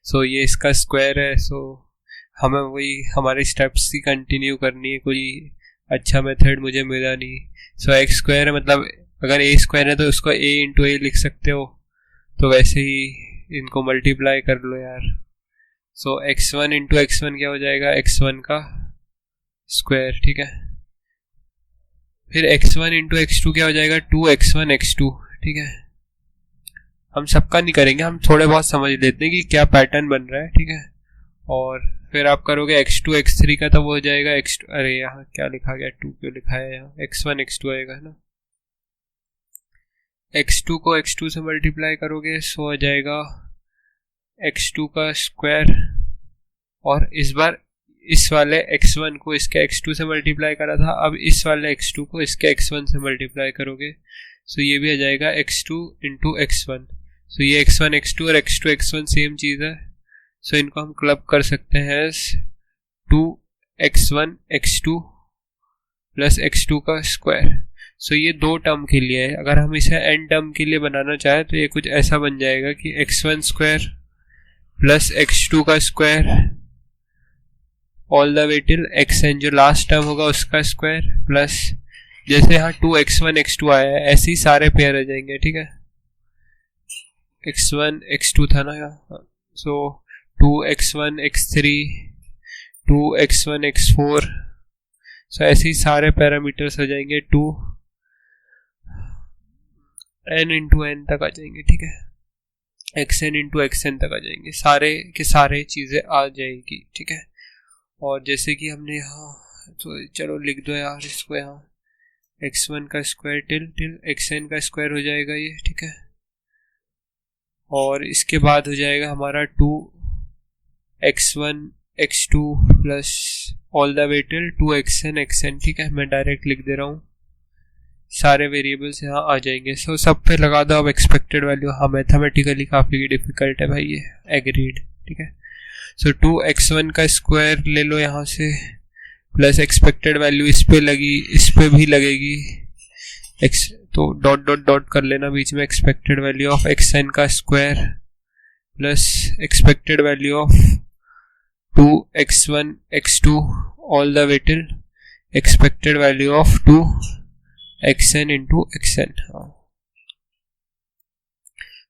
सो ये इसका स्क्वायर है, सो हमें वही हमारे स्टेप्स ही कंटिन्यू करनी है, कोई अच्छा मेथड मुझे मिला नहीं। सो एक्स स्क्वायर है, मतलब अगर ए स्क्वायर है तो उसको a इंटू ए लिख सकते हो, तो वैसे ही इनको मल्टीप्लाई कर लो यार। सो x1 इंटू x1 क्या हो जाएगा, x1 का स्क्वायर, ठीक है। फिर x1 इंटू x2 क्या हो जाएगा, 2x1 x2, ठीक है। हम सबका नहीं करेंगे, हम थोड़े बहुत समझ लेते हैं कि क्या पैटर्न बन रहा है, ठीक है। और फिर आप करोगे x2 x3 का, तो वो हो जाएगा x2, अरे यहाँ क्या लिखा गया, 2 क्यों लिखा है यहाँ, x1 x2 आएगा ना। x2 को x2 से मल्टीप्लाई करोगे सो हो जाएगा x2 का स्क्वायर, और इस बार इस वाले x1 को इसके x2 से मल्टीप्लाई करा था, अब इस वाले x2 को इसके x1 से मल्टीप्लाई करोगे, सो ये भी आ जाएगा x2 इंटू x1। सो ये x1 x2 और x2 x1 सेम चीज़ है, सो इनको हम क्लब कर सकते हैं 2x1 x2 प्लस x2 का स्क्वायर। सो ये दो टर्म के लिए है। अगर हम इसे n टर्म के लिए बनाना चाहें तो ये कुछ ऐसा बन जाएगा कि x1 स्क्वायर प्लस x2 का square all the way till xn, जो लास्ट टर्म होगा उसका स्क्वायर, प्लस जैसे यहाँ 2x1 x2 आया है ऐसे ही सारे पेयर आ जाएंगे, ठीक है। x1 x2 था ना यहाँ, सो 2x1 x3 2x1 x4, सो ऐसे ही सारे पैरामीटर्स आ जाएंगे 2n इंटू n तक आ जाएंगे, ठीक है। xn इंटू xn तक आ जाएंगे, सारे के सारे चीज़ें आ जाएगी, ठीक है। और जैसे कि हमने यहाँ, तो चलो लिख दो यार इसको, यहाँ x1 का स्क्वायर टिल xn का स्क्वायर हो जाएगा ये, ठीक है। और इसके बाद हो जाएगा हमारा 2x1 x2 plus all the way till 2xn xn, ठीक है। मैं डायरेक्ट लिख दे रहा हूँ, सारे वेरिएबल्स यहाँ आ जाएंगे। सो सब पे लगा दो अब एक्सपेक्टेड वैल्यू। हाँ मैथमेटिकली काफ़ी डिफिकल्ट है भाई ये, एग्रीड, ठीक है। सो 2x1 का स्क्वायर ले लो यहाँ से, प्लस एक्सपेक्टेड वैल्यू इस पे लगी, इस पे भी लगेगी x, तो डॉट डॉट डॉट कर लेना बीच में, एक्सपेक्टेड वैल्यू ऑफ xn का square plus expected value of 2x1 x2 all the way till expected value of 2xn into xn।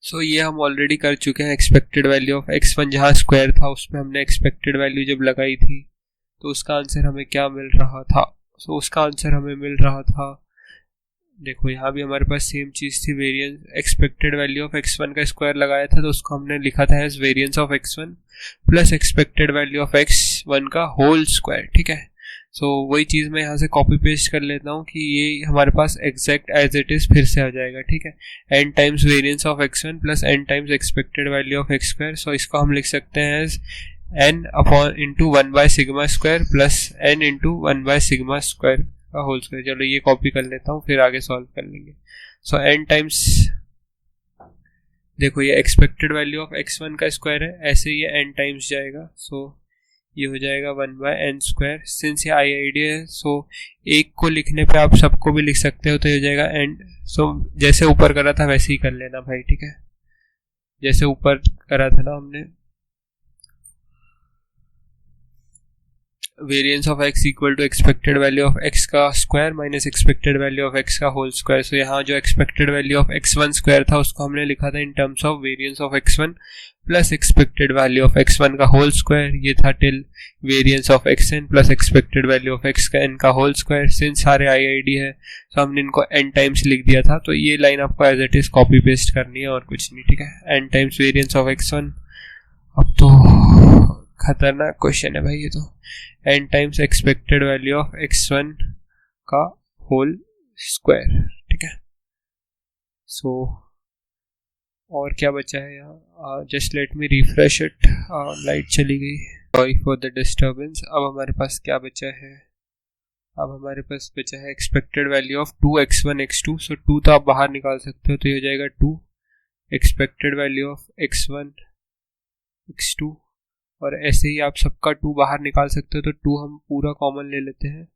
सो ये हम ऑलरेडी कर चुके हैं। एक्सपेक्टेड वैल्यू ऑफ x1 जहाँ स्क्वायर था उसमें हमने एक्सपेक्टेड वैल्यू जब लगाई थी तो उसका आंसर हमें क्या मिल रहा था, सो उसका आंसर हमें मिल रहा था, देखो यहाँ भी हमारे पास सेम चीज़ थी, variance expected value of x1 का स्क्वायर लगाया था तो उसको हमने लिखा था as variance of x1 plus expected value of x1 का होल स्क्वायर, ठीक है। सो वही चीज़ मैं यहाँ से कॉपी पेस्ट कर लेता हूँ कि ये हमारे पास एग्जैक्ट एज इट इज़ फिर से आ जाएगा, ठीक है। n times variance of x1 plus n times expected value of x square. So इसको हम लिख सकते हैं as n upon into 1 by sigma square plus n into 1 by sigma square का होल स्क्वायर। चलो ये कॉपी कर लेता हूँ, फिर आगे सॉल्व कर लेंगे। सो n टाइम्स, देखो ये एक्सपेक्टेड वैल्यू ऑफ x1 का स्क्वायर है, ऐसे ये n टाइम्स जाएगा, सो ये हो जाएगा 1 बाय n स्क्वायर। सिंस ये IID है सो एक को लिखने पे आप सबको भी लिख सकते हो, तो ये हो जाएगा n। सो जैसे ऊपर करा था वैसे ही कर लेना भाई, ठीक है, जैसे ऊपर करा था ना हमने। Variance of x equal to expected value of x का square minus expected value of x का होल स्क्वायर। सो यहाँ जो expected value of x1 square था उसको हमने लिखा था in terms of variance of x1 plus expected value of x1 का होल स्क्वायर, ये था till variance of xn plus expected value of x का n का होल स्क्वायर। सिंस सारे IID है तो हमने इनको n टाइम्स लिख दिया था, तो ये लाइन आपको as it is copy paste करनी है और कुछ नहीं, ठीक है। n times variance of x1, अब तो खतरनाक क्वेश्चन है भाई ये तो, n times expected value of x1 का होल स्क्वायर, ठीक है। सो और क्या बचा है यहाँ, just let me refresh it, light चली गई, सॉरी फॉर द डिस्टर्बेंस। अब हमारे पास क्या बचा है, अब हमारे पास बचा है expected value of 2x1 x2। सो 2 तो आप बाहर निकाल सकते हो, तो ये हो जाएगा 2 expected value of x1 x2, और ऐसे ही आप सबका 2 बाहर निकाल सकते हो, तो 2 हम पूरा कॉमन ले लेते हैं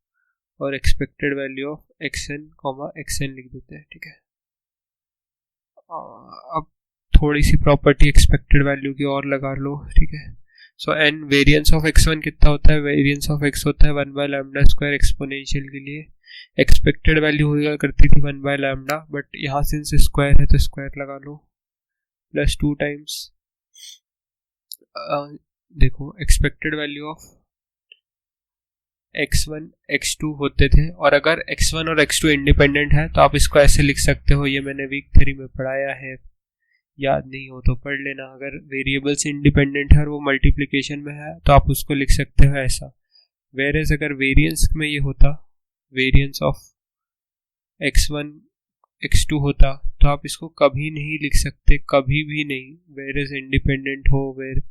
और एक्सपेक्टेड वैल्यू ऑफ xn लिख देते हैं, ठीक है। अब थोड़ी सी प्रॉपर्टी एक्सपेक्टेड वैल्यू की और लगा लो, ठीक है। सो n वेरिएंस ऑफ x1 कितना होता है, वेरिएंस ऑफ x होता है 1 बाय लैम्डा स्क्वायर एक्सपोनेंशियल के लिए। एक्सपेक्टेड वैल्यू हुआ करती थी 1 बाय लैम्डा, बट यहाँ सिंस स्क्वायर है तो स्क्वायर लगा लो, प्लस 2 टाइम्स, देखो expected value of x1 x2 होते थे, और अगर x1 और x2 इंडिपेंडेंट है तो आप इसको ऐसे लिख सकते हो, ये मैंने वीक 3 में पढ़ाया है, याद नहीं हो तो पढ़ लेना। अगर वेरिएबल्स इंडिपेंडेंट है और वो मल्टीप्लिकेशन में है तो आप उसको लिख सकते हो ऐसा। वेरेज अगर वेरिएंस में ये होता, वेरिएंस ऑफ x1 x2 होता, तो आप इसको कभी नहीं लिख सकते, कभी भी नहीं। वेरेज इंडिपेंडेंट हो वेर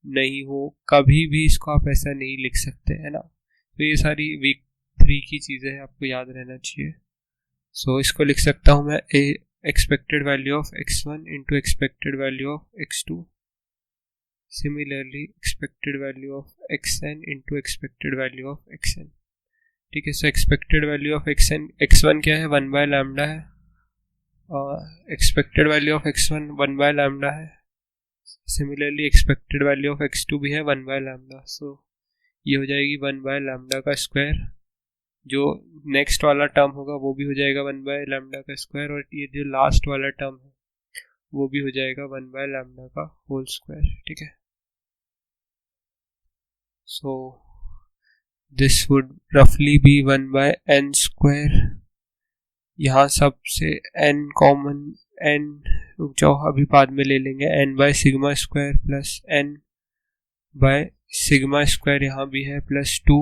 नहीं हो, कभी भी इसको आप ऐसा नहीं लिख सकते, है ना। तो ये सारी वीक 3 की चीज़ें हैं, आपको याद रहना चाहिए। सो इसको लिख सकता हूँ मैं expected value of x1 into expected value of x2, similarly expected value of xn into expected value of xn। ठीक है, सो expected value of xn, x1 क्या है, 1 by lambda है, और expected value of x1 1 by lambda है, similarly expected value of x2 भी है 1 by lambda। सो ये हो जाएगी 1 by lambda का स्क्वायर, जो नेक्स्ट वाला टर्म होगा वो भी हो जाएगा 1 बाय लैम्डा का स्क्वायर, और ये जो लास्ट वाला टर्म है वो भी हो जाएगा 1 बाय लैम्डा का होल स्क्वायर। ठीक है, सो दिस वुड रफली बी 1 बाय n स्क्वायर। यहाँ सबसे n कॉमन, n रुक जाओ अभी बाद में ले लेंगे, n bye sigma square plus n bye sigma square यहाँ भी है प्लस 2,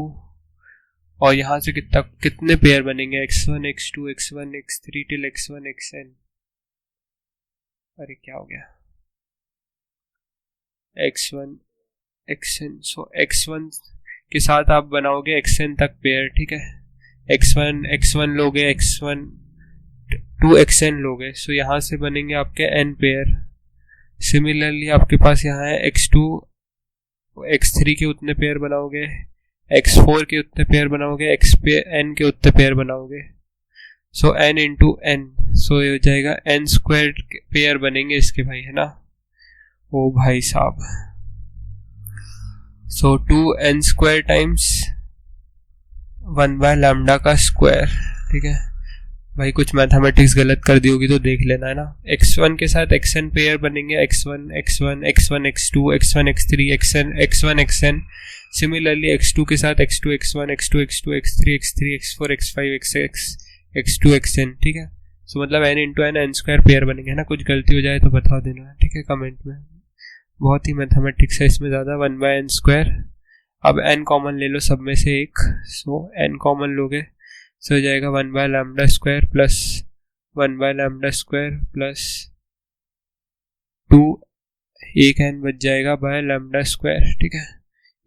और यहाँ से कितने पेयर बनेंगे, x1 x2 x1 x3 till x1 xn। अरे क्या हो गया, x1 xn, सो x1 के साथ आप बनाओगे xn तक पेयर। ठीक है, x1 लोगे, x1 2 xn लोगे, सो यहाँ से बनेंगे आपके n पेयर। सिमिलरली आपके पास यहाँ है x2 x3 के उतने पेयर बनाओगे, x4 के उतने पेयर बनाओगे, n के उतने पेयर बनाओगे, सो n इंटू n, सो ये हो जाएगा n स्क्वायर पेयर बनेंगे इसके भाई, है ना। ओ भाई साहब, सो 2n square times 1 by lambda का स्क्वायर। ठीक है भाई, कुछ मैथमेटिक्स गलत कर दी होगी तो देख लेना, है ना। x1 के साथ xn पेयर बनेंगे, x1 x1 x1 x2 x1 x3 x1 xn। Similarly x2 के साथ x2 x1 x2 x2 x3 x3 x4 x5 xx x2 xn। ठीक है, सो मतलब n into n square pair बनेंगे, है ना। कुछ गलती हो जाए तो बता देना, ठीक है, कमेंट में। बहुत ही मैथमेटिक्स है इसमें ज़्यादा, 1 बाय n स्क्वायर। अब n कॉमन ले लो सब में से एक, सो n कॉमन लोगे, सो हो जाएगा 1 bye lambda square plus 1 bye lambda square plus 2, एक n बच जाएगा बाय लैम्डा स्क्वायर। ठीक है,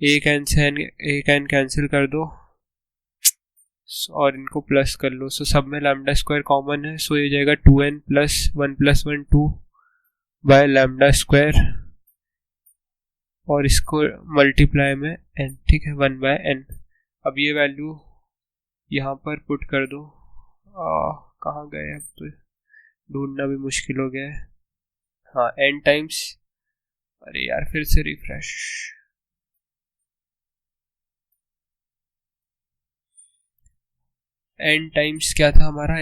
एक n से एक n कैंसिल कर दो और इनको प्लस कर लो, सो सब में लैम्डा स्क्वायर कॉमन है, सो ये जाएगा 2n plus 1 plus 1 2 by lambda square, और इसको मल्टीप्लाई में n। ठीक है, 1 बाय n। अब ये वैल्यू यहाँ पर पुट कर दो, कहाँ गए, अब तो ढूंढना भी मुश्किल हो गया है। हाँ, n टाइम्स, अरे यार फिर से रिफ्रेश, n टाइम्स क्या था हमारा,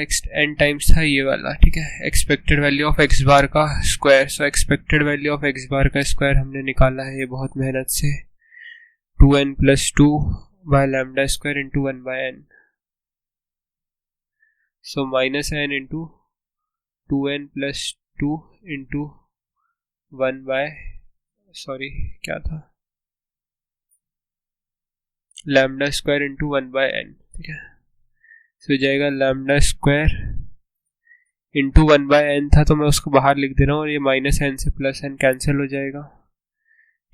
n टाइम्स था ये वाला। ठीक है, expected value of x bar का square, so expected value of x bar का स्क्वायर हमने निकाला है ये बहुत मेहनत से, 2n plus 2 by lambda square into 1 by n, so minus n into 2n plus 2 into 1 by, sorry क्या था, lambda square into 1 by n। ठीक है, सो जाएगा lambda square into 1 by n था तो मैं उसको बाहर लिख दे रहा हूँ, और ये माइनस n से प्लस n कैंसिल हो जाएगा।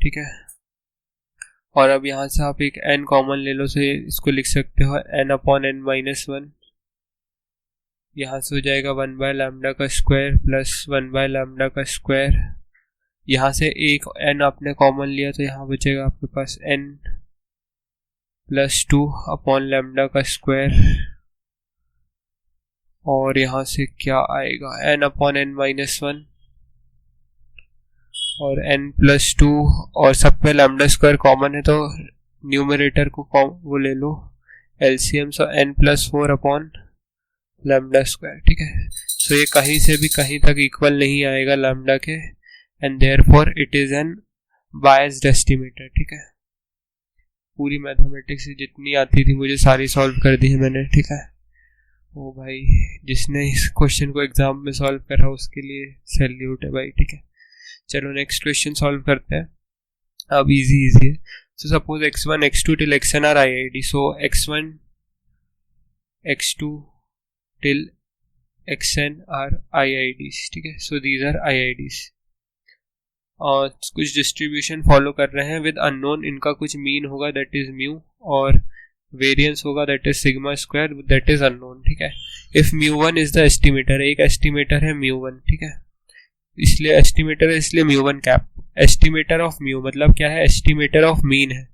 ठीक है, और अब यहाँ से आप एक n कॉमन ले लो, तो इसको लिख सकते हो n अपॉन n माइनस 1, यहाँ से हो जाएगा 1 बाय लैम्डा का स्क्वायर प्लस 1 बाय लैम्डा का स्क्वायर, यहाँ से एक n आपने कॉमन लिया तो यहाँ बचेगा आपके पास n प्लस 2 अपॉन लैम्डा का स्क्वायर, और यहाँ से क्या आएगा n अपॉन n माइनस 1 और n प्लस 2, और सब पे लैम्डा स्क्वायर कॉमन है तो न्यूमरेटर को वो ले लो एलसीएम, सो n plus 4 upon lambda square. ठीक है, सो ये कहीं से भी कहीं तक इक्वल नहीं आएगा लैम्डा के, and therefore it is N biased estimator. ठीक है, पूरी मैथमेटिक्स जितनी आती थी मुझे सारी सॉल्व कर दी है मैंने, ठीक है। ओ भाई, जिसने इस क्वेश्चन को एग्जाम में सॉल्व करा उसके लिए सैल्यूट है भाई, ठीक है। चलो नेक्स्ट क्वेश्चन सॉल्व करते हैं। अब इजी है। So suppose x1 x2 till xn are IID, so x1 x2 till xn are IIDs, ठीक है। सो दीज आर IIDs और कुछ डिस्ट्रीब्यूशन फॉलो कर रहे हैं विद अननोन। इनका कुछ मीन होगा दैट इज म्यू और वेरिएंस होगा that is sigma square that is unknown, ठीक है। इफ म्यू1 इज द एस्टिमेटर, एक एस्टिमेटर है म्यू1, ठीक है, इसलिए एस्टिमेटर है, इसलिए म्यू1 कैप। एस्टिमेटर ऑफ म्यू मतलब क्या है, एस्टिमेटर ऑफ मीन है।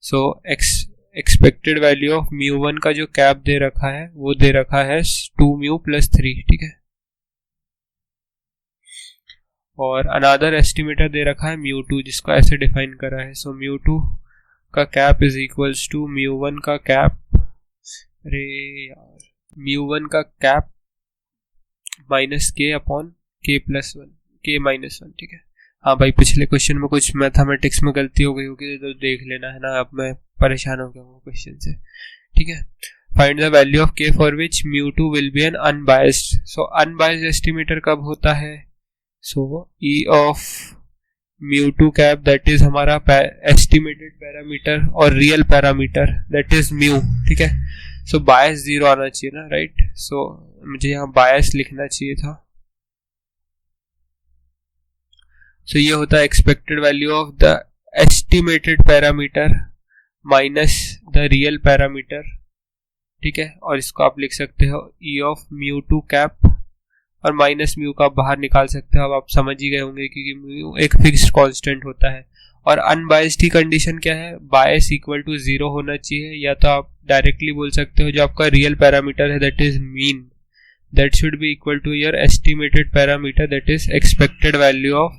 सो एक्सपेक्टेड वैल्यू ऑफ म्यू1 का जो कैप दे रखा है वो दे रखा है 2 म्यू प्लस 3, ठीक है। और अनदर एस्टिमेटर दे रखा है म्यू2 जिसको ऐसे डिफाइन करा है। सो म्यू2 का कैप इज इक्वल्स टू म्यू1 का कैप, अरे यार, म्यू1 का कैप माइनस के अपॉन के प्लस 1, के माइनस 1, ठीक है। हाँ भाई, पिछले क्वेश्चन में कुछ मैथमेटिक्स में गलती हो गई होगी तो देख लेना है ना, अब मैं परेशान हो गया हूँ क्वेश्चन से, ठीक है। Find the value of K for which म्यू2 will be an unbiased. So unbiased estimator कब होता है, सो ई ऑफ म्यू2 कैप दैट इज हमारा एस्टिमेटेड पैरामीटर और real parameter that is mu, ठीक है। सो बायस 0 आना चाहिए ना, राइट। सो मुझे यहाँ बायस लिखना चाहिए था। सो ये होता है expected value of the estimated parameter minus the real parameter, ठीक है। और इसको आप लिख सकते हो ई ऑफ म्यू2 कैप और माइनस म्यू का आप बाहर निकाल सकते हो। अब आप समझ ही गए होंगे क्योंकि म्यू एक फिक्स्ड कांस्टेंट होता है। और अनबायस्ड की कंडीशन क्या है, बायस इक्वल टू 0 होना चाहिए, या तो आप डायरेक्टली बोल सकते हो जो आपका रियल पैरामीटर है that is mean, that should be equal to your estimated parameter that is expected value of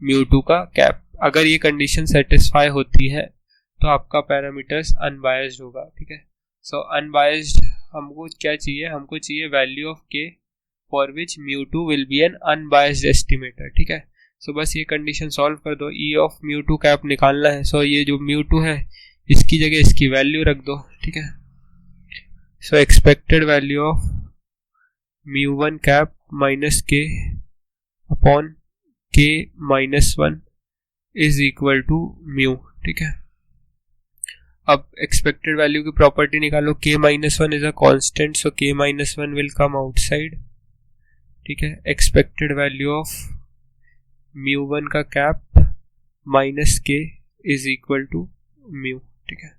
म्यू2 का कैप। अगर ये कंडीशन सेटिस्फाई होती है तो आपका पैरामीटर्स अनबायस्ड होगा, ठीक है। सो अनबायस्ड हमको क्या चाहिए, हमको चाहिए value of K for which म्यू2 will be an unbiased estimator, ठीक है। सो बस ये कंडीशन सॉल्व कर दो, ई ऑफ म्यू2 कैप निकालना है। सो ये जो म्यू2 है इसकी जगह इसकी वैल्यू रख दो, ठीक है। सो एक्सपेक्टेड वैल्यू ऑफ म्यू1 cap minus K upon K minus 1 is equal to mu, ठीक है। अब एक्सपेक्टेड वैल्यू की प्रॉपर्टी निकालो, K minus 1 is a constant, so K minus 1 will come outside, ठीक है। एक्सपेक्टेड वैल्यू ऑफ म्यू1 का cap minus के इज इक्वल टू म्यू, ठीक है।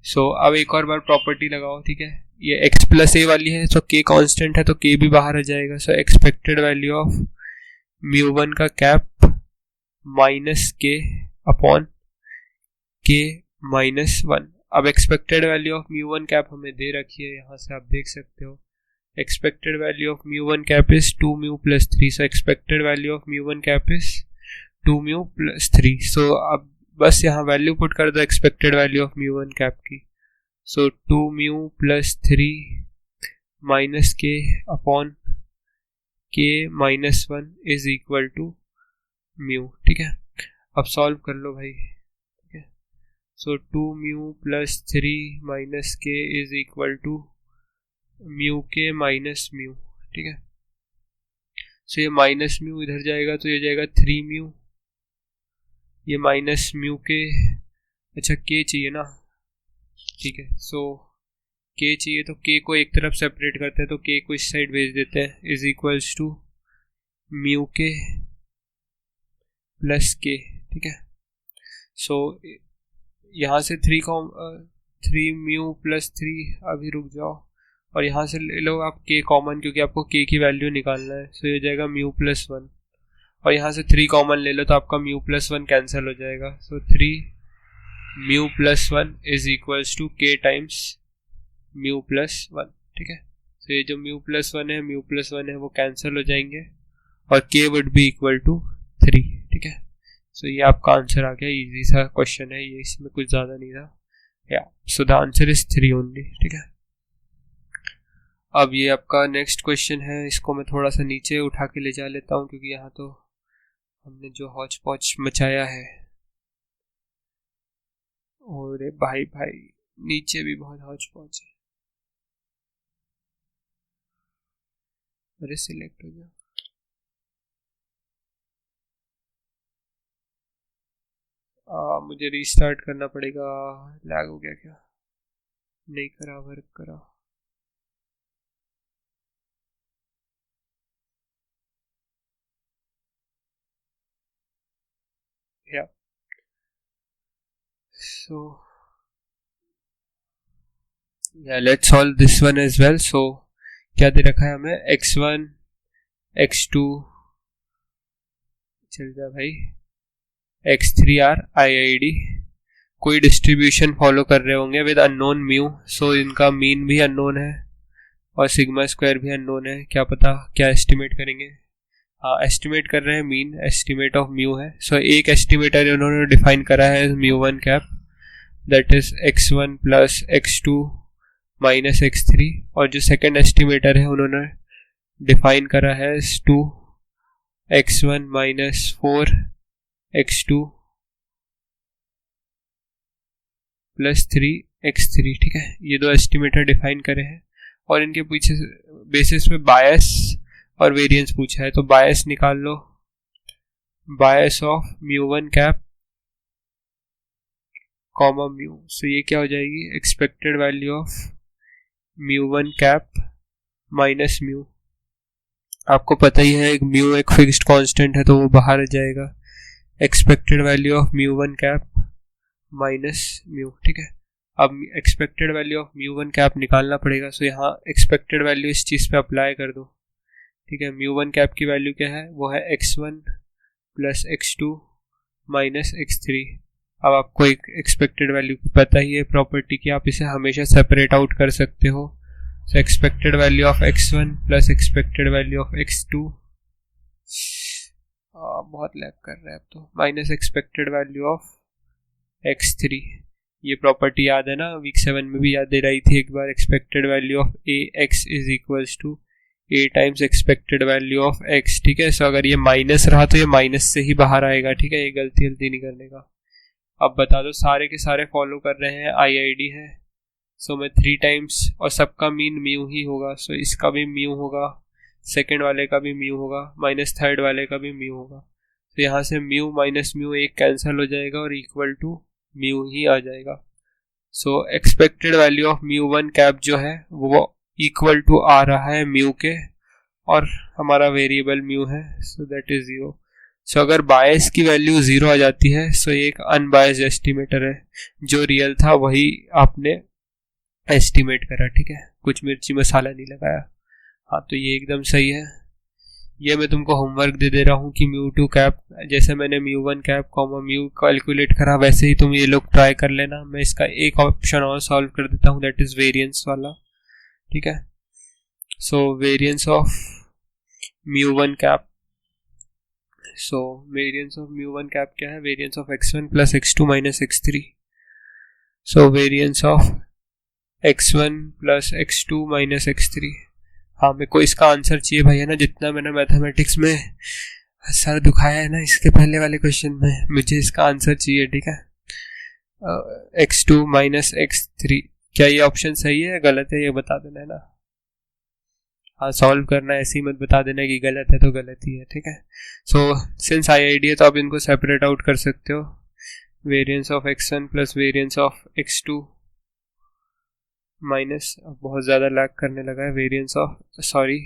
सो अब एक और बार प्रॉपर्टी लगाओ, ठीक है। ये x प्लस ए वाली है, तो k कांस्टेंट है तो k भी बाहर आ जाएगा। सो एक्सपेक्टेड वैल्यू ऑफ म्यू1 का cap minus K upon K minus 1। अब एक्सपेक्टेड वैल्यू ऑफ म्यू1 कैप हमें दे रखी है, यहाँ से आप देख सकते हो। एक्सपेक्टेड वैल्यू ऑफ म्यू1 cap is 2 mu plus 3। So expected value of म्यू1 cap is 2 mu plus 3। So अब बस यहाँ वैल्यू पुट कर दो एक्सपेक्टेड वैल्यू ऑफ म्यू1 कैप की। So 2 mu plus 3 minus K upon K minus 1 is equal to mu, ठीक है। अब सॉल्व कर लो भाई, ठीक है। सो 2 म्यू प्लस 3 माइनस के इज इक्वल टू म्यू के माइनस म्यू, ठीक है। सो ये माइनस म्यू इधर जाएगा तो ये जाएगा 3 म्यू, ये माइनस म्यू के, अच्छा के चाहिए ना, ठीक है। सो के चाहिए तो के को एक तरफ सेपरेट करते हैं, तो के को इस साइड भेज देते हैं, इज इक्वल्स टू म्यू के प्लस के, ठीक है। सो यहाँ से 3 म्यू प्लस 3, अभी रुक जाओ, और यहाँ से ले लो आप के कॉमन क्योंकि आपको के की वैल्यू निकालना है। सो ये जाएगा म्यू प्लस 1, और यहाँ से 3 कॉमन ले लो तो आपका म्यू प्लस 1 कैंसिल हो जाएगा। So 3 mu plus 1 is equals to k times mu plus 1, ठीक है। तो ये जो म्यू प्लस 1 है, म्यू प्लस 1 है, वो कैंसिल हो जाएंगे और के वुड बी इक्वल टू 3, ठीक है। सो ये आपका आंसर आ गया, इजी सा क्वेश्चन है ये, इसमें कुछ ज़्यादा नहीं था या। So the answer is 3 only, ठीक है। अब ये आपका नेक्स्ट क्वेश्चन है, इसको मैं थोड़ा सा नीचे उठा के ले जा लेता हूँ क्योंकि यहाँ तो हमने जो हौच पौच मचाया है। और भाई भाई नीचे भी बहुत हौच पौच है। अरे सिलेक्ट हो जाओ। मुझे रीस्टार्ट करना पड़ेगा। लैग हो गया क्या? नहीं करा, वर्क करा। या so yeah, let's solve this one as well. So क्या दे रखा है हमें? x1 x2 चल जा भाई, x3 r IID। कोई डिस्ट्रीब्यूशन फॉलो कर रहे होंगे विद अननोन म्यू, सो इनका मीन भी अननोन है और सिग्मा स्क्वायर भी अननोन है। क्या पता क्या एस्टिमेट करेंगे? हाँ, एस्टिमेट कर रहे हैं, मीन एस्टिमेट ऑफ म्यू है। सो एक एस्टिमेटर इन्होंने डिफाइन करा है म्यू1 cap, that is x1 plus x2 minus x3, और जो सेकेंड एस्टिमेटर है उन्होंने डिफाइन करा है 2 x1 minus 4 x2 plus 3 x3। ठीक है, ये दो एस्टिमेटर डिफाइन करे हैं और इनके पीछे बेसिस पे बायस और वेरिएंस पूछा है। तो बायस निकाल लो, बायस ऑफ म्यू1 कैप कॉमा म्यू। सो ये क्या हो जाएगी? एक्सपेक्टेड वैल्यू ऑफ म्यू1 कैप माइनस म्यू। आपको पता ही है म्यू एक फिक्स्ड कांस्टेंट है तो वो बाहर आ जाएगा। एक्सपेक्टेड वैल्यू ऑफ म्यू1 कैप माइनस म्यू। ठीक है, अब एक्सपेक्टेड वैल्यू ऑफ म्यू1 कैप निकालना पड़ेगा। सो यहाँ एक्सपेक्टेड वैल्यू इस चीज़ पे अप्लाई कर दो। ठीक है, म्यू1 कैप की वैल्यू क्या है? वो है x1 plus x2 minus x3। अब आपको एक एक्सपेक्टेड वैल्यू पता ही है प्रॉपर्टी की, आप इसे हमेशा सेपरेट आउट कर सकते हो। सो expected value of x1 plus expected value of x2 बहुत लैग कर रहा है अब तो, minus expected value of x3। ये प्रॉपर्टी याद है ना, वीक 7 में भी याद दे रही थी एक बार। Expected value of ax is equals to a times expected value of x। ठीक है, सो अगर ये माइनस रहा तो ये माइनस से ही बाहर आएगा। ठीक है, ये गलती नहीं करने का। अब बता दो, सारे के सारे फॉलो कर रहे हैं IID है। सो मैं 3 टाइम्स, और सबका मीन म्यू ही होगा। सो इसका भी म्यू होगा, सेकेंड वाले का भी म्यू होगा, माइनस थर्ड वाले का भी म्यू होगा। तो यहाँ से म्यू माइनस म्यू एक कैंसिल हो जाएगा और इक्वल टू म्यू ही आ जाएगा। सो एक्सपेक्टेड वैल्यू ऑफ म्यू1 कैप जो है वो इक्वल टू आ रहा है म्यू के, और हमारा वेरिएबल म्यू है, सो दैट इज 0। सो अगर बायस की वैल्यू 0 आ जाती है सो ये एक अनबायस्ड एस्टिमेटर है, जो रियल था वही आपने एस्टिमेट करा। ठीक है, कुछ मिर्ची मसाला नहीं लगाया। हाँ, तो ये एकदम सही है। ये मैं तुमको होमवर्क दे रहा हूँ कि म्यू2 कैप, जैसे मैंने म्यू1 कैप कॉमा म्यू कैलकुलेट करा वैसे ही तुम ये लोग ट्राई कर लेना। मैं इसका एक ऑप्शन और सॉल्व कर देता हूँ, दैट इज वेरिएंस वाला। ठीक है, सो वेरिएंस ऑफ म्यू1 कैप, सो वेरिएंस ऑफ म्यू1 कैप क्या है? Variance of x1 plus x2 minus x3। So variance of x1 plus x2 minus x3। हाँ, मेरे को इसका आंसर चाहिए भैया ना, जितना मैंने मैथमेटिक्स में सर दुखाया है ना इसके पहले वाले क्वेश्चन में, मुझे इसका आंसर चाहिए। ठीक है, x2 माइनस x3। क्या ये ऑप्शन सही है गलत है? ये बता देना है ना। हाँ, सॉल्व करना, ऐसे ही मत बता देना कि गलत है तो गलत ही है। ठीक है, सो सिंस IID है तो आप इनको सेपरेट आउट कर सकते हो। Variance of x1 plus variance of x2 minus, बहुत ज़्यादा लैग करने लगा है, वेरिएंस ऑफ सॉरी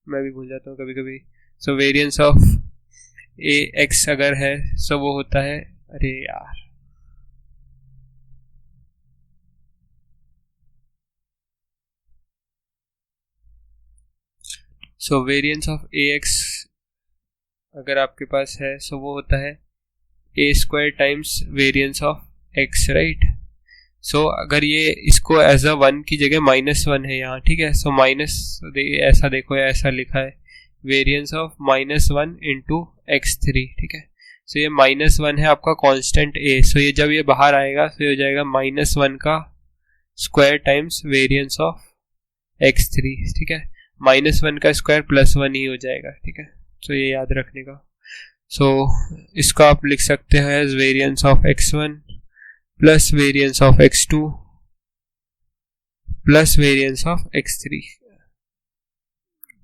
मैं भी भूल जाता हूँ कभी कभी। सो वेरिएंस ऑफ ax अगर है सो वो होता है, अरे यार सो वेरिएंस ऑफ ax अगर आपके पास है सो वो होता है a square times variance of x, right. So अगर ये इसको एज अ 1 की जगह -1 है यहाँ, ठीक है, सो माइनस ऐसा देखो, ऐसा लिखा है वेरिएंस ऑफ -1 इंटू x3। ठीक है, सो ये -1 है आपका कांस्टेंट a। सो ये जब ये बाहर आएगा तो ये हो जाएगा -1 का square times variance of x3। ठीक है, -1 का स्क्वायर +1 ही हो जाएगा। ठीक है, तो ये याद रखने का। सो इसको आप लिख सकते हैं as variance of x1 plus variance of x2 plus variance of x3।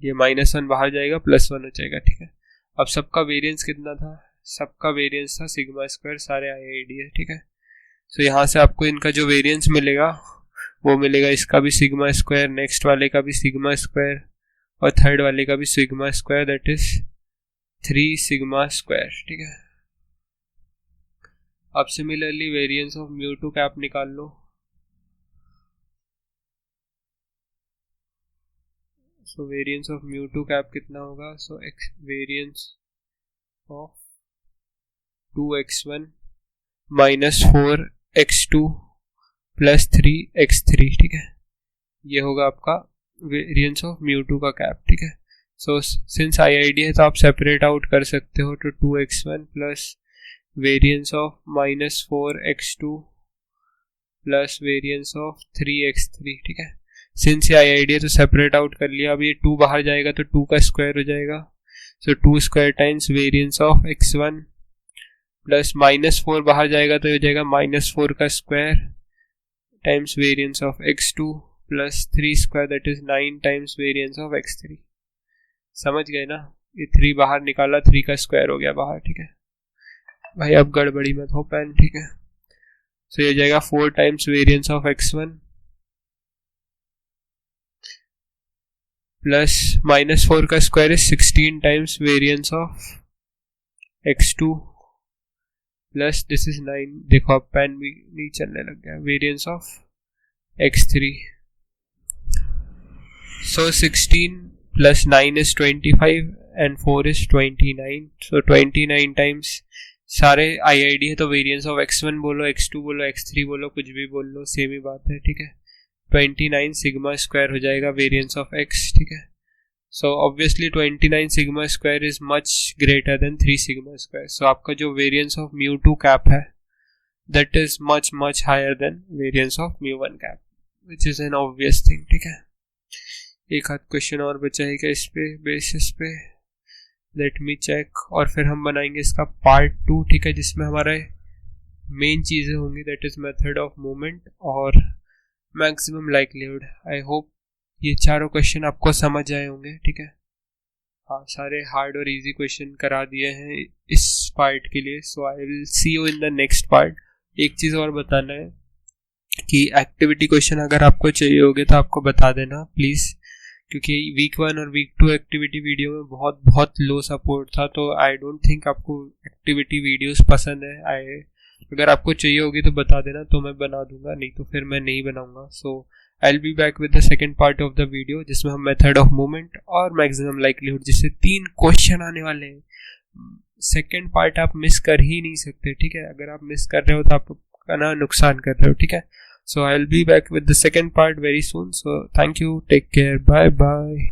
ये -1 बाहर जाएगा, +1 हो जाएगा, ठीक है। अब सबका वेरिएंस कितना था? सबका वेरिएंस था सिग्मा स्क्वायर, सारे IID है, ठीक है। सो यहाँ से आपको इनका जो वेरिएंस मिलेगा वो मिलेगा, इसका भी सिग्मा स्क्वायर, नेक्स्ट वाले का भी सिग्मा स्क्वायर और थर्ड वाले का भी sigma square, that is 3 sigma square, ठीक है। अब सिमिलरली वेरिएंस ऑफ μ2 कैप निकाल लो। सो वेरिएंस ऑफ μ2 कैप कितना होगा? So variance of 2x1 minus 4x2 plus 3x3, ठीक है। ये होगा आपका वेरिएंस ऑफ μ2 का कैप, ठीक है। सो सिंस IID है तो आप सेपरेट आउट कर सकते हो, तो 2x1 plus variance of -4x2 plus variance of 3x3, ठीक है। सिंस ये IID है तो सेपरेट आउट कर लिया। अब ये 2 बाहर जाएगा तो 2 का स्क्वायर हो जाएगा, सो 2 square times variance of x1 plus -4 बाहर जाएगा तो हो जाएगा -4 का square times variance of x2 plus 3 square, that is 9 times variance of x3। समझ गए ना? ये 3 बाहर निकाला, 3 का स्क्वायर हो गया बाहर, ठीक है भाई। अब गड़बड़ी मत हो पेन, ठीक है। सो ये हो जाएगा 4 times variance of x1 plus -4 का square is 16 times variance of x2 plus this is 9, देखो अब पेन भी नहीं चलने लग गया, variance of x3। So 16 plus 9 is 25 and 4 is 29, so 29 times सारे IID है तो वेरिएंस ऑफ x1 बोलो, x2 बोलो, x3 बोलो, कुछ भी बोल लो, सेम ही बात है, ठीक है। 29 सिग्मा स्क्वायर हो जाएगा वेरिएंस ऑफ x, ठीक है। So obviously 29 sigma square is much greater than 3 sigma square, so आपका जो वेरिएंस ऑफ μ2 कैप है that is much much higher than variance of μ1 cap, which is an obvious thing, ठीक है। एक हाथ question और बचा है क्या इस पे बेसिस पे? लेट मी चेक, और फिर हम बनाएंगे इसका पार्ट 2, ठीक है, जिसमें हमारे मेन चीज़ें होंगी, that is method of movement और मैक्सिमम लाइक्लीहुड। आई होप ये चारों क्वेश्चन आपको समझ आए होंगे, ठीक है। हाँ, सारे हार्ड और इजी क्वेश्चन करा दिए हैं इस पार्ट के लिए। So I will see you in the next part. एक चीज़ और बताना है कि एक्टिविटी क्वेश्चन अगर आपको चाहिए होगे तो आपको बता देना प्लीज़, क्योंकि वीक 1 और वीक 2 एक्टिविटी वीडियो में बहुत लो सपोर्ट था, तो आई डोंट थिंक आपको एक्टिविटी वीडियोस पसंद है। अगर आपको चाहिए होगी तो बता देना, तो मैं बना दूंगा, नहीं तो फिर मैं नहीं बनाऊंगा। So I will be back with the second part of the video, जिसमें हम मेथड ऑफ मूवमेंट और मैक्सिमम लाइक्लीहुड, जिससे 3 क्वेश्चन आने वाले हैं। सेकंड पार्ट आप मिस कर ही नहीं सकते, ठीक है। अगर आप मिस कर रहे हो तो आपका ना नुकसान कर रहे हो, ठीक है। So I'll be back with the second part very soon. So thank you. Take care. Bye bye.